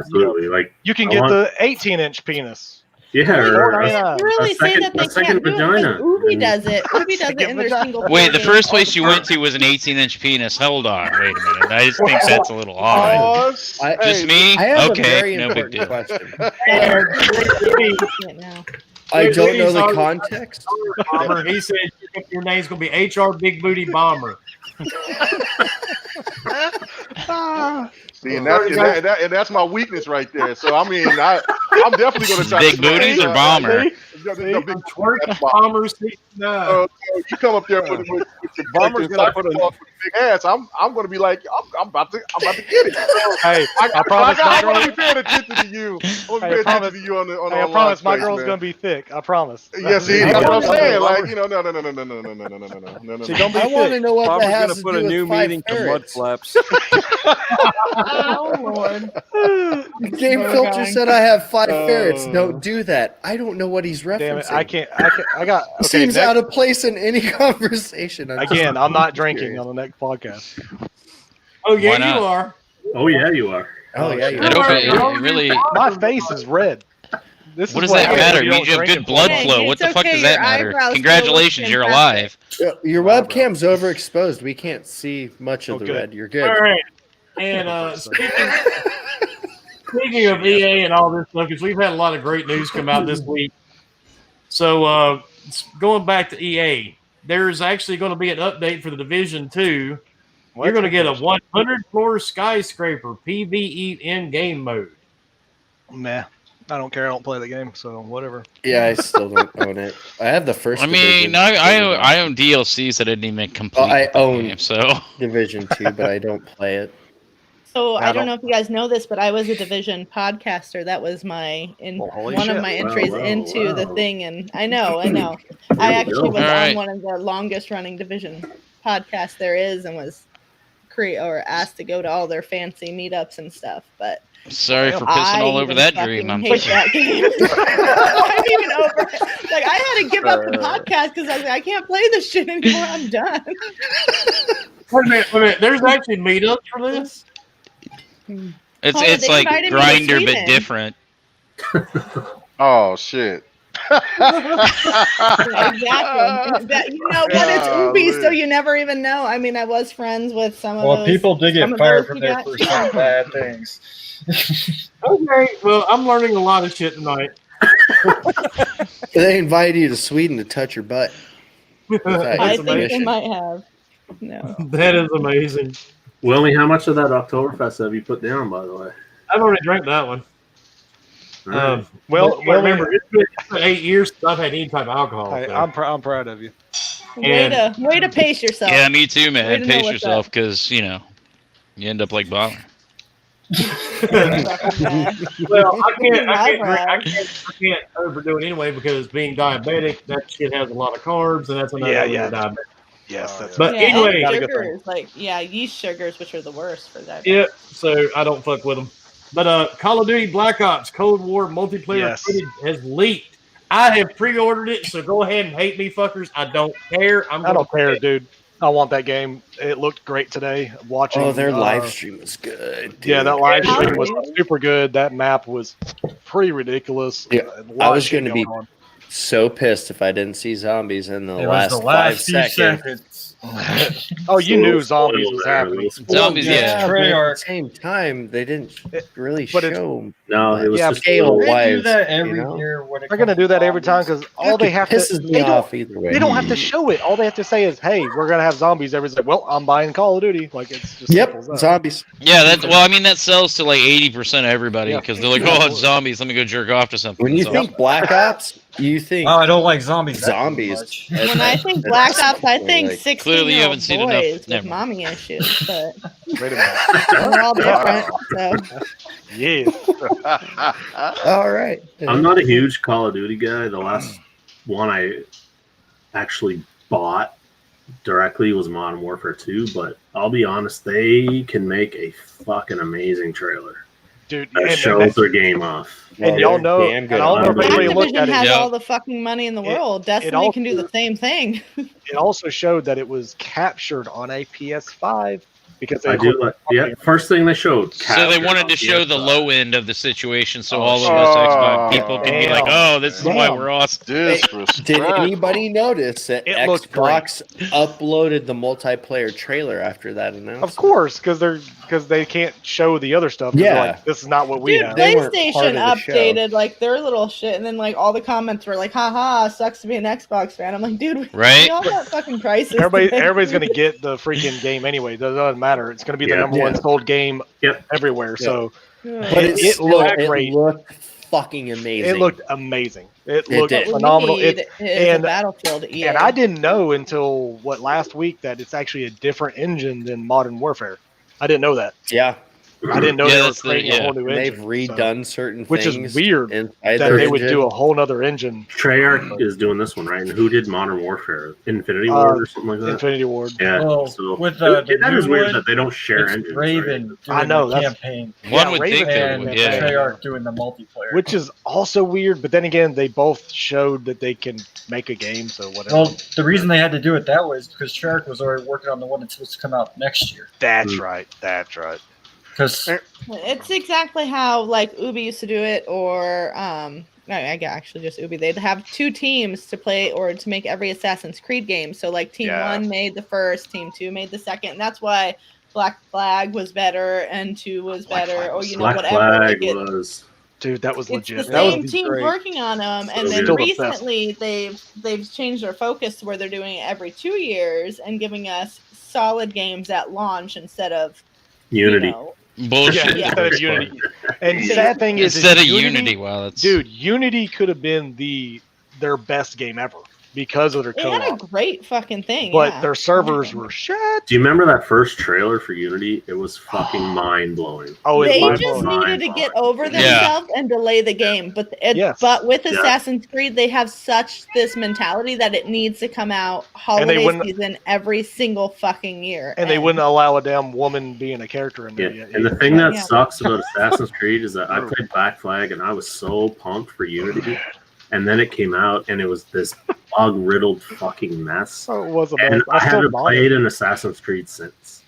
like you can get the 18-inch penis. Yeah, or you really say that they can't do vagina. it. Ubi does it. Ubi does it in their single. Wait, the first place you went to was an 18-inch penis. Hold on, wait a minute. I just think that's a little odd. Just me? Okay, no big deal. Question. I don't know the context. Bomber. He said your name's gonna be HR Big Booty Bomber. See, and that's my weakness right there. So I mean, I'm definitely going to try. Big booties or Bomber? Bomber. You come up there with your Bomber's going to put big ass, I'm going to be like, I'm about to get it. Hey, I promise my I'm going to girl. be paying attention to you. I'm going to be paying attention to you on the Hey, I online promise my space, girl's man. gonna be thick. I promise. Yeah, see, that's what I'm saying. Like, you know, no. She gonna be I want to thick. know what Bob's that going has to to put do a with new 5 meeting to mud ferrets. flaps. Oh Lord. Game We're Filter going. said I have 5 ferrets. Don't do that. I don't know what he's referencing. Damn it! I can't. I got. Okay, Seems next, out of place in any conversation. again, I'm not drinking on the next podcast. Oh yeah, Why you not? are. Oh yeah, you are. Oh yeah, It, open, it really. My face is red. This What is does that happens matter? if It you means you don't have drink good in blood 4 months. flow. Hey, What the it's fuck okay, does that your matter? eyebrows still look Congratulations, you're fantastic. alive. Your webcam's overexposed. We can't see much of Oh, the good. red. You're good. All right. And speaking of EA and all this stuff, because we've had a lot of great news come out this week. So going back to EA, there's actually going to be an update for the Division 2. You're going to get a 100-floor skyscraper PvE in-game mode. Nah, I don't care. I don't play the game, so whatever. Yeah, I still don't own it. I have the first. I mean, Division. I own DLCs that I didn't even complete. I with the own game, so Division 2, but I don't play it. So I I don't don't- know if you guys know this, but I was a Division podcaster. That was my holy one shit. of my entries into the thing, and I know. I actually was Alright. on one of the longest running Division podcasts there is, and was asked to go to all their fancy meetups and stuff. But sorry for pissing all over that dream. I'm hate that game. I'm even over it. Like I had to give up the podcast because I was like, I can't play this shit anymore. I'm done. Wait a minute. There's actually meetups for this? It's Paula, it's they like invited me to Grinder but Sweden. different. Oh shit. Exactly. You know what? It's Ubi, so you never even know. I mean, I was friends with some of Well, those. people did some get of fired those from who there got for killed. some bad things. Okay. Well, I'm learning a lot of shit tonight. They invited you to Sweden to touch your butt. I think they permission. might have. No. That is amazing. Willie, how much of that Oktoberfest have you put down, by the way? I've already drank that one. Well, remember, it's been 8 years since I've had any type of alcohol. Hey, so. I'm proud of you. Way to pace yourself. Yeah, me too, Way man. to know Pace what's yourself up. because you end up like Bobber. Well, I can't overdo it anyway because being diabetic, that shit has a lot of carbs, and that's another Yeah, when yeah. you're diabetic. Yes, that's But Yeah, anyway, and a good sugars, like yeast sugars, which are the worst for that. yeah, so I don't fuck with them. But Call of Duty Black Ops Cold War multiplayer Yes. footage has leaked. I have pre-ordered it, so go ahead and hate me, fuckers. I don't care. I don't care, dude. I want that game. It looked great today. Watching. Oh, their live stream was good. Yeah, dude. that live How stream was good. super good. That map was pretty ridiculous. Yeah, A lot I of was shit going to be going on. so pissed if I didn't see zombies in the It last, was the last 5 few seconds. seconds. Oh, you knew Spoiled zombies was there, happening. Will. Zombies, Well, yeah. but at the Treyarch. same time, they didn't really But it's- show. No, it was Yeah, just scale They wise. do that every you know? year when it They're gonna comes do that every time zombies. because all they have to pisses me they don't- off either way. They don't have to show it. All they have to say is, "Hey, we're gonna have zombies." Everybody's like, "Well, I'm buying Call of Duty." Like it's just Yep, simple as that. zombies. Yeah, that sells to like 80% of everybody Yeah. because they're like, oh, it's zombies. Let me go jerk off to something. When you So- think Black Ops, you think Oh, I don't like zombies. that zombies. much. When I think Black Ops, I think Like, 16-year-old Clearly you haven't seen enough. boys with Never mind. mommy issues, but Wait a minute. we're all different. So Yeah. all right. I'm not a huge Call of Duty guy. The last one I actually bought directly was Modern Warfare 2, but I'll be honest, they can make a fucking amazing trailer Dude, that and, shows their game off. and y'all know, Damn and good I don't know if on anybody looked Activision at it. has Yeah. all the fucking money in the world. Destiny can do the same thing. It also showed that it was captured on a PS5 because they I do like, yeah. First thing they showed. So they captured wanted on to show the PS5. low end of the situation, so Oh, all of shit. us Xbox people can be Damn. like, "Oh, this is why Damn. we're awesome." Did Disrespectful. anybody notice that It looked Xbox uploaded the multiplayer trailer after that announcement? Of course, because they can't show the other stuff. 'cause they're Yeah. like, this is not what we Dude, have. They weren't part PlayStation of the show. updated like their little shit, and then like all the comments were like, "Haha, sucks to be an Xbox fan." I'm like, dude, Right? we all got fucking prices. to Everybody, pay. everybody's gonna get the freaking game anyway. It doesn't matter. It's gonna be the Yeah. number one Yeah. sold game Yep. everywhere. So But it it looked looked great. looked fucking amazing. it looked amazing. It looked did. phenomenal. Is and- a Battlefield EA. And I didn't know until last week that it's actually a different engine than Modern Warfare. I didn't know that. Yeah, I didn't know Yeah, they were that's the- creating a yeah. whole new and they've engine. redone certain which is things. weird inside that their they would engine. do a whole nother engine. Treyarch is doing this one, right? And who did Modern Warfare? Infinity Ward or something like that? Infinity Ward. Yeah. Well, so with, that the is new weird one, that they don't share It's engines. Raven right? doing I know, the that's- campaign, One would think they and would, yeah. Treyarch doing the multiplayer. Which is also weird, but then again, they both showed that they can make a game, so whatever. Well, the reason they had to do it that way is because Treyarch was already working on the one that's supposed to come out next year. That's right. That's right. Because It's exactly how like Ubi used to do it, or no, I got actually just Ubi. They'd have two teams to play or to make every Assassin's Creed game. So like Team Yeah. 1 made the first, Team 2 made the second, and that's why Black Flag was better and 2 was Black better, Flag or was you know Black whatever. Flag Like, was. Dude, that was it's legit. the That was same team great. working on them, and So then Still the best. recently they've changed their focus to where they're doing it every 2 years and giving us solid games at launch instead of Unity. You know, Bullshit. Yeah, instead of Unity. And sad thing is Instead of Unity, Unity, wow, that's dude, Unity could have been their best game ever because of their they had a co-op. great fucking thing, But yeah. their servers were shit. Do you remember that first trailer for Unity? It was fucking mind blowing. Oh, it's They mind just blowing. needed to get over Yeah. themselves and delay the game. But Yes. but with Yeah. Assassin's Creed, they have such this mentality that it needs to come out holiday wouldn't- season every single fucking year. And they wouldn't allow a damn woman being a character in there Yeah. yet. And the thing that Yeah. sucks about Assassin's Creed is that I played Black Flag and I was so pumped for Unity. And then it came out and it was this bug riddled fucking mess. So it was a And bad. I still haven't bought played it. an Assassin's Creed since.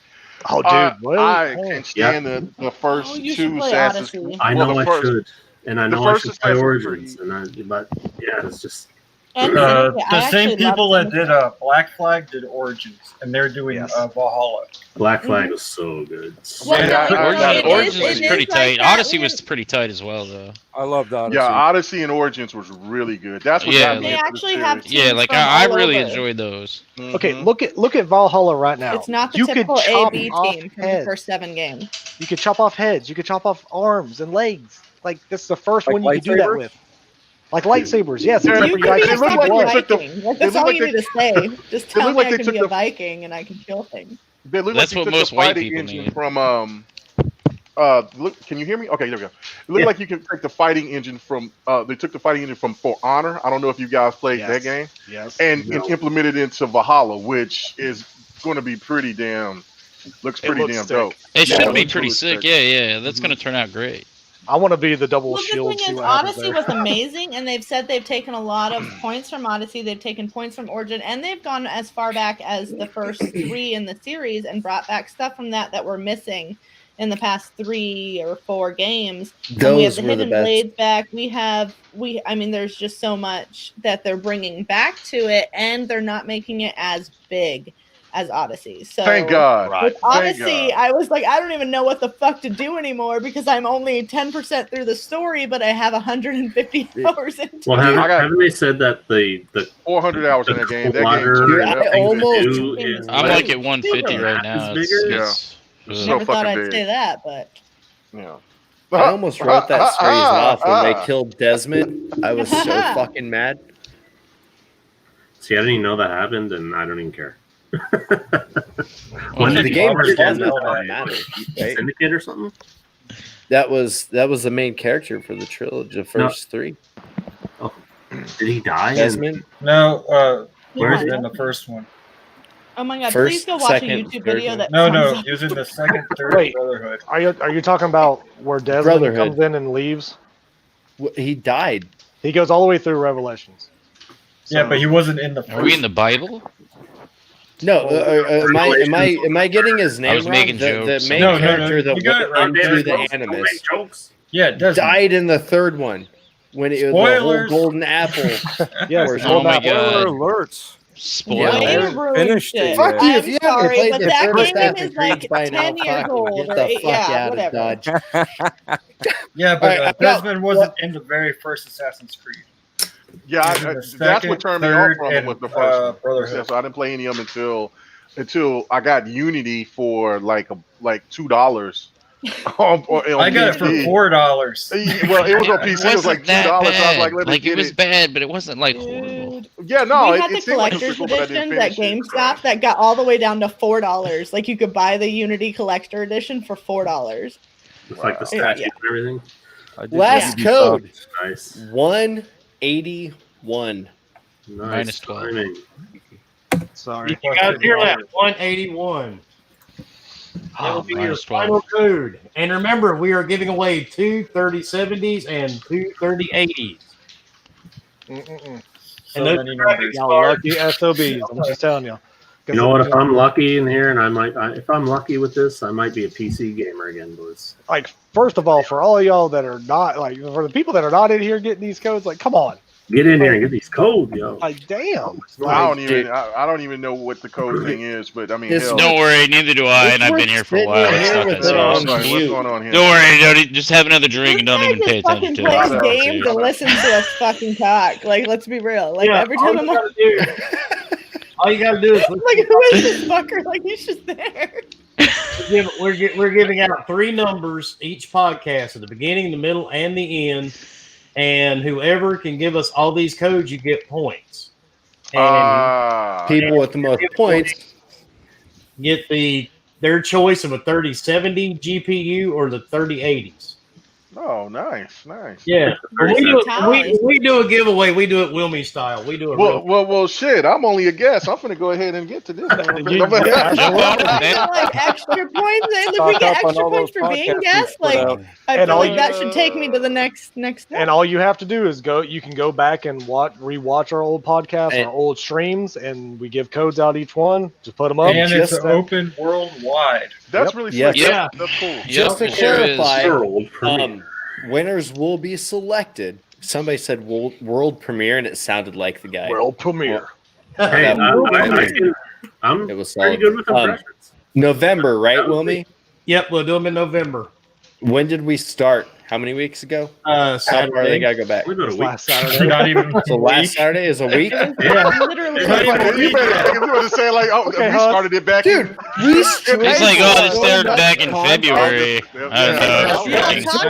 Oh, dude, what? I Oh. can stand the first Oh, you should two play Assassin's Odyssey. Creed. I Well, know the I first- should. And I the know I first should play Assassin's Origins. Creed. But yeah, it's just. And the I same actually people loved that did Black Flag did Origins, and they're doing Yes. Valhalla. Black Flag was so good. Well, Yeah, no, I- Origins, I- it Origins is- was it pretty is like tight. that Odyssey when- was pretty tight as well, though. I loved Odyssey. Yeah, Odyssey and Origins was really good. That's what Yeah, got me They into the actually have series. Yeah, teams like from I all really over. enjoyed those. Okay, Mhm. look at Valhalla right now. It's not the you could typical chop AB off team from the heads. first 7 games. You could chop off heads. You could chop off arms and legs. Like that's the first Like one you could do that lightsabers? with. Like lightsabers, yes. Yeah, except You for could you be a actually look see like fucking they blood. took the- Viking. Like, they that's look all like you they- need to say. Just tell look me like I they can took be a the- Viking and I can kill things. They look That's like what they took most the white fighting people engine need. from look, can you hear me? Okay, there we go. It looked Yeah. like you can take the fighting engine from they took the fighting engine from For Honor. I don't know if you guys played Yes. that game. Yes. And No. implemented it into Valhalla, which is going to be pretty damn looks It pretty looks damn sick. dope. It Yeah, should it be looks pretty really sick. sick. Yeah. That's gonna turn out great. I want to be the double Well, the shield. thing See is, what happens Odyssey there. was amazing, and they've said they've taken a lot of points from Odyssey. They've taken points from Origin, and they've gone as far back as the first 3 in the series and brought back stuff from that were missing in the past 3 or 4 games. And we have Those the were the Hidden best. Blades back. I mean, there's just so much that they're bringing back to it, and they're not making it as big as Odyssey. So Thank God. Right. with Thank Odyssey, God. I was like, I don't even know what the fuck to do anymore because I'm only 10% through the story, but I have 150 hours into Well, it. haven't they said that the 400 hours in the that game. That water game Dude, turned I up. thing to almost- do is I'm Right. like at 150 right now. It's It's, bigger? it's- It's ugh. so Never thought fucking I'd big. say that, but Yeah. I almost wrote that series off when they killed Desmond. I was so fucking mad. See, I didn't even know that happened, and I don't even care. When The did game Bombers was done, didn't know nothing that. mattered, right? Syndicate or something? That was the main character for the trilogy, the first 3. Did he die? Desmond. No, Where is he was it? in the first one. oh my god, First, please go watch second, a YouTube third video one. that No, sums up- he was in the second, third Wait. Brotherhood. Are you talking about where Desmond Brotherhood. comes in and leaves? He died. He goes all the way through Revelations. Yeah, but he wasn't in the Are we first. in the Bible? No, am I getting his name was wrong? making The jokes. main No, character that you got it went right. into the Don't Animus make jokes. Yeah, Desmond. died in the third one when it was the whole Spoilers. golden apple. Yes. Or- Oh my Spoiler god. alerts. Spoiler. Yeah. Way They to ruin finished shit. it Fuck yet. you, I'm if you haven't sorry, played but the that first game Assassin's is like Creed by now, 10 years fucking old. get Or the 8, fuck yeah, out whatever. of Dodge. Yeah, but Alright, no, Desmond wasn't in the very first Assassin's Creed. Yeah, He was in the that's second, what turned me third, off from it and, was the first one. Brotherhood. Yeah, so I didn't play any of them until I got Unity for like $2 I got it for $4. Well, it was on PC. It was like $2. So I was like, let me Like get it was bad, but it wasn't like horrible. Yeah, no, we it had the seemed like a collector's sequel, but I didn't editions at finish it, GameStop that got all the way down to $4. Like you could buy the Unity collector edition for $4. With like the statue and everything. Last code. Nice. 181. Minus 12. timing. Sorry. You guys hear that? 181. That will be your final code. And remember, we are giving away two 3070s and two 3080s. So many numbers. Y'all lucky SOBs. I'm just telling you. You know what? If I'm lucky in here, and if I'm lucky with this, I might be a PC gamer again, boys. Like, first of all, for all of y'all that are not, like, for the people that are not in here getting these codes, like, come on. Get in here and get these codes, yo. Like, damn. I don't even know what the code thing is, but I mean, hell. Don't worry, neither do I, and I've been here for a while. It's not that What's serious. going on here? Don't worry, just have another drink and don't even pay attention to plays it. games and listens to us fucking talk. Like, let's be real. Like every time I'm like, all you gotta do is who is this fucker? Like he's just there. we're giving out 3 numbers each podcast at the beginning, the middle, and the end. And whoever can give us all these codes, you get points. And people with the most points get their choice of a 3070 GPU or the 3080s. Oh, nice. Yeah, we do a giveaway. We do it Wilmy style. We do it. Well, shit. I'm only a guest. I'm gonna go ahead and get to this. Like extra points, and if we get extra points for being guests, like I feel like that should take me to the next step. And all you have to do is go. You can go back and rewatch our old podcasts, our old streams, and we give codes out each one. Just put them up. And it's open worldwide. That's really slick. Yeah. That's cool. Just to clarify, winners will be selected. Somebody said world premiere, and it sounded like the guy. World premiere. Hey, I'm it was pretty solid. good with impressions. November, right, Wilmy? Yep, we'll do them in November. When did we start? How many weeks ago? Saturday. Or they gotta go back. We go to Last Saturday. Not even. So last Saturday is a week. Literally. You better say like, we started it back. Dude, It's like, this started back in February. I don't know. We talked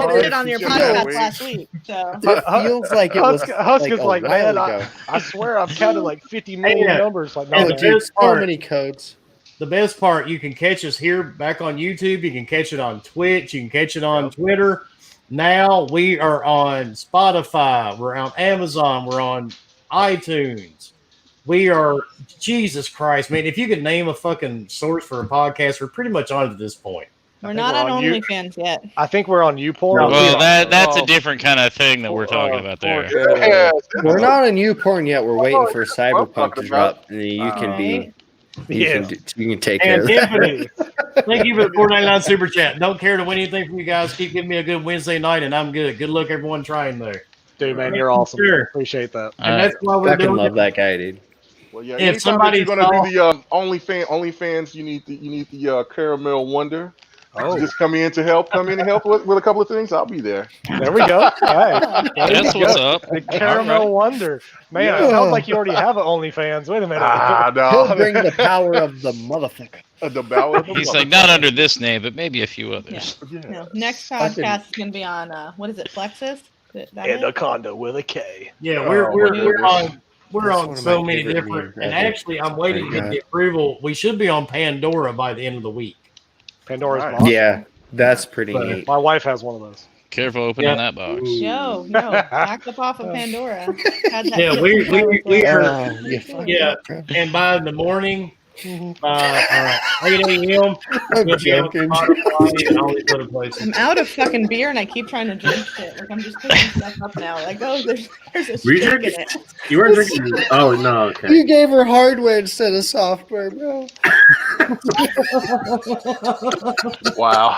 about it on your podcast last week. So It feels like it was Husk is like, a while man, ago. I swear I've counted like 50 million numbers. Like, Oh, no, dude, so many codes. The best part, you can catch us here back on YouTube. You can catch it on Twitch. You can catch it on Twitter. Now we are on Spotify. We're on Amazon. We're on iTunes. We are, Jesus Christ, man. If you could name a fucking source for a podcast, we're pretty much on to this point. we're not on OnlyFans yet. I think we're on YouPorn. Well, that's a different kind of thing that we're talking about there. We're not on YouPorn yet. We're waiting for Cyberpunk to drop. You can be. You can take care And of that. Tiffany, thank you for the $4.99 super chat. Don't care to win anything from you guys. Keep giving me a good Wednesday night, and I'm good. Good luck, everyone trying there. Dude, man, you're awesome. Sure. Appreciate that. And that's why we're Fucking doing love it. that guy, dude. Well, yeah. If Anytime somebody that you're gonna do the OnlyFans, you need the Caramel Wonder. Just come in and help with a couple of things. I'll be there. There we go. Hey, That's what's up. The Caramel Wonder. Man, it sounds like you already have an OnlyFans. Wait a minute. He'll bring the power of the motherfucker. He's like, not under this name, but maybe a few others. No, next podcast is gonna be on what is it, Plexus? Anaconda with a K. Yeah, we're on one of so my many favorite different. memes And ever. actually, I'm waiting to get the approval. We should be on Pandora by the end of the week. Pandora's Nice. box. Yeah, that's pretty But neat. My wife has one of those. Careful opening that box. Yo, no, back up off of Pandora. Had that Yeah, shit we before. are. Yeah, and by the morning, 8 a.m. I'm we'll be on joking. Spotify and all these other places. I'm out of fucking beer and I keep trying to drink shit. Like I'm just picking stuff up now. Like, oh, there's a Were you stick in drinking? it. You weren't drinking. Oh no, okay. You gave her hardware instead of software, bro. Wow.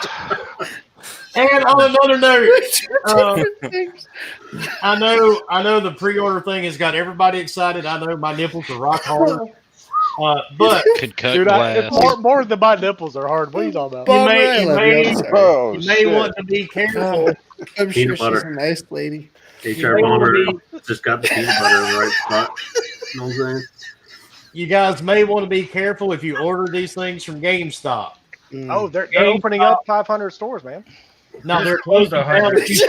And on another note, I know the pre-order thing has got everybody excited. I know my nipples are rock hard. But Could cut Dude, glass. more than my nipples are hard. What are you talking about? you Bummer, I love you. I'm sorry. you may want to be careful. I'm sure Peanut she's butter. a nice lady. HR Bomber just got the peanut butter in the right spot. You know what I'm saying? You guys may want to be careful if you order these things from GameStop. Oh, they're opening up 500 stores, man. No, they're closed to 100. It's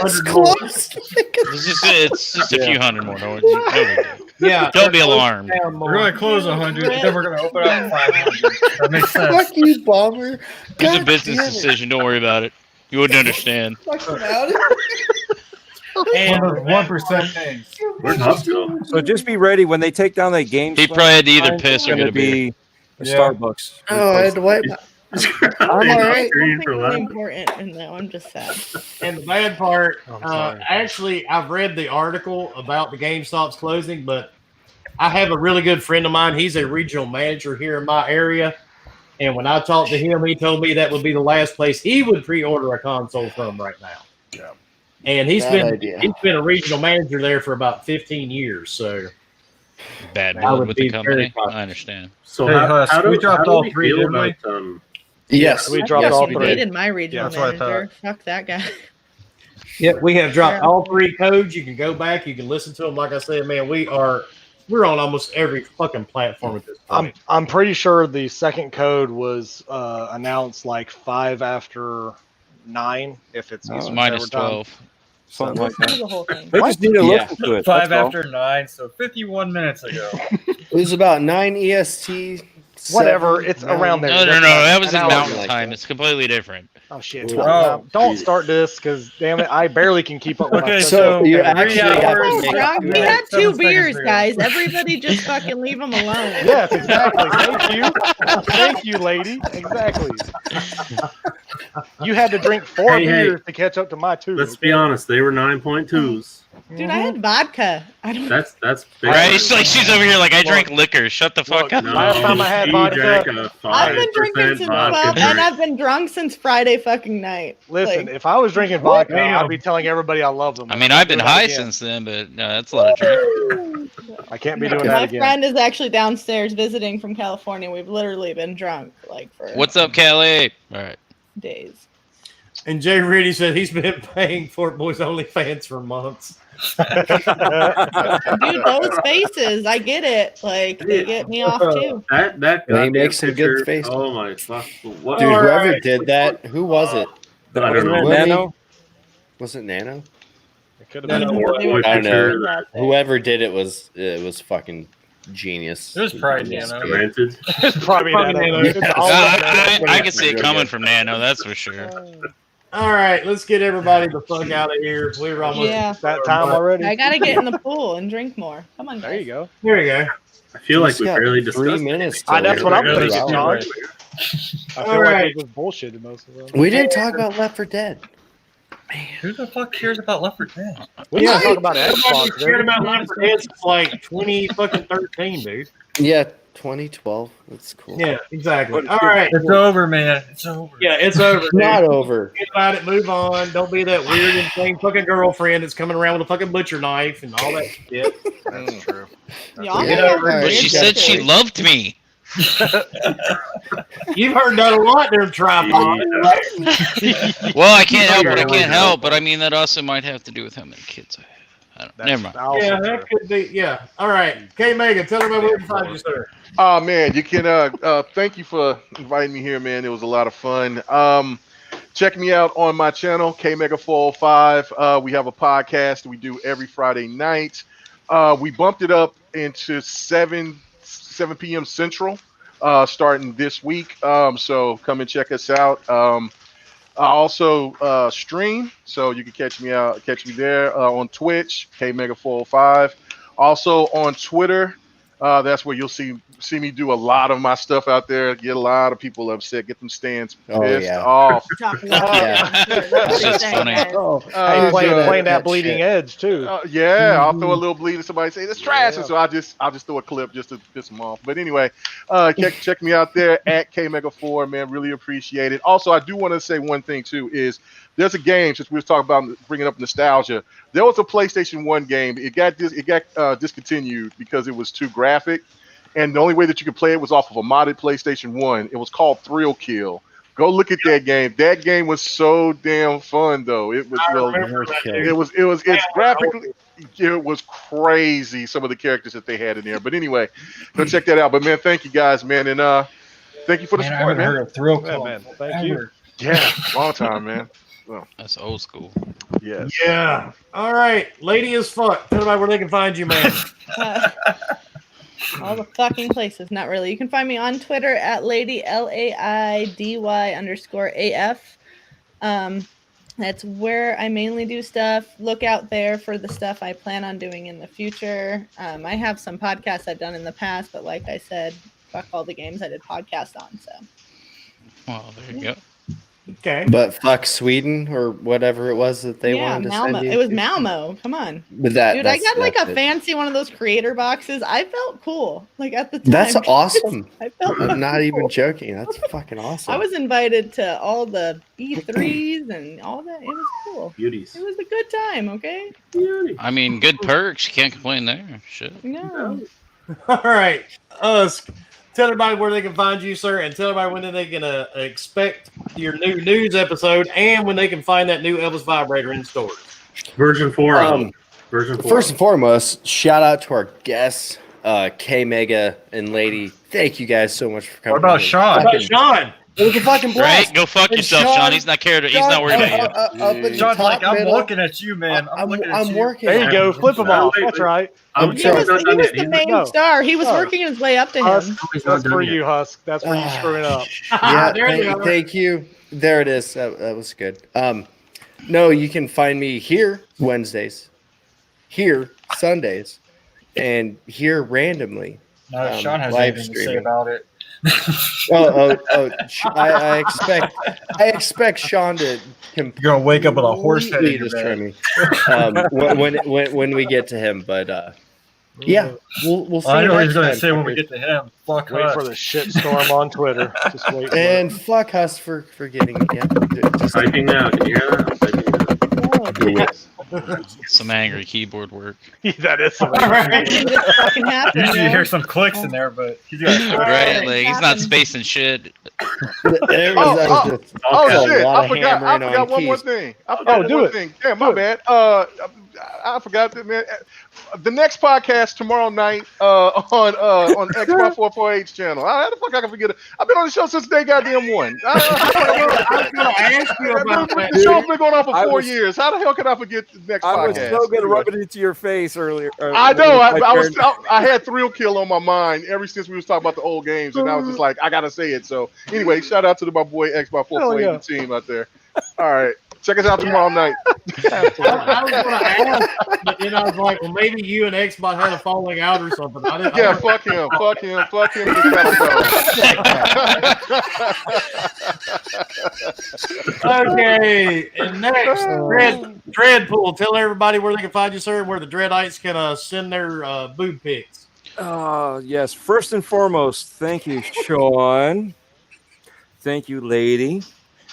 just a few hundred more. No big deal. Yeah, don't be alarmed. We're going to close 100, then we're going to open up 500. That makes sense. Fuck you, Bomber. It's a business decision. Don't worry about it. You wouldn't understand. And 1% things. Where'd Huss go? So just be ready when they take down that game. He probably had to either piss or going get to a beer. be a Starbucks. Oh, I had to wipe. I'm all right. Really important, and now I'm just sad. And the bad part, I'm sorry. actually, I've read the article about the GameStop's closing, but I have a really good friend of mine. He's a regional manager here in my area. And when I talked to him, he told me that would be the last place he would pre-order a console from right now. Yeah. And he's Bad been idea. a regional manager there for about 15 years. So Bad I blood would with be the very company. cautious. I understand. So Hey, Huss, we dropped all three, feel didn't we? about, Yes. We I dropped all fucking three. hated my regional that's what I manager. Fuck that guy. yeah, we have dropped all 3 codes. You can go back. You can listen to them. Like I said, man, we're on almost every fucking platform at this point. I'm pretty sure the second code was announced like 5 after 9. If it's It's Eastern minus Standard Time. 12. Something like Listen to that. the whole thing. They just need to listen to it. 5 that's all. after 9, so 51 minutes ago. It was about 9 EST. Whatever, 7, it's 9. around there. No. That's That was an in hour mountain ago. time. It's completely different. Oh shit! Oh, Don't start this, because damn it, I barely can keep up with Okay, my So you actually 3 have to hours. make Drunk. We Yeah, had 2 7 beers, seconds ago. guys. Everybody just fucking leave them alone. Yes, exactly. Thank you. Thank you, lady. Exactly. You had to drink 4 Hey, beers to catch up to my 2. let's be honest, they were 9.2s. Dude, I had vodka. I don't. That's big. Right? It's like she's over here like, I drink liquor. Shut the fuck Look, up. No, Last time I had she vodka- drank a I've been 5% drinking since vodka 12, drink. and I've been drunk since Friday fucking night. Listen, Like, if I was drinking vodka, Damn. I'd be telling everybody I love them. I mean, I've been Doing that high again. since then, but no, that's a lot of drink. I can't be doing my that again. friend is actually downstairs visiting from California. We've literally been drunk like for What's up, Kelly? All right. days. And Jay Riddy said he's been paying Fort Boys OnlyFans for months. Dude, those faces, I get it. Like they get me off too. That Well, he goddamn makes some good picture, faces. oh my fuck! What? Dude, All whoever right. did that, who was it? I don't know. Willie? Nano? Was it Nano? It could No, have been. no, Poor boy I don't know. picture Whoever did it was fucking genius. It was probably Nano. granted. It's probably Probably Nano. Nano. It's always Nano. I can see it coming from Nano, that's for sure. All right, let's get everybody the fuck out of here. We're almost Yeah. That time already. I gotta get in the pool and drink more. Come on, guys. There you go. There you go. I feel like Just we got barely 3 discussed minutes. That's till what I'm we're thinking, out. John. I All feel right. like we just bullshitted most of them. We didn't talk about Left 4 Dead. Who the fuck cares about Left 4 Dead? We didn't talk about Everybody Xbox. cared dude. about Left 4 Dead since like 2013, dude. Yeah, 2012. That's cool. Yeah, exactly. All right. It's over, man. It's over. Yeah, it's over. Dude. Not over. Forget about it. Move on. Don't be that weird and insane fucking girlfriend that's coming around with a fucking butcher knife and all that shit. That's true. Y'all Get have over it. weird But she said she shit. loved me. You've heard that a lot there, tripod. Well, I can't help what I can't help, but I mean that also might have to do with how many kids I have. Never mind. Yeah, that could be. Yeah. All right. K Mega, tell everybody where to find you, sir. Oh man, you can thank you for inviting me here, man. It was a lot of fun. Check me out on my channel, KMega405. We have a podcast we do every Friday night. We bumped it up into 7 p.m. Central, starting this week. So come and check us out. I also stream, so you can catch me there on Twitch, KMega405. Also on Twitter. That's where you'll see me do a lot of my stuff out there. Get a lot of people upset. Get them stands Oh, pissed yeah. off. Talk about Yeah. it. That's funny. Oh, Uh, Playing that that bleeding shit. edge too. Yeah, I'll throw a little bleed and somebody say it's trash, and so I'll just throw a clip just to piss them off. But anyway, check me out there at KMega4, man. Really appreciate it. Also, I do want to say one thing too is there's a game, since we were talking about bringing up nostalgia. There was a PlayStation 1 game. It got discontinued because it was too graphic, and the only way that you could play it was off of a modded PlayStation 1. It was called Thrill Kill. Go look at that game. That game was so damn fun, though. It was it's graphically, it was crazy. Some of the characters that they had in there. But anyway, go check that out. But man, thank you guys, man, and Thank you for the Man, I support, haven't man. heard of Thrill Yeah, Club. man. Thank you. ever. Yeah, long time, man. That's old school. Yes. Yeah. All right. Lady as fuck. Tell everybody where they can find you, man. All the fucking places. Not really. You can find me on Twitter at Lady LAIDY_AF. That's where I mainly do stuff. Look out there for the stuff I plan on doing in the future. I have some podcasts I've done in the past, but like I said, fuck all the games I did podcasts on. So. Well, there you go. Okay. But fuck Sweden or whatever it was that they wanted to Malmo. send you. It was Malmo. Come on. But that, Dude, I got like a it. fancy one of those creator boxes. I felt cool. Like at the time. That's awesome. I felt I'm not even cool. joking. That's fucking awesome. I was invited to all the E3s and all that. It was cool. Beauties. It was a good time, okay? Beauty. I mean, good perks. You can't complain there. Shit. No. All right. Tell everybody where they can find you, sir, and tell everybody when they can expect your new news episode and when they can find that new Elvis vibrator in stores. Version 4. Version 4. First and foremost, shout out to our guests, K Mega and Lady. Thank you guys so much for coming. What about Sean? What about Sean? It was a fucking blast. Right? Go fuck And yourself, Sean. He's not cared. He's not worried about you. Up at the Sean's top like, I'm middle. looking at you, man. I'm looking at you. working. There you go. Flip them off. Wait, That's wait. right. I'm He He Sure. was, not he done was yet. the He's main No. star. He was No. working his way up to Husk, him. He's not that's done for yet. you, Husk. That's where you're screwing up. Yeah, There you go. thank you. There it is. That was good. No, you can find me here Wednesdays, here Sundays, and here randomly. No, Sean has live anything to say streaming. about it. I expect Sean to You're gonna wake up with a horse head in completely your bed. destroy me when we get to him. But yeah, we'll see. I you know what next he's gonna time, say when we fuckers. get to him. Fuck Wait us. for the shit storm on Twitter. Just wait for And fuck us for getting just Typing now. Can you hear that? I'm typing now. do it. Some angry keyboard work. it. That is some All right. It just fucking happened, Usually you man. hear some clicks in there, but he's got Right? Like he's not spacing shit. There Oh, was just Oh a shit! lot I of forgot hammering on one more keys. thing. I forgot do one it. thing. Damn, my bad. I forgot that, man. The next podcast tomorrow night on Xbox 448 channel. How the fuck I can forget it? I've been on the show since day goddamn one. I was going to ask you about that. The show's been going on for I 4 was- years. How the hell can I forget the next I was podcast? so good at rubbing it into your face earlier. I know. when I had Thrill Kill on my mind ever since we was talking about the old games, and I was just like, I gotta say it. So anyway, shout out to my boy Xbox 448 team out there. All right, check us out tomorrow night. I was going to ask, but then I was like, well, maybe you and Xbox had a falling out or something. I didn't. Yeah, fuck him. Okay, and next, Dreadpool. Tell everybody where they can find you, sir, and where the Dreadites can send their boob pics. Yes. First and foremost, thank you, Sean. Thank you, Lady.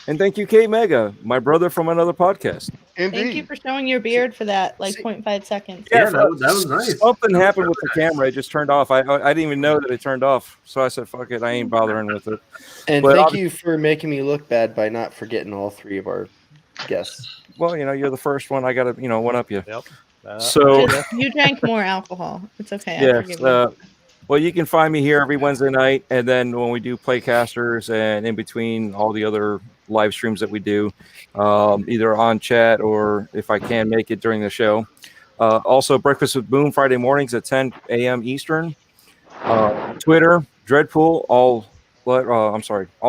And thank you, K Mega, my brother from another podcast. Thank you Indeed. for showing your beard for that, like 0.5 seconds. Yeah, that was nice. Something happened with the camera. It just turned off. I didn't even know that it turned off. So I said, fuck it. I ain't bothering with it. And But thank you for making me look bad by not forgetting all three of our guests. Well, you're the first one. I got to, one up you. Yep. So, You drank more alcohol. It's okay. I yes. forgive you. Well, you can find me here every Wednesday night. And then when we do Playcasters and in between all the other live streams that we do, either on chat or if I can make it during the show. Also, Breakfast with Boom Friday mornings at 10 a.m. Eastern. Twitter, Dreadpool, all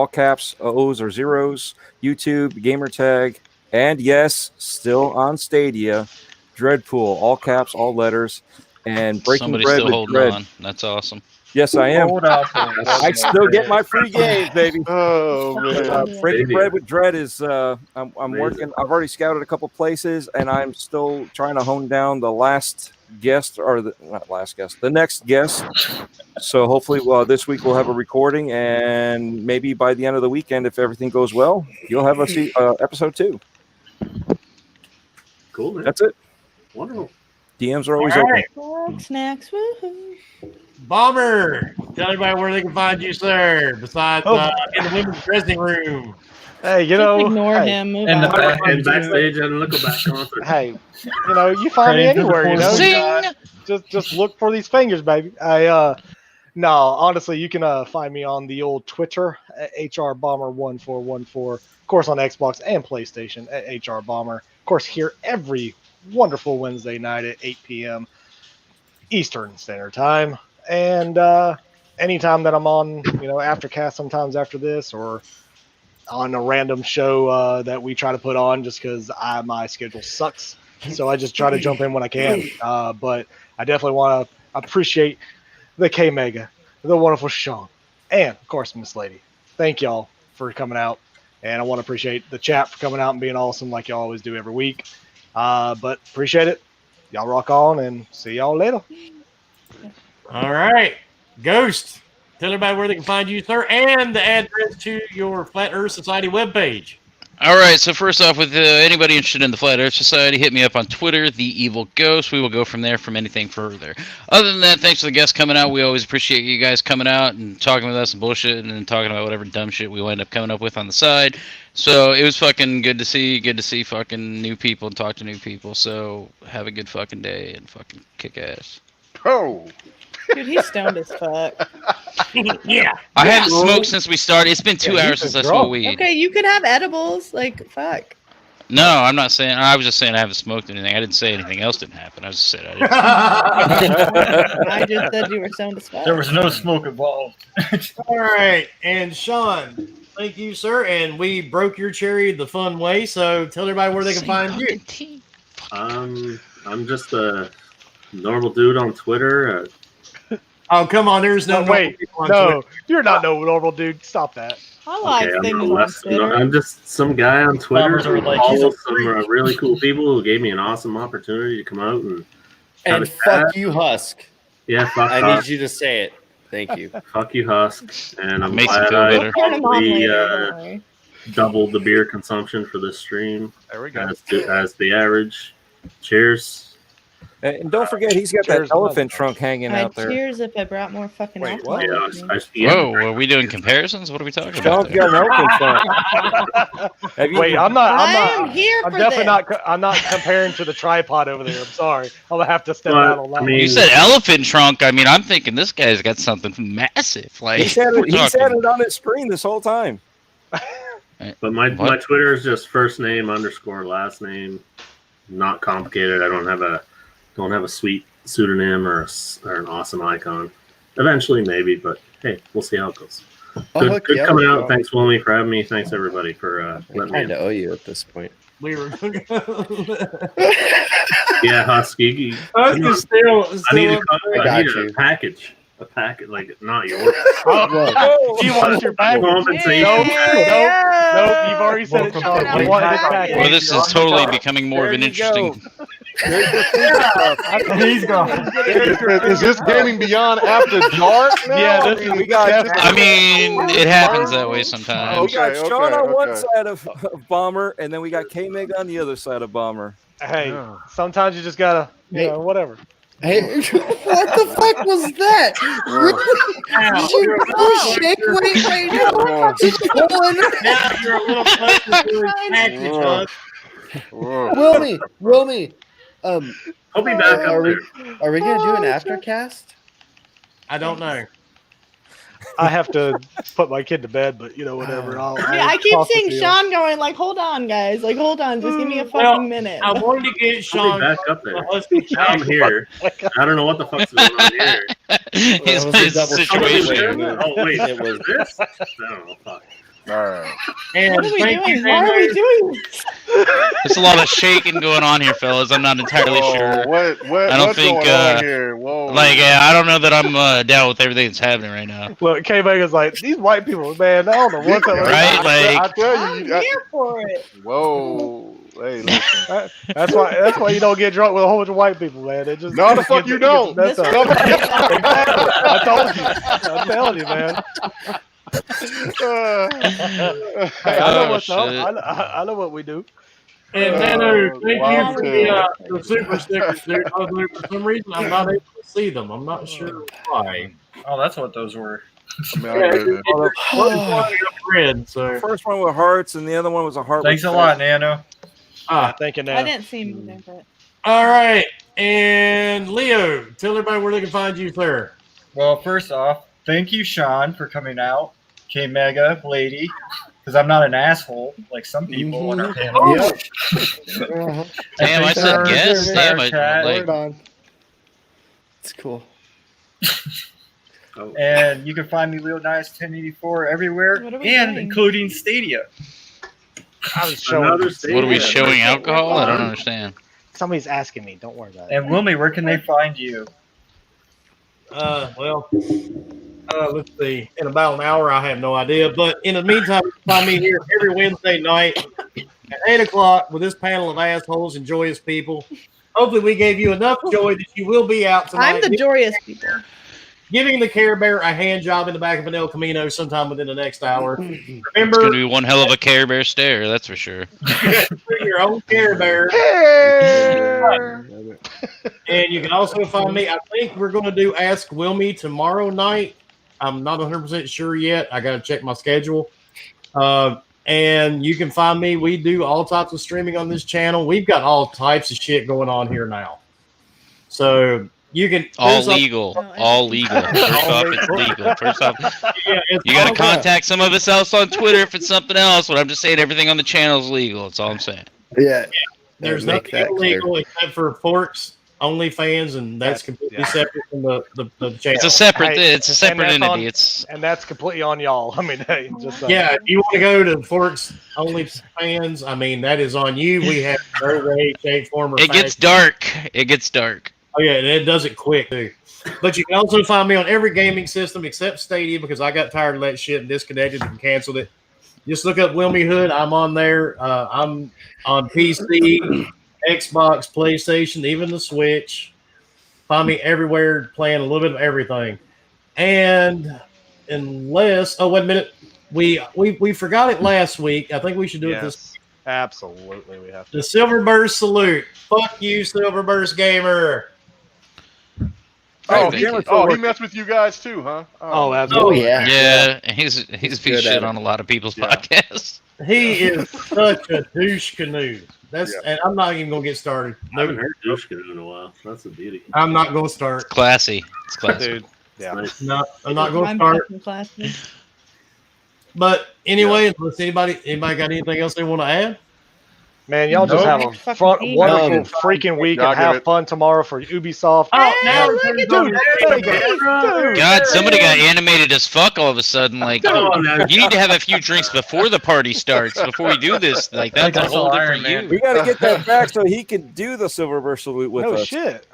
caps, O's or zeros. YouTube, Gamertag, and yes, still on Stadia, Dreadpool, all caps, all letters, and Breaking Somebody's Bread still with holding Dread. on. That's awesome. Yes, I am. Hold out for this. I still get my free games, baby. Oh man. Breaking Baby. Bread with Dread is I'm working. I've already scouted a couple places, and I'm still trying to hone down the last guest, or the next guest. So hopefully, this week we'll have a recording, and maybe by the end of the weekend, if everything goes well, you'll have episode 2. Cool, man. That's it. Wonderful. DMs are always All open. right. Snacks, woohoo. Bomber, tell everybody where they can find you, sir, besides in the women's dressing room. Hey, Just ignore him. Move And on. And backstage at a Nickelback concert. Hey, you find me Praying to the anywhere. portal. Sing. Just look for these fingers, baby. No, honestly, you can find me on the old Twitter at HRBomber1414. Of course, on Xbox and PlayStation at HRBomber. Of course, here every wonderful Wednesday night at 8 p.m. Eastern Standard Time. And anytime that I'm on, Aftercast, sometimes after this, or on a random show that we try to put on just because my schedule sucks. So I just try to jump in when I can. But I definitely want to appreciate the K-Mega, the wonderful Sean, and, of course, Miss Lady. Thank y'all for coming out. And I want to appreciate the chat for coming out and being awesome like y'all always do every week. But appreciate it. Y'all rock on, and see y'all later. All right. Ghost, tell everybody where they can find you, sir, and the address to your Flat Earth Society webpage. All right, so first off, with anybody interested in the Flat Earth Society, hit me up on Twitter, The Evil Ghost. We will go from there from anything further. Other than that, thanks to the guests coming out. We always appreciate you guys coming out and talking with us and bullshit and talking about whatever dumb shit we wind up coming up with on the side. So it was fucking good to see fucking new people and talk to new people. So have a good fucking day and fucking kick ass. Oh. Dude, he's stoned as fuck. Yeah. I haven't smoked since we started. It's been 2 hours since I smoked weed. Okay, you can have edibles. Like, fuck. No, I'm not saying. I was just saying I haven't smoked anything. I didn't say anything else didn't happen. I just said I didn't. I just said you were stoned as fuck. There was no smoke involved. All right. And Sean, thank you, sir. And we broke your cherry the fun way. So tell everybody where they can find you. I'm just a normal dude on Twitter. Oh, come on. There's no wait. No, you're not no normal dude. Stop that. I like things on Twitter. I'm just some guy on Twitter Bombers are who like, follows some really cool people who gave me an awesome opportunity to come out and And fuck you, Husk. Yeah, fuck I Husk. need you to say it. Thank you. Fuck you, Husk. And I'm Makes you glad feel I better. probably doubled the beer consumption for this stream. There we go. As the average. Cheers. And don't forget, he's got that elephant trunk hanging out there. Cheers if I brought more fucking alcohol. Whoa, are we doing comparisons? What are we talking about? Sean's got an elephant trunk. Wait, I'm not. I'm here I'm for definitely this. not. I'm not comparing to the tripod over there. I'm sorry. I'm gonna have to step out on that. You said elephant trunk. I mean, I'm thinking this guy's got something massive. Like He's had it on his screen this whole time. But my Twitter is just first name _ last name. Not complicated. I don't have a sweet pseudonym or an awesome icon. Eventually, maybe, but hey, we'll see how it goes. Good coming out. Thanks, Wilmy, for having me. Thanks, everybody, for letting me. I kind of owe you at this point. We were. Yeah, Husky. Husky still. I need a package. A packet, like not yours. He wants your package. Compensation. Nope. You've already said it, Sean. I want his package. Well, this is totally becoming more of an interesting. He's gone. Is this Gaming Beyond After Dark? Yeah, we got. I mean, it happens that way sometimes. We got Sean on one side of Bomber, and then we got K-Meg on the other side of Bomber. Hey, sometimes you just gotta, whatever. Hey, what the fuck was that? Did you shake weight right now? Now you're a little closer to his package, Wilmy, I'll be back up there. Are we gonna do an aftercast? I don't know. I have to put my kid to bed, but whatever. I keep seeing Sean going like, "Hold on, guys! Like, hold on, just give me a fucking minute." I wanted to get Sean back up there. I'm here. I don't know what the fuck's going on here. His situation. Oh wait, it was this? I don't know. Fuck. All right. And What are we doing? Why are we doing this? There's a lot of shaking going on here, fellas. I'm not entirely sure. What? I don't what's think. going on here? Whoa. Like, I don't know that I'm down with everything that's happening right now. Look, K-Mega's like, these white people, man, I don't know what's up. Right? I Like, tell I'm you. here for it. Whoa. Hey, listen. That's why you don't get drunk with a whole bunch of white people, man. It just No, the fuck you don't. That's I told you. I'm telling you, man. Hey, I know what's up. I know what we do. And Nano, thank you for the super stickers, dude. Although for some reason I'm not able to see them. I'm not sure why. Oh, that's what those were. Red, so. The first one with hearts, and the other one was a heart. Thanks a lot, Nano. Thank you, Nano. I didn't see him there, but All right, and Leo, tell everybody where they can find you, sir. Well, first off, thank you, Sean, for coming out. K Mega, Lady, because I'm not an asshole like some people on our panel. Yep. Damn, I said yes. Damn, Word on. It's cool. And you can find me Real Nice 1084 everywhere, What are we and doing? including Stadia. I was showing. What are we showing? Alcohol? I don't understand. Somebody's asking me. Don't worry about it. And Wilmy, where can they find you? Let's see. In about an hour, I have no idea. But in the meantime, you can find me here every Wednesday night at 8 o'clock with this panel of assholes and joyous people. Hopefully, we gave you enough joy that you will be out tonight. I'm the joyous people. Giving the Care Bear a hand job in the back of an El Camino sometime within the next hour. It's Remember, gonna be one hell of a Care Bear stare, that's for sure. bring your own Care Bear. And you can also find me. I think we're going to do Ask Wilmy tomorrow night. I'm not 100% sure yet. I got to check my schedule. And you can find me. We do all types of streaming on this channel. We've got all types of shit going on here now. So you can All legal. All legal. First off, it's legal. First off, you got to contact some of us else on Twitter if it's something else. But I'm just saying everything on the channel is legal. That's all I'm saying. Yeah. There's Make nothing that clear. illegal except for Forks OnlyFans, and that's completely separate from the channel. It's a separate. It's a separate and that's entity. and that's completely on y'all. I mean, hey, just Yeah, if you want to go to Forks OnlyFans, I mean, that is on you. We have no way, shape, form, or It gets fashion. dark. It gets dark. Oh yeah, and it does it quick too. But you can also find me on every gaming system except Stadia because I got tired of that shit and disconnected and canceled it. Just look up Wilmy Hood. I'm on there. I'm on PC, Xbox, PlayStation, even the Switch. Find me everywhere playing a little bit of everything. And unless wait a minute. We forgot it last week. I think we should do it this week. Absolutely, we have to. The Silverburst salute. Fuck you, Silverburst gamer. Oh, Thank you. he messed with you guys too, huh? Oh, absolutely. yeah. Yeah, he's beat good shit at on a lot of people's Yeah. podcasts. He is such a douche canoe. And I'm not even gonna get started. I haven't heard douche canoe in a while. That's the beauty. I'm not gonna start. Classy. It's classy. Dude. Yeah. Nice. No, I'm not gonna I'm start. fucking classy. But anyway, unless anybody got anything else they want to add? Man, y'all just have a Fucking fun, team. wonderful freaking week Y'all and give have it- fun tomorrow for Ubisoft. Oh, now look at dude, Dude, God, somebody got animated as fuck all of a sudden. Like, on, man. you need to have a few drinks before the party starts, before we do this. Like, that's a Like whole Iron different Man. you. We got to get that back so he can do the Silverburst salute with no us. shit.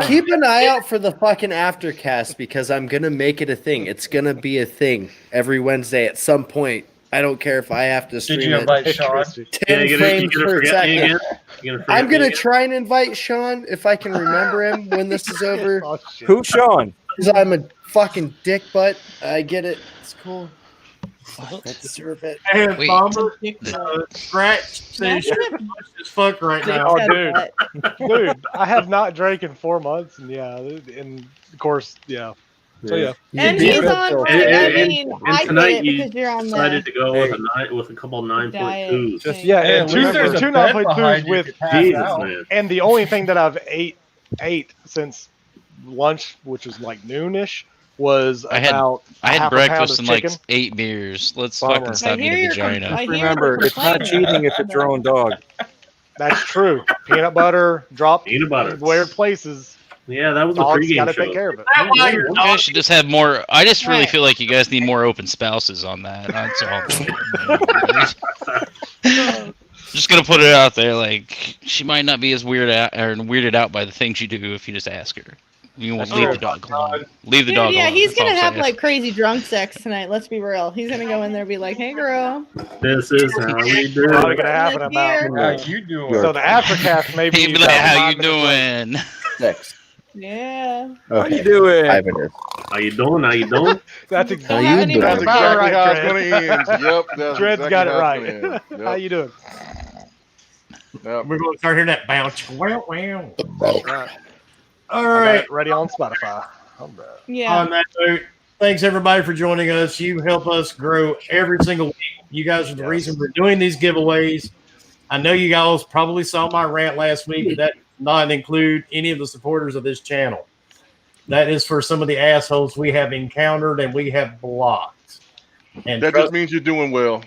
Keep an eye out for the fucking aftercast because I'm gonna make it a thing. It's gonna be a thing every Wednesday at some point. I don't care if I have to Did stream you it invite Sean? 10 frames per forget me second. again? You gonna forget I'm me gonna again? try and invite Sean if I can remember him when this is over. Oh, shit. Who's Sean? Because I'm a fucking dick butt. I get it. It's cool. I deserve it. And Wait. Bomber, Scratch says you're much as fuck right now. Oh, dude. Dude, I have not drank in 4 months, and yeah, and of course, yeah. So yeah, And You he's can on. be- I mean, and I get tonight it you because you're on decided the to go with a couple 9.2s. diet. yeah, Hey, and at least there's a two bed 9.2s behind you with, to pass Jesus, out. man. and the only thing that I've ate since lunch, which was like noonish, was I had- about I had half a pound breakfast of and like chicken. 8 beers. Let's Bummer. fucking stop hear eating your vagina. I hear Remember, the it's not complaint. cheating if it's your own dog. That's true. Peanut butter dropped Peanut butter. weird places. Yeah, that was the Dogs pregame got to show. take care of it. You guys should just have more. I just really Right. feel like you guys need more open spouses on that. That's all. Just gonna put it out there. Like, she might not be as weirded out by the things you do if you just ask her. You won't leave the dog alone. Leave the Dude, dog yeah, alone. he's That's all gonna I'm have saying. like crazy drunk sex tonight. Let's be real. He's gonna go in there and be like, "Hey, girl." This is how we do Probably it. gonna happen Let's about. hear. How you doing? So the aftercast maybe. He'd be like, "How you doing?" Next. Yeah. How Okay. you doing? 5 minutes. How you doing? How you doing? That's Don't exactly. have you any doing? more That's About exactly right, how it's Dred. going to end. Yep. That's Dred's exactly got it how it's right. gonna end. Yep. How you doing? Yep. We're going to start hearing that bounce. Wow, wow. Right. All I got right. it ready on Spotify. All right. Yeah. On that note, thanks everybody for joining us. You help us grow every single week. You guys are the reason we're doing these giveaways. I know you guys probably saw my rant last week, but that does not include any of the supporters of this channel. That is for some of the assholes we have encountered and we have blocked. And That just means you're doing well.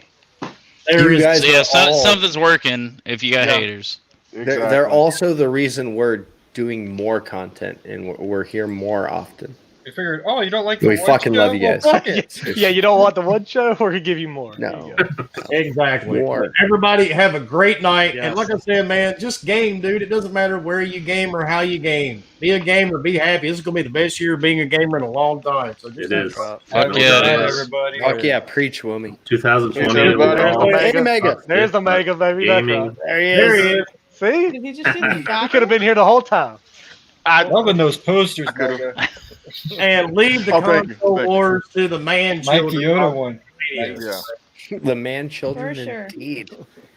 there You is guys So yeah, are all- something's working if you got Yeah. haters. They're also the reason we're doing more content and we're here more often. We figured, oh, you don't like the We one fucking show? love you Well, guys. fuck it. Yeah, you don't want the one show, or we give you more. No. There you go. exactly. More. Everybody have a great night. Yes. And like I said, man, just game, dude. It doesn't matter where you game or how you game. Be a gamer, be happy. This is gonna be the best year of being a gamer in a long time. So just It is. Fuck Have a yeah, good it night, is. everybody. Fuck yeah, preach, Woomy. 2020. Thanks, everybody. There's the Hey, mega. Mega. There's the mega, baby. That's Gaming. right. There he there is. he is. See? Did he just do the You shot? could have been here the whole time. Loving those posters, I could've- Mega. And leave the Oh, thank you, console thank you. wars to the man Mike children. Yoda one. Videos. Yeah. The man children For sure. indeed.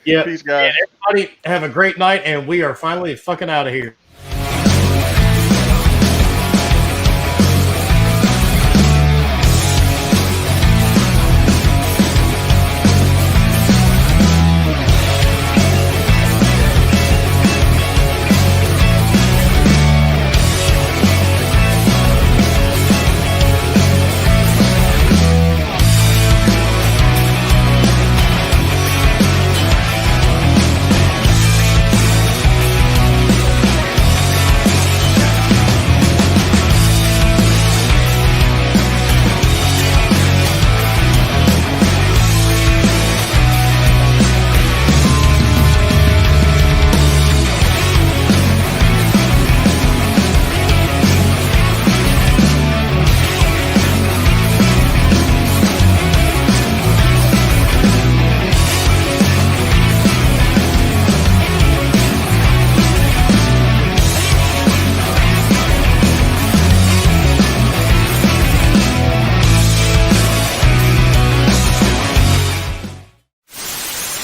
Yeah. Peace, guys. Everybody have a great night, and we are finally fucking out of here.